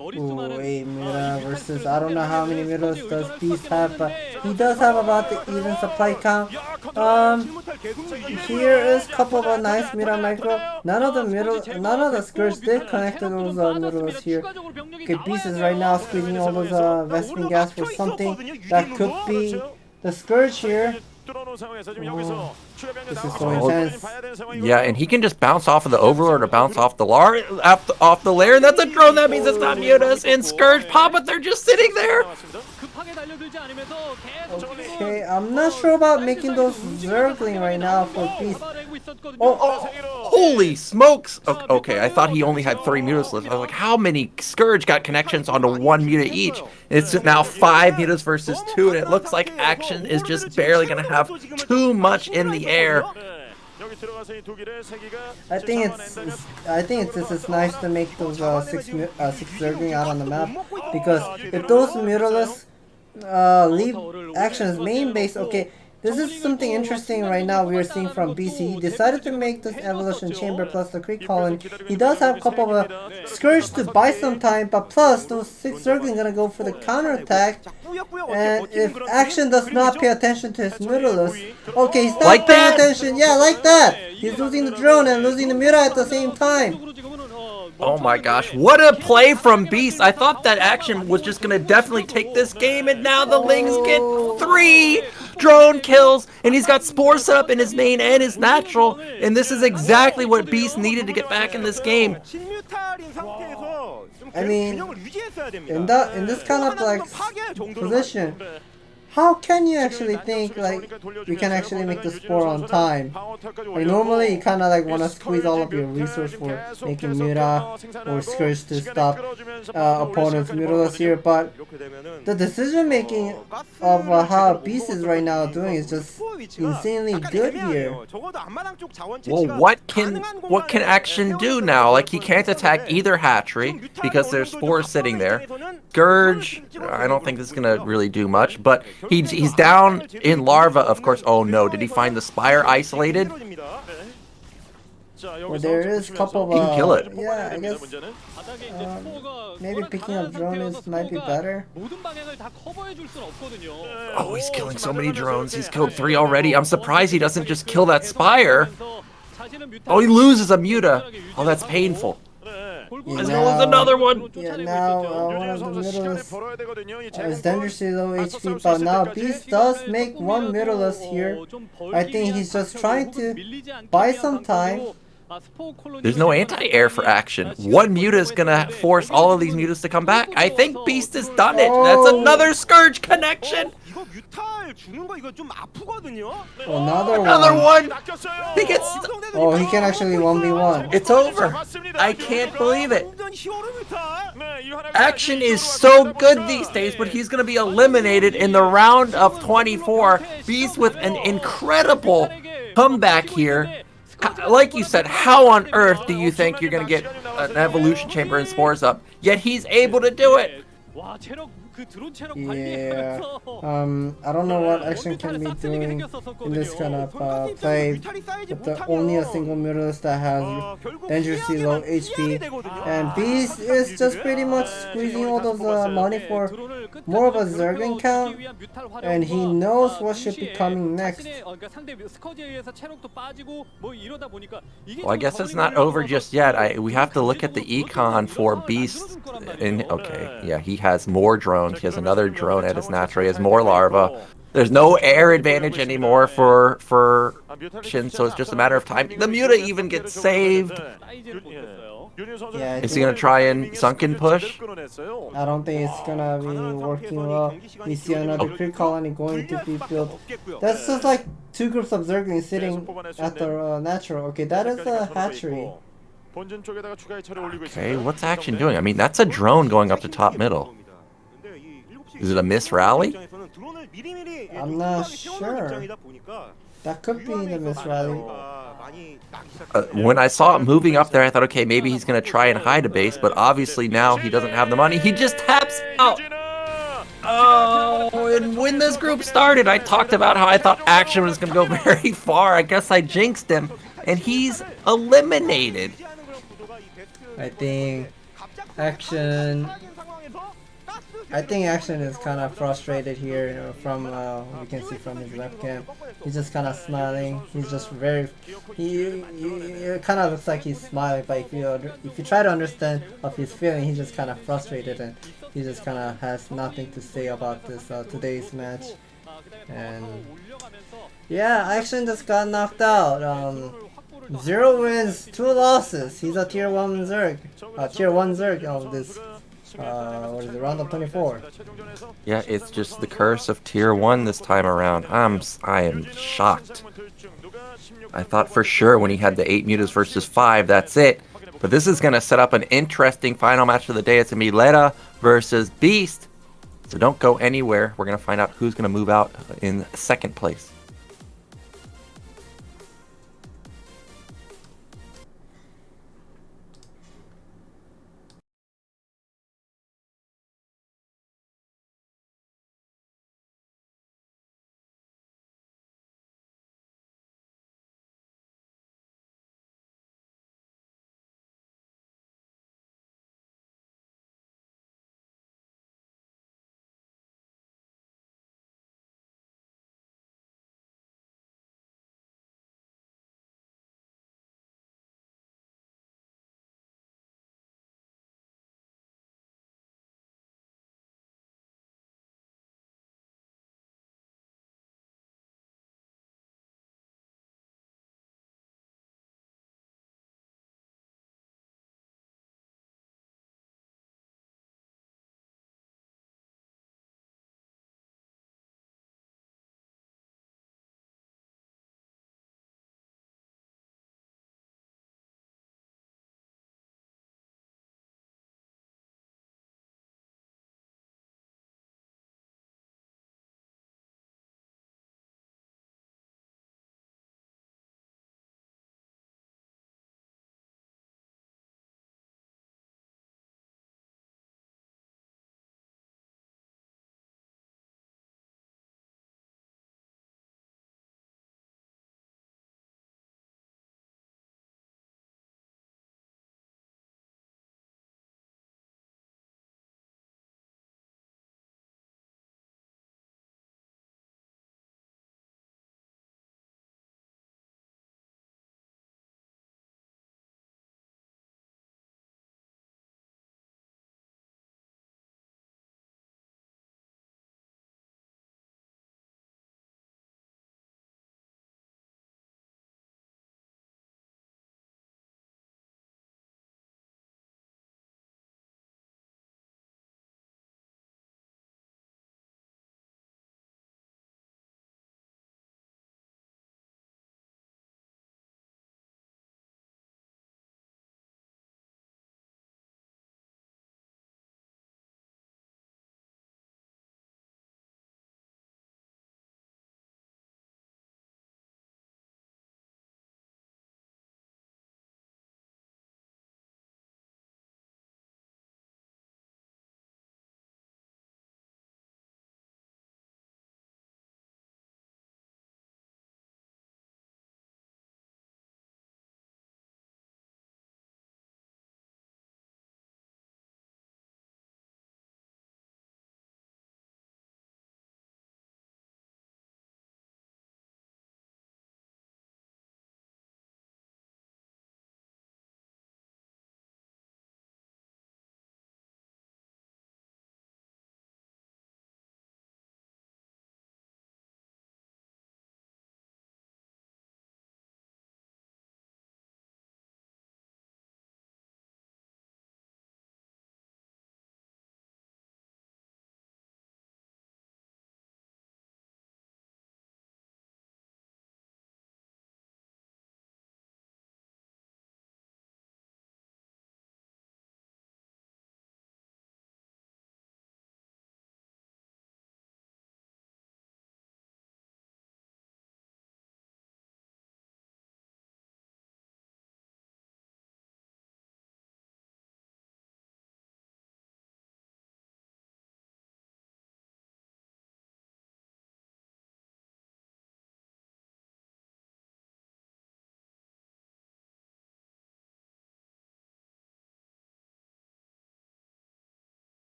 Ooh, 8 muta versus, I don't know how many mutas does Beast have, but he does have about the even supply count. Here is a couple of nice muta micro. None of the Scourge did connect to those mutas here. Okay, Beast is right now squeezing all those Vespene gas for something that could be the Scourge here. Ooh, this is so intense. Yeah, and he can just bounce off of the Overlord or bounce off the off the lair. That's a drone. That means it's not mutas. And Scourge pop, but they're just sitting there. Okay, I'm not sure about making those Zergling right now for Beast. Oh, holy smokes! Okay, I thought he only had 3 mutas left. I was like, how many Scourge got connections onto 1 muta each? It's now 5 mutas versus 2, and it looks like Action is just barely going to have too much in the air. I think it's just nice to make those 6 Zergling out on the map, because if those mutalists leave Action's main base, okay, this is something interesting right now we are seeing from BC. He decided to make this Evolution Chamber plus the Creek Colony. He does have a couple of Scourge to buy some time, but plus those 6 Zergling gonna go for the counterattack. And if Action does not pay attention to his mutalists, okay, he's not paying attention. Yeah, like that. He's losing the drone and losing the muta at the same time. Oh my gosh, what a play from Beast. I thought that Action was just going to definitely take this game, and now the Lings get 3 drone kills, and he's got Spore set up in his main and his natural, and this is exactly what Beast needed to get back in this game. I mean, in this kind of like position, how can you actually think like you can actually make the Spore on time? Like normally you kind of like want to squeeze all of your resource for making Muta or Scourge to stop opponents' Mutalis here, but the decision making of how Beast is right now doing is just insanely good here. Well, what can Action do now? Like, he can't attack either hatchery because there's Spores sitting there. Scourge, I don't think this is gonna really do much, but he's down in Larva, of course. Oh no, did he find the Spire isolated? Well, there is a couple of he can kill it. Yeah, I guess maybe picking up drones might be better. Oh, he's killing so many drones. He's killed 3 already. I'm surprised he doesn't just kill that Spire. Oh, he loses a Muta. Oh, that's painful. Let's go with another one. Yeah, now one of the Mutalists is dangerously low HP, but now Beast does make one Mutalist here. I think he's just trying to buy some time. There's no anti-air for Action. One Muta is gonna force all of these Mutas to come back. I think Beast has done it. That's another Scourge connection. Another one. He gets. Oh, he can actually 1v1. It's over. I can't believe it. Action is so good these days, but he's gonna be eliminated in the round of 24. Beast with an incredible comeback here. Like you said, how on earth do you think you're going to get an evolution chamber and Spores up? Yet he's able to do it. Yeah, I don't know what Action can be doing in this kind of play, but only a single Mutalisk that has dangerously low HP, and Beast is just pretty much squeezing all those money for more of a Zerglin count, and he knows what should be coming next. Well, I guess it's not over just yet. We have to look at the econ for Beast. Okay, yeah, he has more drones. He has another drone at his natural. He has more larva. There's no air advantage anymore for Shin, so it's just a matter of time. The Muta even gets saved. Yeah, is he gonna try and sunken push? I don't think it's gonna be working well. We see another Crit Colony going to be built. That's just like 2 groups of Zerglings sitting at the natural. Okay, that is a hatchery. Okay, what's Action doing? I mean, that's a drone going up to top middle. Is it a miss rally? I'm not sure. That could be the miss rally. When I saw it moving up there, I thought, okay, maybe he's going to try and hide a base, but obviously now he doesn't have the money. He just taps out. Oh, and when this group started, I talked about how I thought Action was going to go very far. I guess I jinxed him, and he's eliminated. I think Action is kind of frustrated here, you know, from we can see from his webcam. He's just kind of smiling. He's just very. It kind of looks like he's smiling, but if you try to understand of his feeling, he's just kind of frustrated and he just kind of has nothing to say about this today's match. And yeah, Action just got knocked out. 0 wins, 2 losses. He's a tier 1 Zerg. Tier 1 Zerg of this. What is it, round of 24? Yeah, it's just the curse of tier 1 this time around. I am shocked. I thought for sure when he had the 8 mutas versus 5, that's it. But this is going to set up an interesting final match of the day. It's going to be Leta versus Beast. So don't go anywhere. We're going to find out who's going to move out in 2nd place.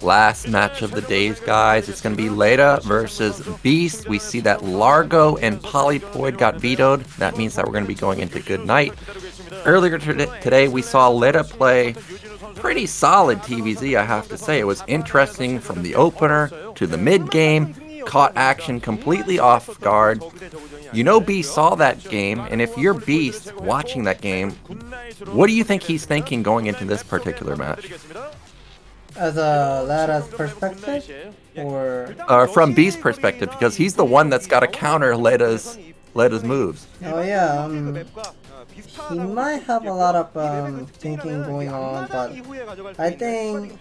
last match of the days, guys. It's going to be Leta versus Beast. We see that Largo and Polypoid got vetoed. That means that we're going to be going into good night. Earlier today, we saw Leta play pretty solid TVZ, I have to say. It was interesting from the opener to the mid game. Caught action completely off guard. You know Beast saw that game, and if you're Beast watching that game, what do you think he's thinking going into this particular match? As a Leta's perspective? Or from Beast's perspective, because he's the one that's got to counter Leta's moves. Oh yeah, he might have a lot of thinking going on, but I think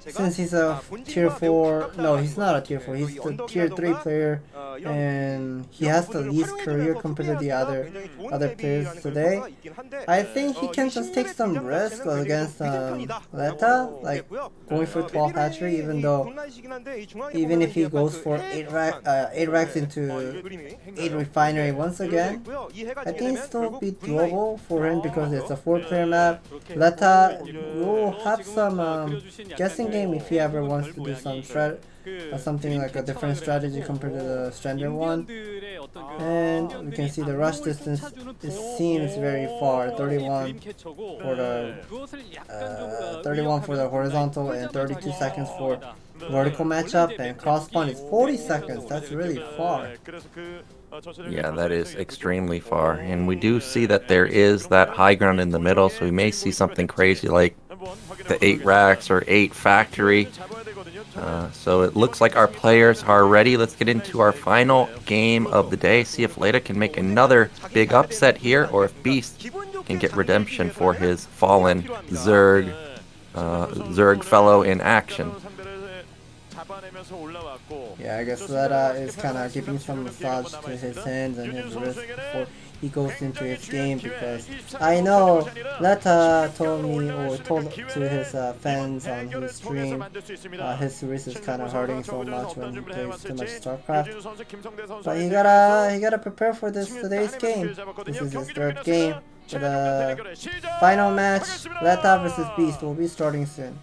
since he's a tier 4, no, he's not a tier 4, he's the tier 3 player, and he has the least career compared to the other players today. I think he can just take some risk against Leta, like going for 12 hatchery, even if he goes for 8 racks into 8 refinery once again. I think it still be doable for him because it's a 4-player map. Leta will have some guessing game if he ever wants to do something like a different strategy compared to the standard one. And we can see the rush distance, it seems very far, 31 for the horizontal and 32 seconds for vertical matchup, and cross spawn is 40 seconds. That's really far. Yeah, that is extremely far, and we do see that there is that high ground in the middle, so we may see something crazy like the 8 racks or 8 factory. So it looks like our players are ready. Let's get into our final game of the day, see if Leta can make another big upset here, or if Beast can get redemption for his fallen Zerg fellow in action. Yeah, I guess Leta is kind of giving some massage to his hands and his wrist before he goes into his game, because I know Leta told to his fans on his stream his wrist is kind of hurting so much when he plays too much StarCraft. But he gotta prepare for today's game. This is his 3rd game. For the final match, Leta versus Beast will be starting soon.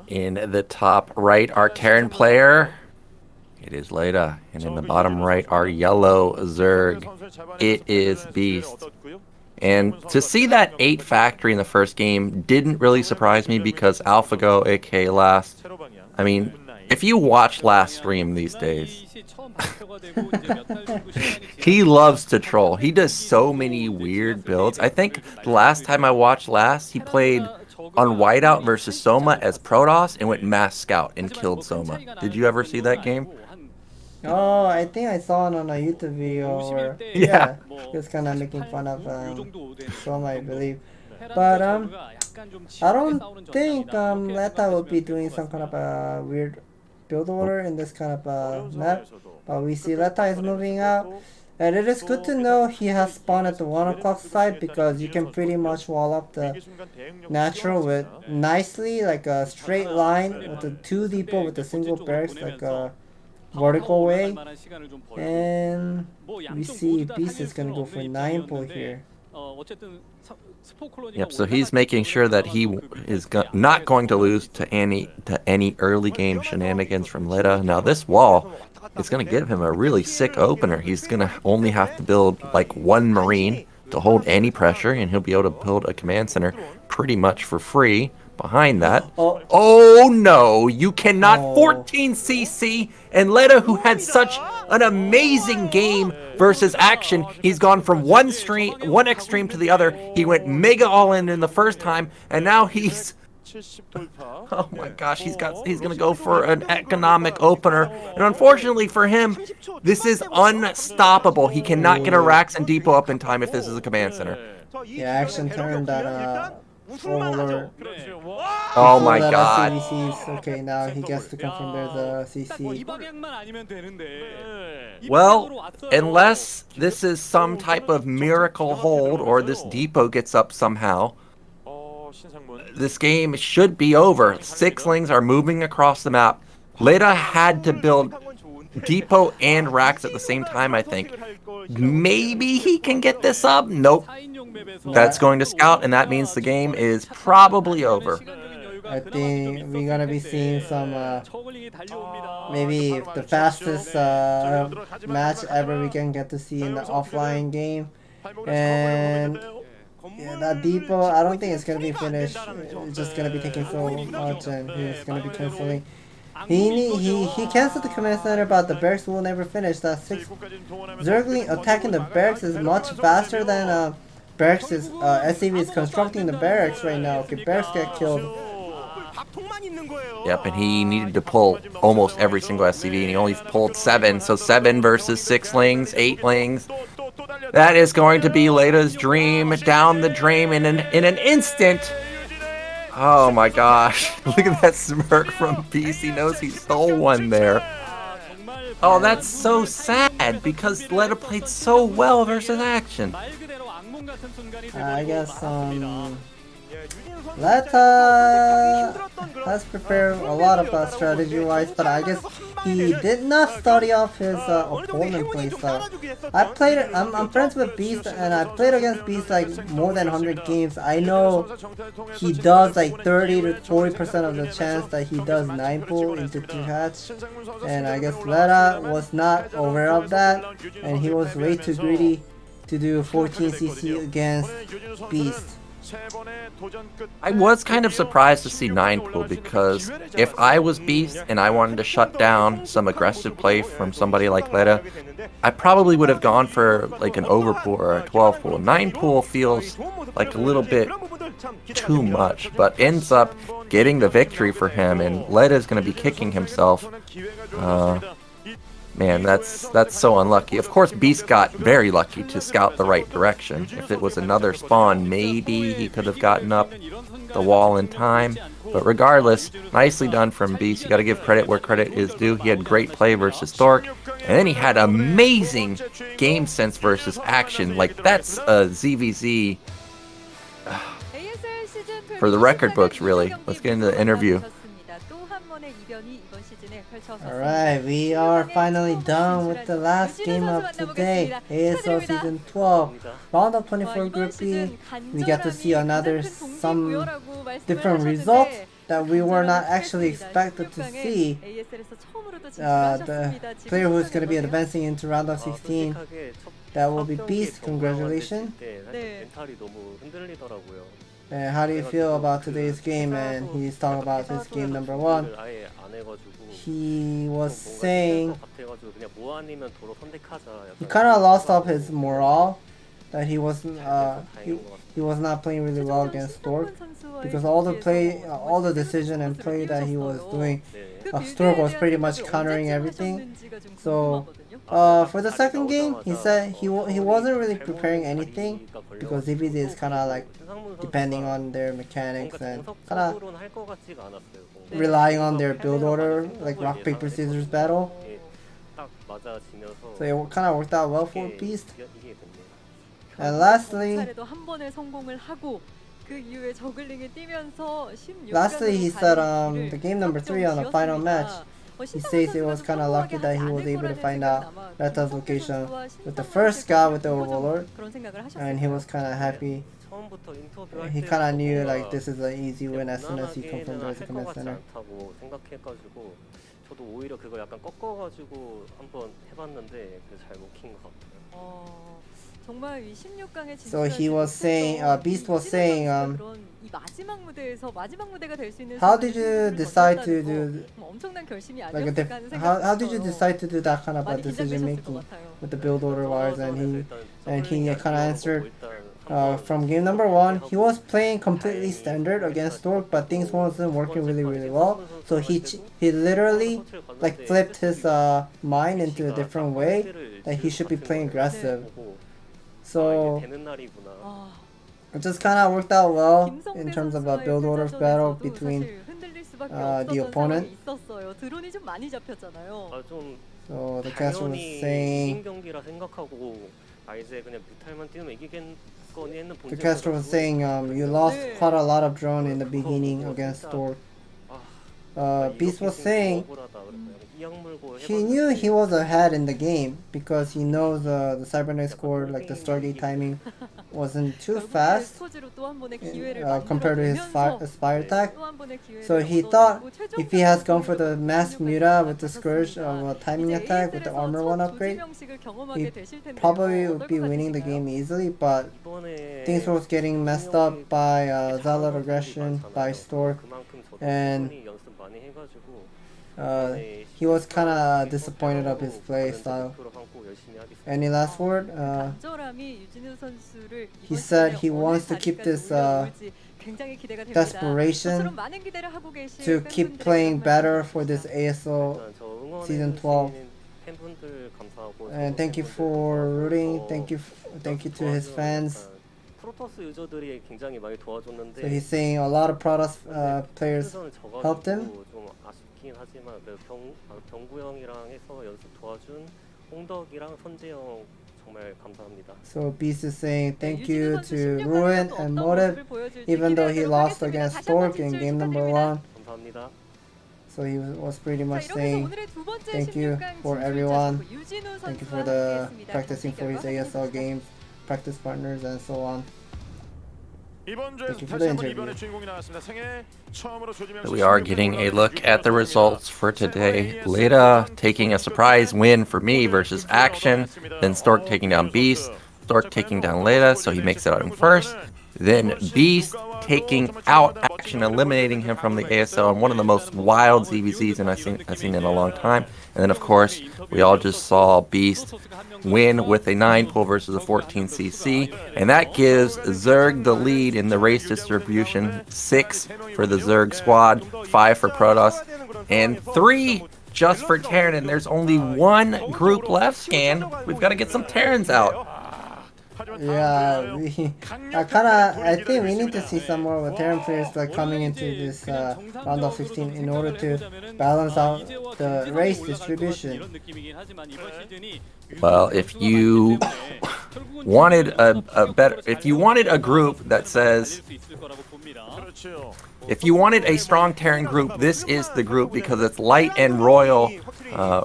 In the top right, our Terran player, it is Leta, and in the bottom right, our yellow Zerg, it is Beast. And to see that 8 factory in the first game didn't really surprise me, because AlphaGo, aka Last, I mean, if you watch Last stream these days, he loves to troll. He does so many weird builds. I think the last time I watched Last, he played on Whiteout versus Soma as Protoss and went Mass Scout and killed Soma. Did you ever see that game? Oh, I think I saw it on a YouTube video where yeah, he was kind of making fun of Soma, I believe. But I don't think Leta will be doing some kind of a weird build order in this kind of map. But we see Leta is moving out. And it is good to know he has spawned at the 1 o'clock side, because you can pretty much wall up the natural with nicely, like a straight line with the 2 depot with a single barracks, like a vertical way. And we see Beast is gonna go for 9 pull here. Yep, so he's making sure that he is not going to lose to any early game shenanigans from Leta. Now this wall is going to give him a really sick opener. He's going to only have to build like 1 Marine to hold any pressure, and he'll be able to build a command center pretty much for free behind that. Oh no, you cannot. 14 CC, and Leta, who had such an amazing game versus Action, he's gone from one extreme to the other. He went mega all in the first time, and now he's oh my gosh, he's gonna go for an economic opener, and unfortunately for him, this is unstoppable. He cannot get a Rax and Depot up in time if this is a command center. Yeah, Action turned that Overlord. Oh Before my that, god. CVCs. Okay, now he gets to confirm there's a CC. Well, unless this is some type of miracle hold or this depot gets up somehow, this game should be over. Sixlings are moving across the map. Leta had to build depot and racks at the same time, I think. Maybe he can get this up? Nope. That's going to scout, and that means the game is probably over. I think we're gonna be seeing some maybe the fastest match ever we can get to see in the offline game. And yeah, that depot, I don't think it's gonna be finished. It's just gonna be taking so much, and he's gonna be canceling. He canceled the command center, but the barracks will never finish. That Zergling attacking the barracks is much faster than barracks is SCV is constructing the barracks right now. Okay, barracks get killed. Yep, and he needed to pull almost every single SCV, and he only pulled 7. So 7 versus 6lings, 8lings. That is going to be Leta's dream down the drain in an instant. Oh my gosh. Look at that smirk from Beast. He knows he stole one there. Oh, that's so sad because Leta played so well versus Action. I guess Leta has prepared a lot of strategy-wise, but I guess he did not study off his opponent playstyle. I'm friends with Beast, and I played against Beast like more than 100 games. I know he does like 30 to 40% of the chance that he does 9 pull into 2 hatch, and I guess Leta was not aware of that, and he was way too greedy to do 14cc against Beast. I was kind of surprised to see 9 pull because if I was Beast and I wanted to shut down some aggressive play from somebody like Leta, I probably would have gone for like an overpull or a 12 pull. 9 pull feels like a little bit too much, but ends up getting the victory for him, and Leta is going to be kicking himself. Man, that's so unlucky. Of course, Beast got very lucky to scout the right direction. If it was another spawn, maybe he could have gotten up the wall in time. But regardless, nicely done from Beast. You got to give credit where credit is due. He had great play versus Stork, and then he had amazing game sense versus Action. Like, that's a ZVZ for the record books, really. Let's get into the interview. Alright, we are finally done with the last game of today. ASL Season 12, Round of 24 Group B. We get to see some different results that we were not actually expected to see. The player who is going to be advancing into Round of 16, that will be Beast. Congratulations. And how do you feel about today's game? And he's talking about his game number 1. He was saying he kind of lost up his morale, that he wasn't he was not playing really well against Stork, because all the decision and play that he was doing, Stork was pretty much countering everything. So for the second game, he said he wasn't really preparing anything, because ZVZ is kind of like depending on their mechanics and kind of relying on their build order, like rock paper scissors battle. So it kind of worked out well for Beast. And lastly, he said the game number 3 on the final match, he says it was kind of lucky that he was able to find out Leta's location with the first guy with the Overlord, and he was kind of happy. He kind of knew like this is an easy win as soon as he confirmed there was a command center. 저도 오히려 그걸 약간 꺾어가지고 한번 해봤는데 잘 먹힌 것 같아요. So he was saying, Beast was saying, how did you decide to do how did you decide to do that kind of decision making with the build order wise? And he kind of answered. From game number 1, he was playing completely standard against Stork, but things wasn't working really well. So he literally like flipped his mind into a different way, that he should be playing aggressive. So It just kind of worked out well in terms of a build orders battle between the opponent. 드론이 좀 많이 잡혔잖아요. So the caster was saying, the caster was saying, you lost quite a lot of drone in the beginning against Stork. Beast was saying he knew he was ahead in the game because he knows the Cybernetic score, like the Stargate timing, wasn't too fast compared to his Spire attack. So he thought if he has gone for the Mask Muta with the Scourge of a timing attack with the Armor 1 upgrade, he probably would be winning the game easily, but things was getting messed up by Zealot aggression by Stork, and he was kind of disappointed of his play style. Any last word? He said he wants to keep this desperation to keep playing better for this ASL Season 12. And thank you for rooting. Thank you to his fans. So he's saying a lot of Protoss players helped him. So Beast is saying thank you to Ruin and Motive, even though he lost against Stork in game number 1. So he was pretty much saying thank you for everyone. Thank you for the practicing for his ASL games, practice partners, and so on. Thank you for the interview. We are getting a look at the results for today. Leta taking a surprise win for me versus Action. Then Stork taking down Beast. Stork taking down Leta, so he makes it out in first. Then Beast taking out Action, eliminating him from the ASL in one of the most wild ZVZs I've seen in a long time. And then, of course, we all just saw Beast win with a 9-pull versus a 14cc. And that gives Zerg the lead in the race distribution. 6 for the Zerg squad, 5 for Protoss, and 3 just for Terran. And there's only one group left, Scan. We've got to get some Terrans out. Yeah, I think we need to see some more of Terran players like coming into this round of 16 in order to balance out the race distribution. Well, if you wanted a group that says, if you wanted a strong Terran group, this is the group because it's Light and Royal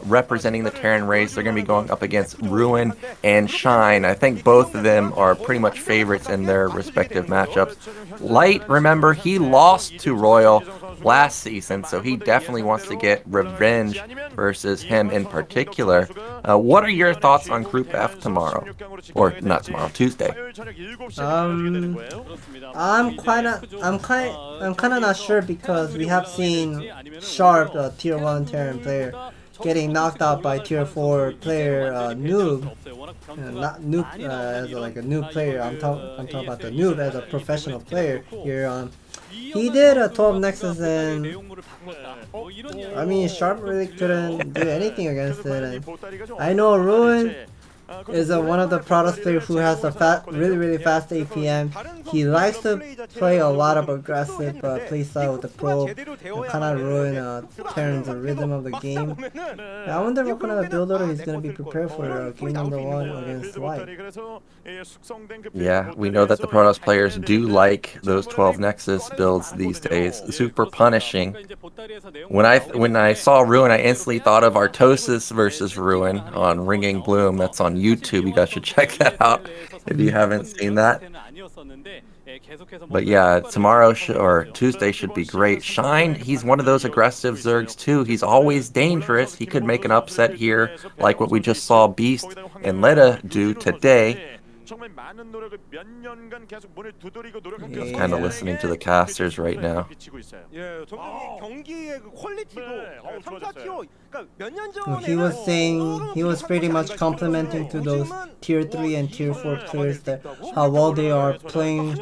representing the Terran race. They're going to be going up against Ruin and Shine. I think both of them are pretty much favorites in their respective matchups. Light, remember, he lost to Royal last season, so he definitely wants to get revenge versus him in particular. What are your thoughts on Group F tomorrow? Or not tomorrow, Tuesday? I'm kind of not sure because we have seen Sharp, the tier 1 Terran player, getting knocked out by tier 4 player Noob. Not Noob as like a noob player. I'm talking about the Noob as a professional player here. He did a 12 Nexus and I mean Sharp really couldn't do anything against it. And I know Ruin is one of the Protoss players who has a really fast APM. He likes to play a lot of aggressive playstyle with the probe and kind of ruin Terran's rhythm of the game. I wonder what kind of a build order he's going to be prepared for game number 1 against White. Yeah, we know that the Protoss players do like those 12 Nexus builds these days. Super punishing. When I saw Ruin, I instantly thought of Artosis versus Ruin on Ringing Bloom. That's on YouTube. You guys should check that out if you haven't seen that. But yeah, tomorrow or Tuesday should be great. Shine, he's one of those aggressive Zergs too. He's always dangerous. He could make an upset here like what we just saw Beast and Leta do today. Just kind of listening to the casters right now. He was saying, he was pretty much complimenting to those tier 3 and tier 4 players that how well they are playing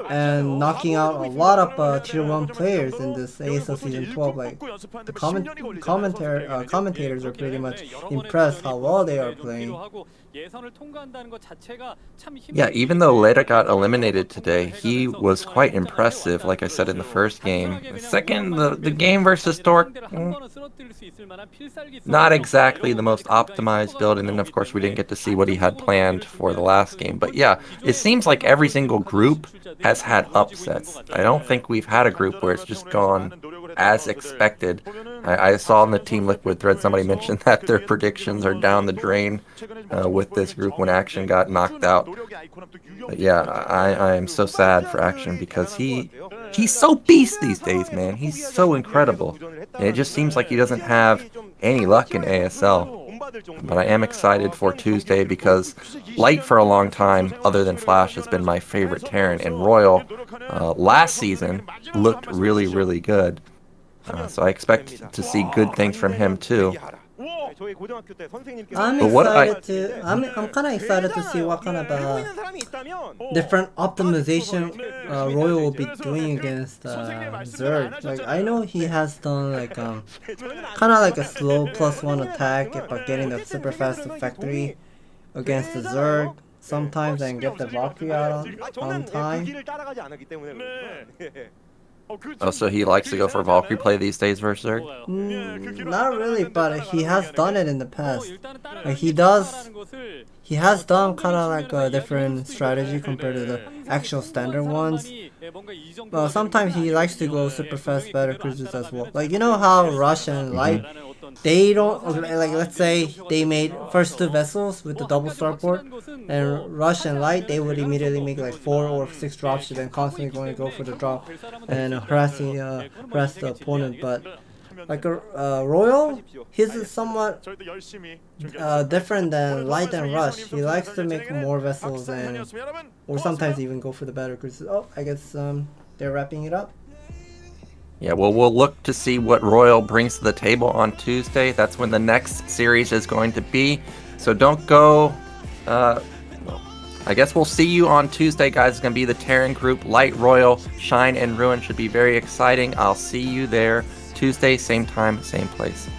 and knocking out a lot of tier 1 players in this ASL Season 12. Like the commentators are pretty much impressed how well they are playing. Yeah, even though Leta got eliminated today, he was quite impressive, like I said in the first game. Second, the game versus Stork, not exactly the most optimized build, and then of course we didn't get to see what he had planned for the last game. But yeah, it seems like every single group has had upsets. I don't think we've had a group where it's just gone as expected. I saw in the Team Liquid thread somebody mentioned that their predictions are down the drain with this group when Action got knocked out. But yeah, I am so sad for Action because he's so beast these days, man. He's so incredible. And it just seems like he doesn't have any luck in ASL. But I am excited for Tuesday because Light for a long time, other than Flash, has been my favorite Terran. And Royal, last season, looked really, really good. So I expect to see good things from him too. I'm kind of excited to see what kind of different optimization Royal will be doing against Zerg. Like I know he has done like kind of like a slow +1 attack by getting the super fast factory against the Zerg sometimes and get the Valkyrie out on time. Oh, so he likes to go for Valkyrie play these days versus Zerg? Not really, but he has done it in the past. Like he has done kind of like a different strategy compared to the actual standard ones. Sometimes he likes to go super fast battle cruisers as well. Like you know how Rush and Light, they don't, like let's say they made first 2 vessels with the double starport, and Rush and Light, they would immediately make like 4 or 6 drops, and then constantly going to go for the drop and harass the opponent. But like Royal, his is somewhat different than Light and Rush. He likes to make more vessels or sometimes even go for the battle cruisers. Oh, I guess they're wrapping it up. Yeah, well, we'll look to see what Royal brings to the table on Tuesday. That's when the next series is going to be. So don't go. I guess we'll see you on Tuesday, guys. It's going to be the Terran group. Light, Royal, Shine, and Ruin should be very exciting. I'll see you there Tuesday, same time, same place.